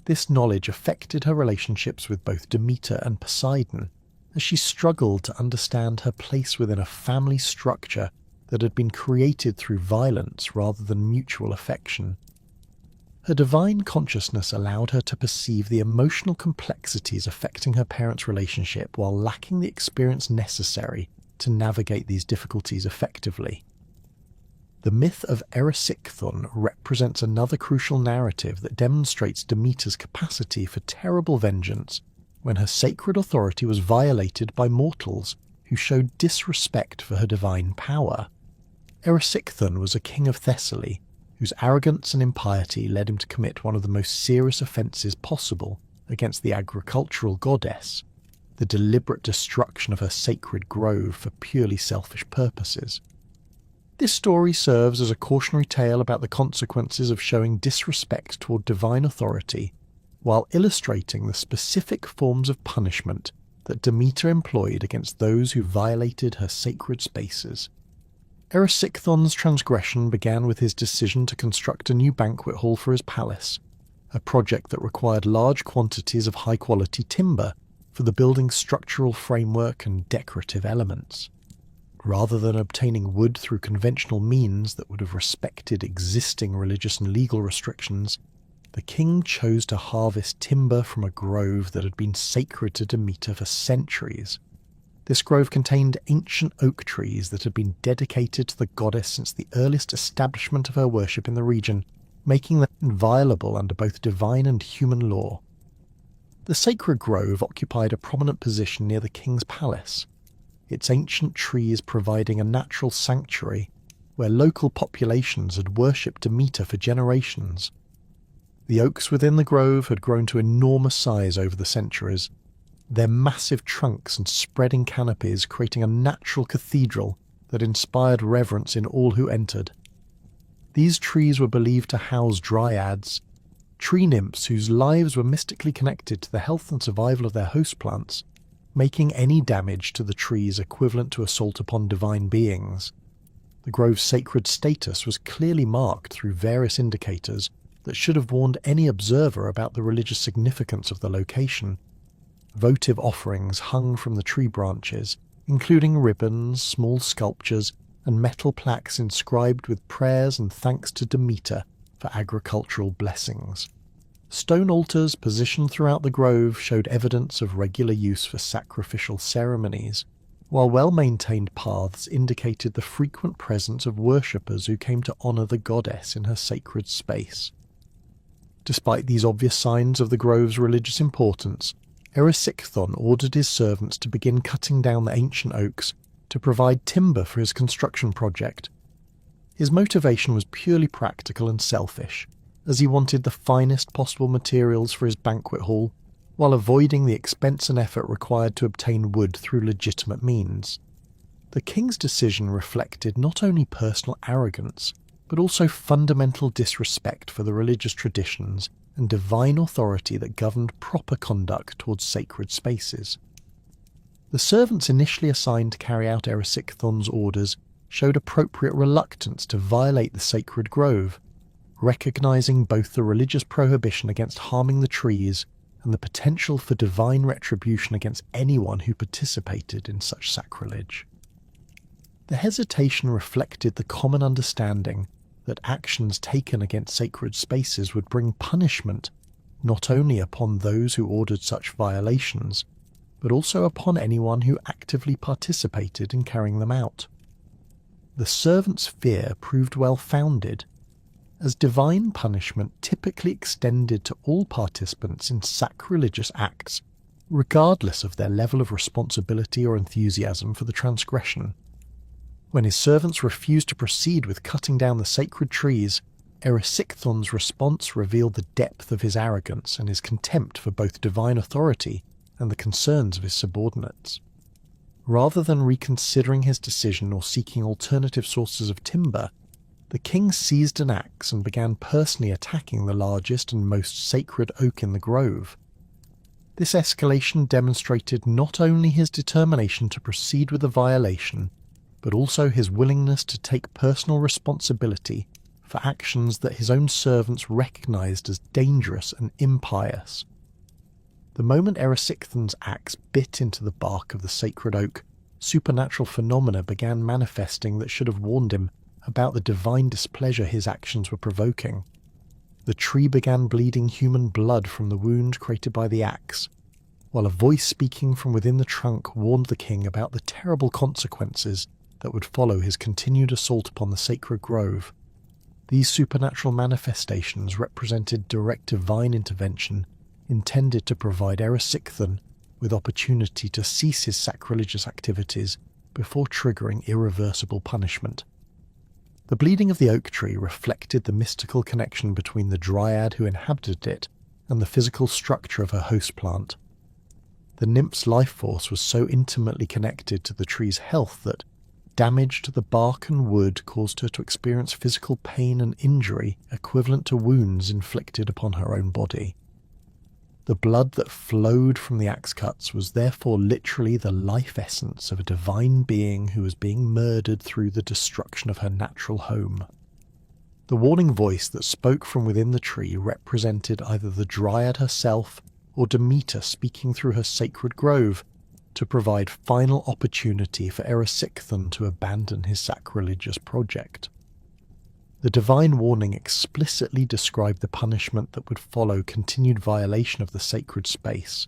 This knowledge affected her relationships with both Demeter and Poseidon, as she struggled to understand her place within a family structure that had been created through violence rather than mutual affection. Her divine consciousness allowed her to perceive the emotional complexities affecting her parents' relationship while lacking the experience necessary to navigate these difficulties effectively. The myth of Erysichthon represents another crucial narrative that demonstrates Demeter's capacity for terrible vengeance when her sacred authority was violated by mortals who showed disrespect for her divine power. Erysichthon was a king of Thessaly, whose arrogance and impiety led him to commit one of the most serious offences possible against the agricultural goddess, the deliberate destruction of her sacred grove for purely selfish purposes. This story serves as a cautionary tale about the consequences of showing disrespect toward divine authority, while illustrating the specific forms of punishment that Demeter employed against those who violated her sacred spaces. Erysichthon's transgression began with his decision to construct a new banquet hall for his palace, a project that required large quantities of high-quality timber for the building's structural framework and decorative elements. Rather than obtaining wood through conventional means that would have respected existing religious and legal restrictions, the king chose to harvest timber from a grove that had been sacred to Demeter for centuries. This grove contained ancient oak trees that had been dedicated to the goddess since the earliest establishment of her worship in the region, making them inviolable under both divine and human law. The sacred grove occupied a prominent position near the king's palace, its ancient trees providing a natural sanctuary where local populations had worshipped Demeter for generations. The oaks within the grove had grown to enormous size over the centuries, their massive trunks and spreading canopies creating a natural cathedral that inspired reverence in all who entered. These trees were believed to house dryads, tree nymphs whose lives were mystically connected to the health and survival of their host plants, making any damage to the trees equivalent to assault upon divine beings. The grove's sacred status was clearly marked through various indicators that should have warned any observer about the religious significance of the location. Votive offerings hung from the tree branches, including ribbons, small sculptures, and metal plaques inscribed with prayers and thanks to Demeter for agricultural blessings. Stone altars positioned throughout the grove showed evidence of regular use for sacrificial ceremonies, while well-maintained paths indicated the frequent presence of worshippers who came to honour the goddess in her sacred space. Despite these obvious signs of the grove's religious importance, Erysichthon ordered his servants to begin cutting down the ancient oaks to provide timber for his construction project. His motivation was purely practical and selfish, as he wanted the finest possible materials for his banquet hall, while avoiding the expense and effort required to obtain wood through legitimate means. The king's decision reflected not only personal arrogance, but also fundamental disrespect for the religious traditions and divine authority that governed proper conduct towards sacred spaces. The servants initially assigned to carry out Erysichthon's orders showed appropriate reluctance to violate the sacred grove, recognizing both the religious prohibition against harming the trees and the potential for divine retribution against anyone who participated in such sacrilege. The hesitation reflected the common understanding that actions taken against sacred spaces would bring punishment not only upon those who ordered such violations, but also upon anyone who actively participated in carrying them out. The servant's fear proved well-founded, as divine punishment typically extended to all participants in sacrilegious acts, regardless of their level of responsibility or enthusiasm for the transgression. When his servants refused to proceed with cutting down the sacred trees, Erysichthon's response revealed the depth of his arrogance and his contempt for both divine authority and the concerns of his subordinates. Rather than reconsidering his decision or seeking alternative sources of timber, the king seized an axe and began personally attacking the largest and most sacred oak in the grove. This escalation demonstrated not only his determination to proceed with the violation, but also his willingness to take personal responsibility for actions that his own servants recognized as dangerous and impious. The moment Erysichthon's axe bit into the bark of the sacred oak, supernatural phenomena began manifesting that should have warned him about the divine displeasure his actions were provoking. The tree began bleeding human blood from the wound created by the axe, while a voice speaking from within the trunk warned the king about the terrible consequences that would follow his continued assault upon the sacred grove. These supernatural manifestations represented direct divine intervention intended to provide Erysichthon with opportunity to cease his sacrilegious activities before triggering irreversible punishment. The bleeding of the oak tree reflected the mystical connection between the dryad who inhabited it and the physical structure of her host plant. The nymph's life force was so intimately connected to the tree's health that damage to the bark and wood caused her to experience physical pain and injury equivalent to wounds inflicted upon her own body. The blood that flowed from the axe cuts was therefore literally the life essence of a divine being who was being murdered through the destruction of her natural home. The warning voice that spoke from within the tree represented either the dryad herself or Demeter speaking through her sacred grove to provide final opportunity for Erysichthon to abandon his sacrilegious project. The divine warning explicitly described the punishment that would follow continued violation of the sacred space,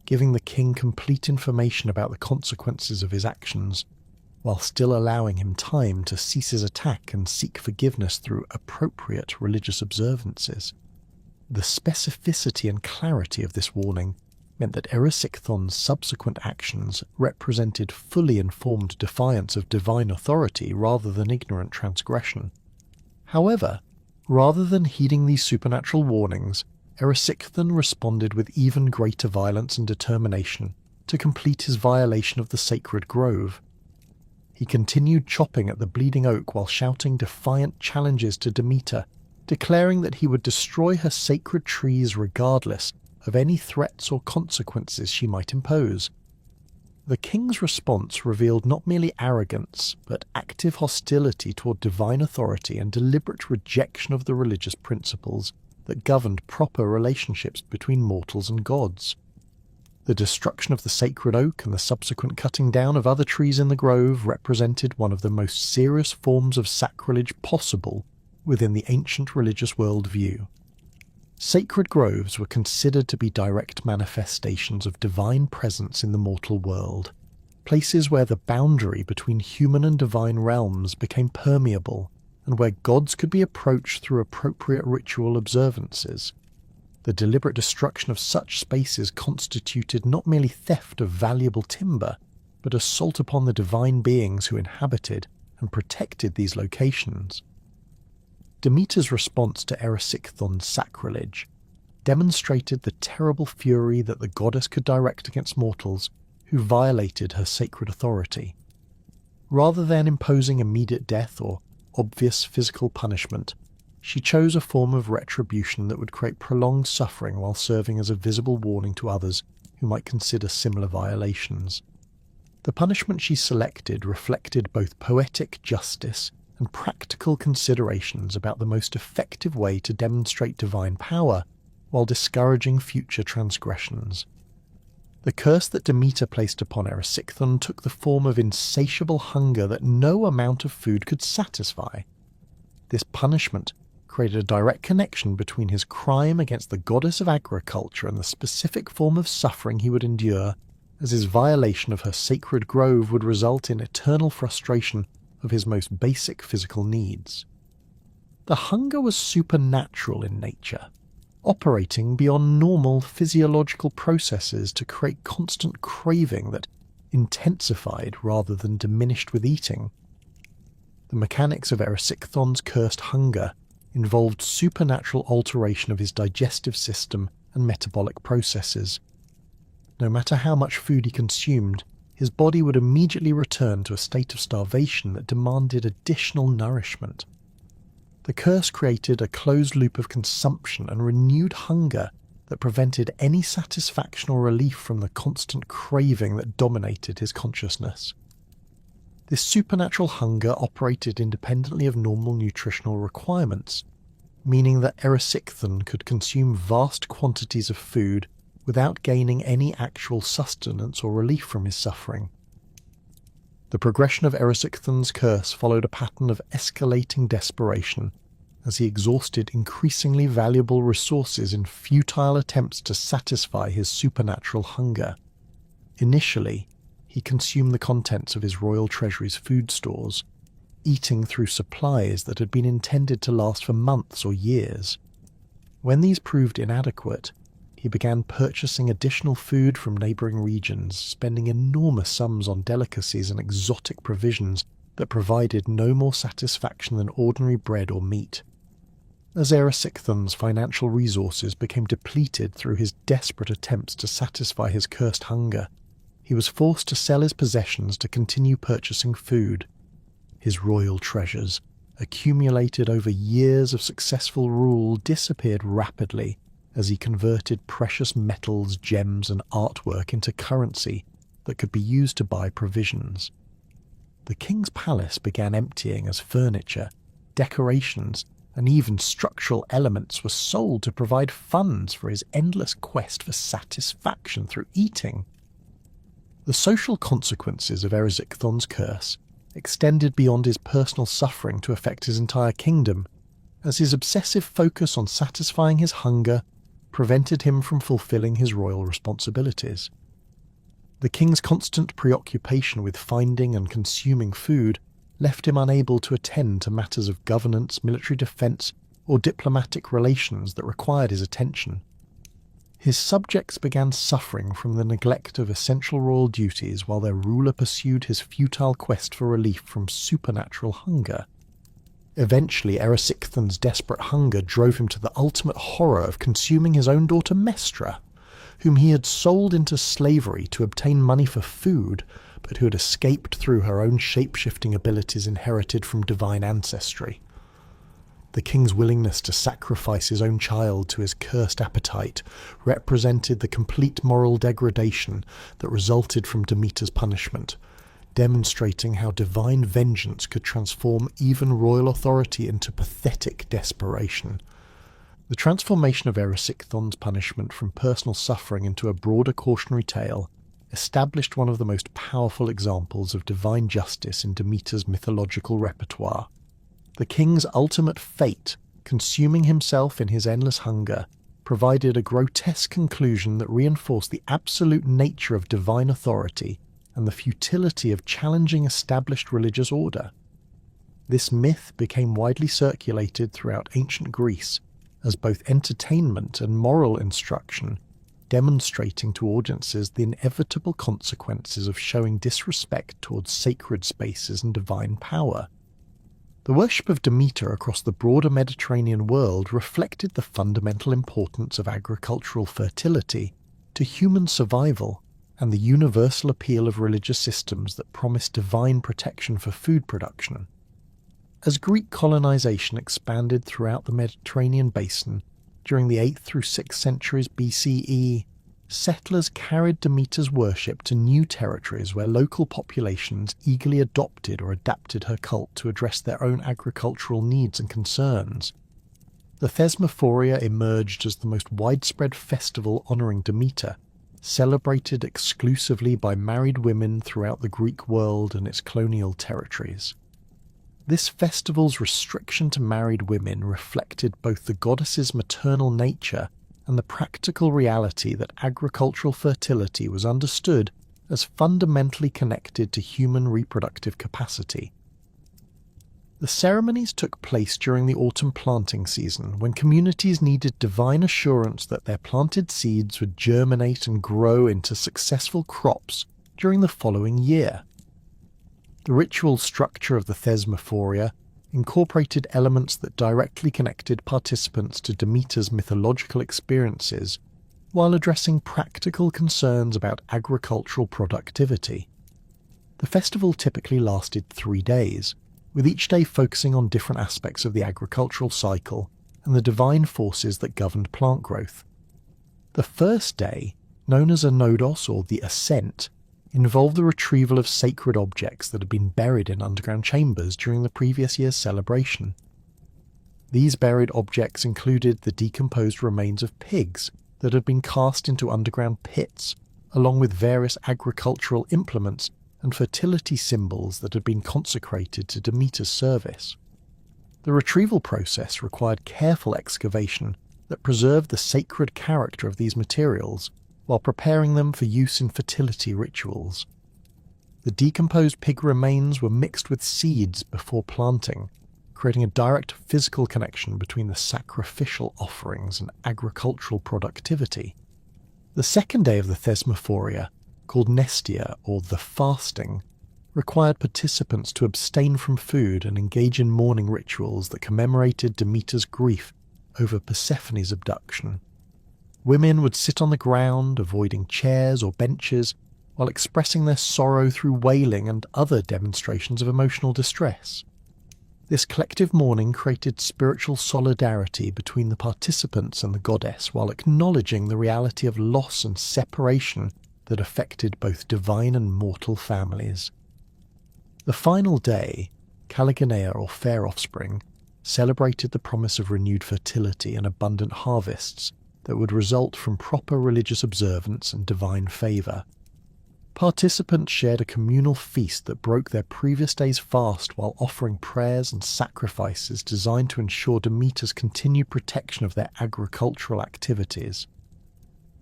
giving the king complete information about the consequences of his actions, while still allowing him time to cease his attack and seek forgiveness through appropriate religious observances. The specificity and clarity of this warning meant that Erysichthon's subsequent actions represented fully informed defiance of divine authority rather than ignorant transgression. However, rather than heeding these supernatural warnings, Erysichthon responded with even greater violence and determination to complete his violation of the sacred grove. He continued chopping at the bleeding oak while shouting defiant challenges to Demeter, declaring that he would destroy her sacred trees regardless of any threats or consequences she might impose. The king's response revealed not merely arrogance, but active hostility toward divine authority and deliberate rejection of the religious principles that governed proper relationships between mortals and gods. The destruction of the sacred oak and the subsequent cutting down of other trees in the grove represented one of the most serious forms of sacrilege possible within the ancient religious worldview. Sacred groves were considered to be direct manifestations of divine presence in the mortal world, places where the boundary between human and divine realms became permeable, and where gods could be approached through appropriate ritual observances. The deliberate destruction of such spaces constituted not merely theft of valuable timber, but assault upon the divine beings who inhabited and protected these locations. Demeter's response to Erysichthon's sacrilege demonstrated the terrible fury that the goddess could direct against mortals who violated her sacred authority. Rather than imposing immediate death or obvious physical punishment, she chose a form of retribution that would create prolonged suffering while serving as a visible warning to others who might consider similar violations. The punishment she selected reflected both poetic justice and practical considerations about the most effective way to demonstrate divine power while discouraging future transgressions. The curse that Demeter placed upon Erysichthon took the form of insatiable hunger that no amount of food could satisfy. This punishment created a direct connection between his crime against the goddess of agriculture and the specific form of suffering he would endure, as his violation of her sacred grove would result in eternal frustration of his most basic physical needs. The hunger was supernatural in nature, operating beyond normal physiological processes to create constant craving that intensified rather than diminished with eating. The mechanics of Erysichthon's cursed hunger involved supernatural alteration of his digestive system and metabolic processes. No matter how much food he consumed, his body would immediately return to a state of starvation that demanded additional nourishment. The curse created a closed loop of consumption and renewed hunger that prevented any satisfaction or relief from the constant craving that dominated his consciousness. This supernatural hunger operated independently of normal nutritional requirements, meaning that Erysichthon could consume vast quantities of food without gaining any actual sustenance or relief from his suffering. The progression of Erysichthon's curse followed a pattern of escalating desperation as he exhausted increasingly valuable resources in futile attempts to satisfy his supernatural hunger. Initially, he consumed the contents of his royal treasury's food stores, eating through supplies that had been intended to last for months or years. When these proved inadequate, he began purchasing additional food from neighbouring regions, spending enormous sums on delicacies and exotic provisions that provided no more satisfaction than ordinary bread or meat. As Erysichthon's financial resources became depleted through his desperate attempts to satisfy his cursed hunger, he was forced to sell his possessions to continue purchasing food. His royal treasures, accumulated over years of successful rule, disappeared rapidly as he converted precious metals, gems, and artwork into currency that could be used to buy provisions. The king's palace began emptying as furniture, decorations, and even structural elements were sold to provide funds for his endless quest for satisfaction through eating. The social consequences of Erysichthon's curse extended beyond his personal suffering to affect his entire kingdom, as his obsessive focus on satisfying his hunger prevented him from fulfilling his royal responsibilities. The king's constant preoccupation with finding and consuming food left him unable to attend to matters of governance, military defence, or diplomatic relations that required his attention. His subjects began suffering from the neglect of essential royal duties while their ruler pursued his futile quest for relief from supernatural hunger. Eventually, Erysichthon's desperate hunger drove him to the ultimate horror of consuming his own daughter Mestra, whom he had sold into slavery to obtain money for food, but who had escaped through her own shape-shifting abilities inherited from divine ancestry. The king's willingness to sacrifice his own child to his cursed appetite represented the complete moral degradation that resulted from Demeter's punishment, demonstrating how divine vengeance could transform even royal authority into pathetic desperation. The transformation of Erysichthon's punishment from personal suffering into a broader cautionary tale established one of the most powerful examples of divine justice in Demeter's mythological repertoire. The king's ultimate fate, consuming himself in his endless hunger, provided a grotesque conclusion that reinforced the absolute nature of divine authority and the futility of challenging established religious order. This myth became widely circulated throughout ancient Greece as both entertainment and moral instruction, demonstrating to audiences the inevitable consequences of showing disrespect towards sacred spaces and divine power. The worship of Demeter across the broader Mediterranean world reflected the fundamental importance of agricultural fertility to human survival and the universal appeal of religious systems that promised divine protection for food production. As Greek colonization expanded throughout the Mediterranean basin during the 8th through 6th centuries BCE, settlers carried Demeter's worship to new territories where local populations eagerly adopted or adapted her cult to address their own agricultural needs and concerns. The Thesmophoria emerged as the most widespread festival honouring Demeter, celebrated exclusively by married women throughout the Greek world and its colonial territories. This festival's restriction to married women reflected both the goddess's maternal nature and the practical reality that agricultural fertility was understood as fundamentally connected to human reproductive capacity. The ceremonies took place during the autumn planting season, when communities needed divine assurance that their planted seeds would germinate and grow into successful crops during the following year. The ritual structure of the Thesmophoria incorporated elements that directly connected participants to Demeter's mythological experiences, while addressing practical concerns about agricultural productivity. The festival typically lasted 3 days, with each day focusing on different aspects of the agricultural cycle and the divine forces that governed plant growth. The first day, known as a nodos or the ascent, involved the retrieval of sacred objects that had been buried in underground chambers during the previous year's celebration. These buried objects included the decomposed remains of pigs that had been cast into underground pits, along with various agricultural implements and fertility symbols that had been consecrated to Demeter's service. The retrieval process required careful excavation that preserved the sacred character of these materials while preparing them for use in fertility rituals. The decomposed pig remains were mixed with seeds before planting, creating a direct physical connection between the sacrificial offerings and agricultural productivity. The second day of the Thesmophoria, called Nestia or the fasting, required participants to abstain from food and engage in mourning rituals that commemorated Demeter's grief over Persephone's abduction. Women would sit on the ground, avoiding chairs or benches, while expressing their sorrow through wailing and other demonstrations of emotional distress. This collective mourning created spiritual solidarity between the participants and the goddess, while acknowledging the reality of loss and separation that affected both divine and mortal families. The final day, Caliganea or fair offspring, celebrated the promise of renewed fertility and abundant harvests that would result from proper religious observance and divine favour. Participants shared a communal feast that broke their previous day's fast while offering prayers and sacrifices designed to ensure Demeter's continued protection of their agricultural activities.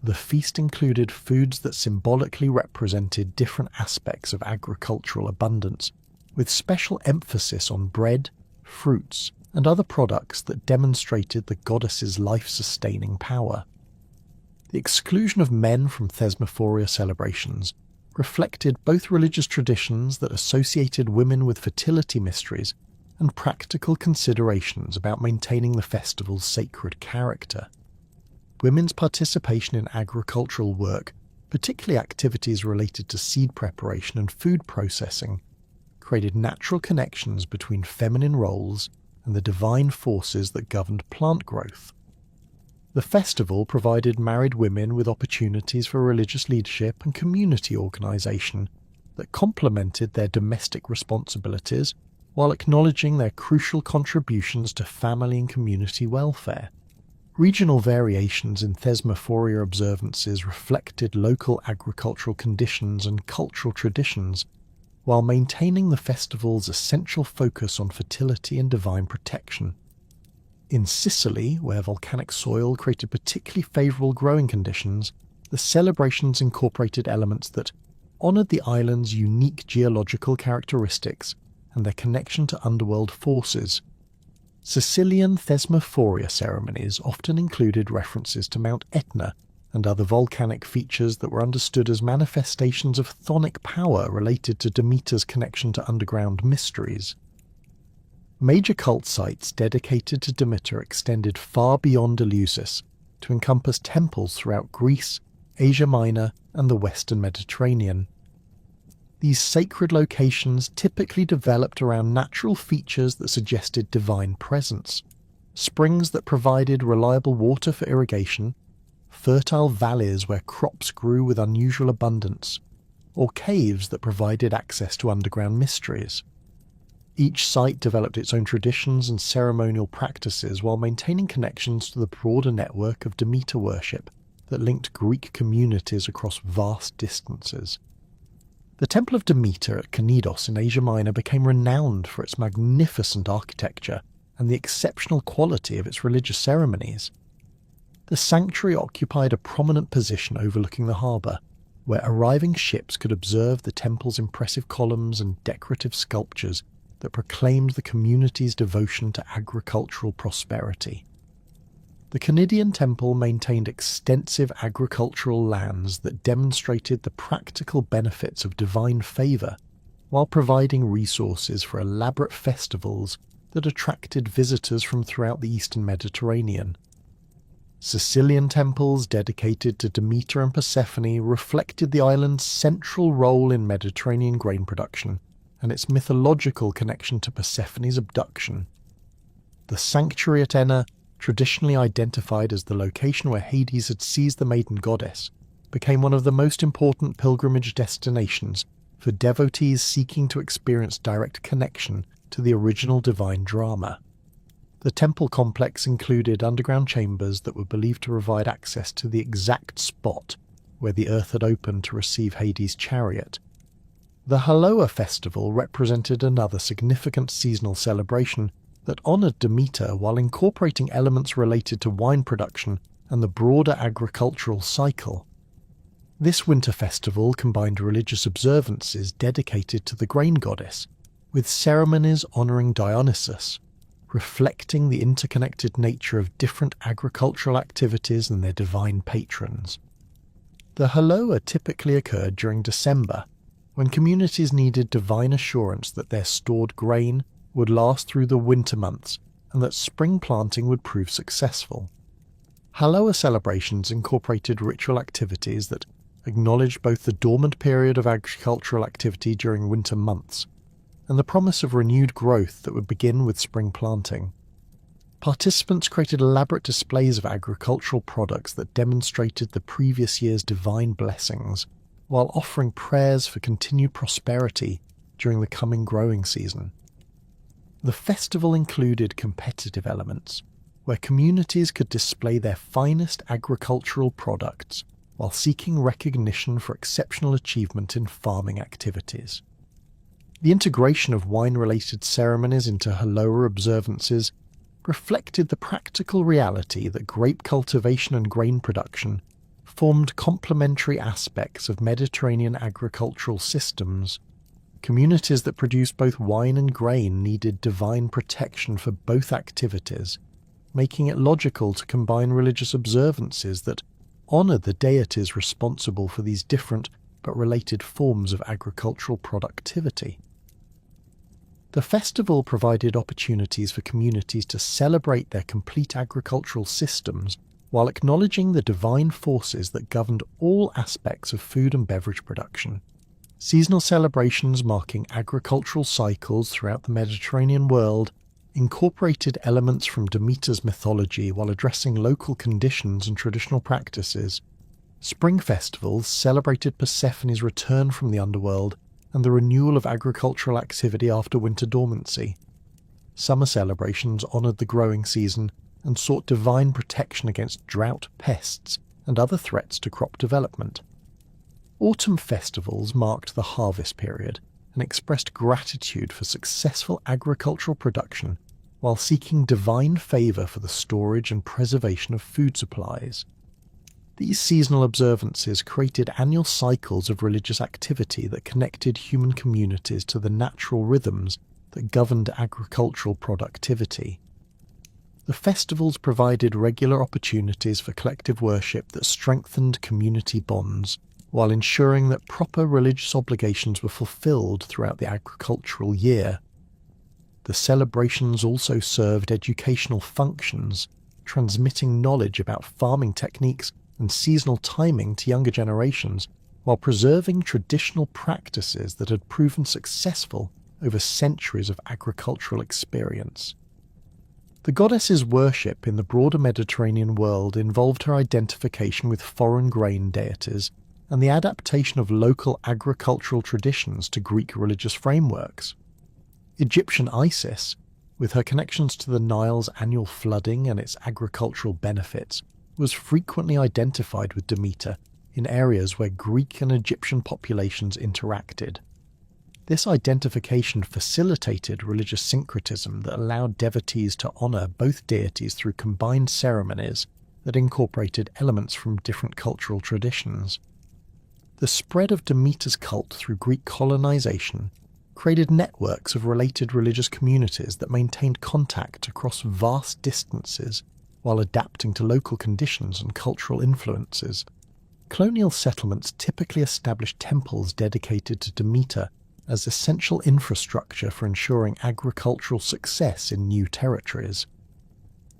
The feast included foods that symbolically represented different aspects of agricultural abundance, with special emphasis on bread, fruits, and other products that demonstrated the goddess's life-sustaining power. The exclusion of men from Thesmophoria celebrations reflected both religious traditions that associated women with fertility mysteries and practical considerations about maintaining the festival's sacred character. Women's participation in agricultural work, particularly activities related to seed preparation and food processing, created natural connections between feminine roles and the divine forces that governed plant growth. The festival provided married women with opportunities for religious leadership and community organisation that complemented their domestic responsibilities while acknowledging their crucial contributions to family and community welfare. Regional variations in Thesmophoria observances reflected local agricultural conditions and cultural traditions, while maintaining the festival's essential focus on fertility and divine protection. In Sicily, where volcanic soil created particularly favourable growing conditions, the celebrations incorporated elements that honoured the island's unique geological characteristics and their connection to underworld forces. Sicilian Thesmophoria ceremonies often included references to Mount Etna and other volcanic features that were understood as manifestations of chthonic power related to Demeter's connection to underground mysteries. Major cult sites dedicated to Demeter extended far beyond Eleusis to encompass temples throughout Greece, Asia Minor, and the Western Mediterranean. These sacred locations typically developed around natural features that suggested divine presence, springs that provided reliable water for irrigation, fertile valleys where crops grew with unusual abundance, or caves that provided access to underground mysteries. Each site developed its own traditions and ceremonial practices while maintaining connections to the broader network of Demeter worship that linked Greek communities across vast distances. The Temple of Demeter at Knidos in Asia Minor became renowned for its magnificent architecture and the exceptional quality of its religious ceremonies. The sanctuary occupied a prominent position overlooking the harbour, where arriving ships could observe the temple's impressive columns and decorative sculptures that proclaimed the community's devotion to agricultural prosperity. The Cnidian temple maintained extensive agricultural lands that demonstrated the practical benefits of divine favour, while providing resources for elaborate festivals that attracted visitors from throughout the eastern Mediterranean. Sicilian temples dedicated to Demeter and Persephone reflected the island's central role in Mediterranean grain production and its mythological connection to Persephone's abduction. The sanctuary at Enna, traditionally identified as the location where Hades had seized the maiden goddess, became one of the most important pilgrimage destinations for devotees seeking to experience direct connection to the original divine drama. The temple complex included underground chambers that were believed to provide access to the exact spot where the earth had opened to receive Hades' chariot. The Haloa festival represented another significant seasonal celebration that honoured Demeter while incorporating elements related to wine production and the broader agricultural cycle. This winter festival combined religious observances dedicated to the grain goddess, with ceremonies honouring Dionysus, reflecting the interconnected nature of different agricultural activities and their divine patrons. The Haloa typically occurred during December, when communities needed divine assurance that their stored grain would last through the winter months and that spring planting would prove successful. Haloa celebrations incorporated ritual activities that acknowledged both the dormant period of agricultural activity during winter months and the promise of renewed growth that would begin with spring planting. Participants created elaborate displays of agricultural products that demonstrated the previous year's divine blessings, while offering prayers for continued prosperity during the coming growing season. The festival included competitive elements, where communities could display their finest agricultural products while seeking recognition for exceptional achievement in farming activities. The integration of wine-related ceremonies into Haloa observances reflected the practical reality that grape cultivation and grain production formed complementary aspects of Mediterranean agricultural systems. Communities that produced both wine and grain needed divine protection for both activities, making it logical to combine religious observances that honoured the deities responsible for these different but related forms of agricultural productivity. The festival provided opportunities for communities to celebrate their complete agricultural systems while acknowledging the divine forces that governed all aspects of food and beverage production. Seasonal celebrations marking agricultural cycles throughout the Mediterranean world incorporated elements from Demeter's mythology while addressing local conditions and traditional practices. Spring festivals celebrated Persephone's return from the Underworld and the renewal of agricultural activity after winter dormancy. Summer celebrations honoured the growing season and sought divine protection against drought, pests, and other threats to crop development. Autumn festivals marked the harvest period and expressed gratitude for successful agricultural production while seeking divine favour for the storage and preservation of food supplies. These seasonal observances created annual cycles of religious activity that connected human communities to the natural rhythms that governed agricultural productivity. The festivals provided regular opportunities for collective worship that strengthened community bonds, while ensuring that proper religious obligations were fulfilled throughout the agricultural year. The celebrations also served educational functions, transmitting knowledge about farming techniques and seasonal timing to younger generations, while preserving traditional practices that had proven successful over centuries of agricultural experience. The goddess's worship in the broader Mediterranean world involved her identification with foreign grain deities and the adaptation of local agricultural traditions to Greek religious frameworks. Egyptian Isis, with her connections to the Nile's annual flooding and its agricultural benefits, was frequently identified with Demeter in areas where Greek and Egyptian populations interacted. This identification facilitated religious syncretism that allowed devotees to honour both deities through combined ceremonies that incorporated elements from different cultural traditions. The spread of Demeter's cult through Greek colonization created networks of related religious communities that maintained contact across vast distances while adapting to local conditions and cultural influences. Colonial settlements typically established temples dedicated to Demeter as essential infrastructure for ensuring agricultural success in new territories.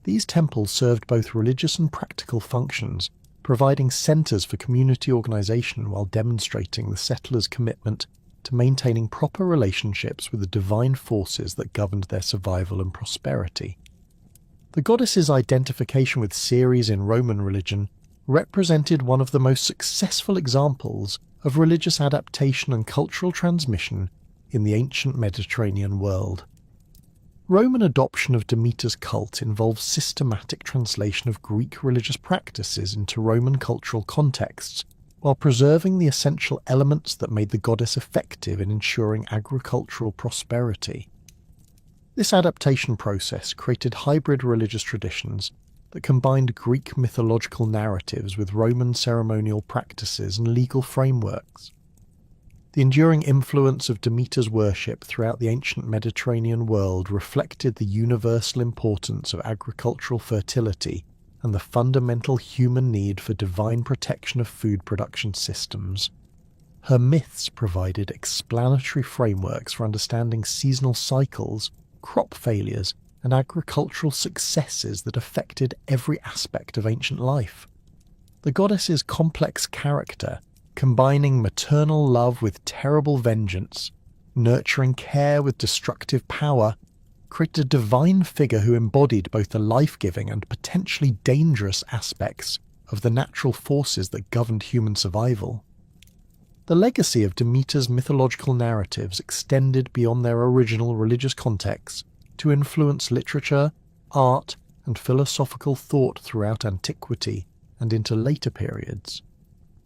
These temples served both religious and practical functions, providing centres for community organisation while demonstrating the settlers' commitment to maintaining proper relationships with the divine forces that governed their survival and prosperity. The goddess's identification with Ceres in Roman religion represented one of the most successful examples of religious adaptation and cultural transmission in the ancient Mediterranean world. Roman adoption of Demeter's cult involves systematic translation of Greek religious practices into Roman cultural contexts, while preserving the essential elements that made the goddess effective in ensuring agricultural prosperity. This adaptation process created hybrid religious traditions that combined Greek mythological narratives with Roman ceremonial practices and legal frameworks. The enduring influence of Demeter's worship throughout the ancient Mediterranean world reflected the universal importance of agricultural fertility and the fundamental human need for divine protection of food production systems. Her myths provided explanatory frameworks for understanding seasonal cycles, crop failures, and agricultural successes that affected every aspect of ancient life. The goddess's complex character, combining maternal love with terrible vengeance, nurturing care with destructive power, created a divine figure who embodied both the life-giving and potentially dangerous aspects of the natural forces that governed human survival. The legacy of Demeter's mythological narratives extended beyond their original religious contexts to influence literature, art, and philosophical thought throughout antiquity and into later periods.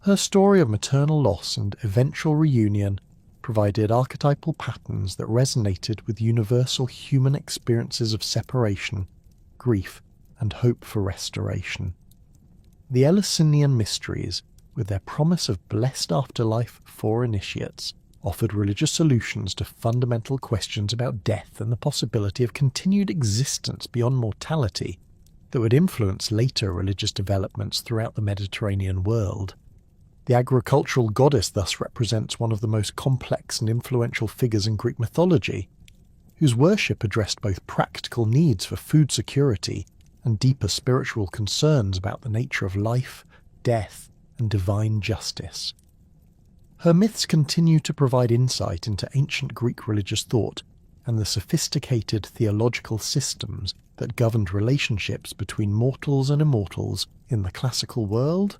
Her story of maternal loss and eventual reunion provided archetypal patterns that resonated with universal human experiences of separation, grief, and hope for restoration. The Eleusinian mysteries, with their promise of blessed afterlife for initiates, offered religious solutions to fundamental questions about death and the possibility of continued existence beyond mortality that would influence later religious developments throughout the Mediterranean world. The agricultural goddess thus represents one of the most complex and influential figures in Greek mythology, whose worship addressed both practical needs for food security and deeper spiritual concerns about the nature of life, death, and divine justice. Her myths continue to provide insight into ancient Greek religious thought and the sophisticated theological systems that governed relationships between mortals and immortals in the classical world,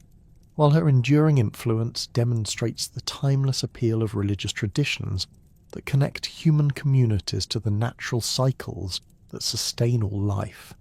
while her enduring influence demonstrates the timeless appeal of religious traditions that connect human communities to the natural cycles that sustain all life.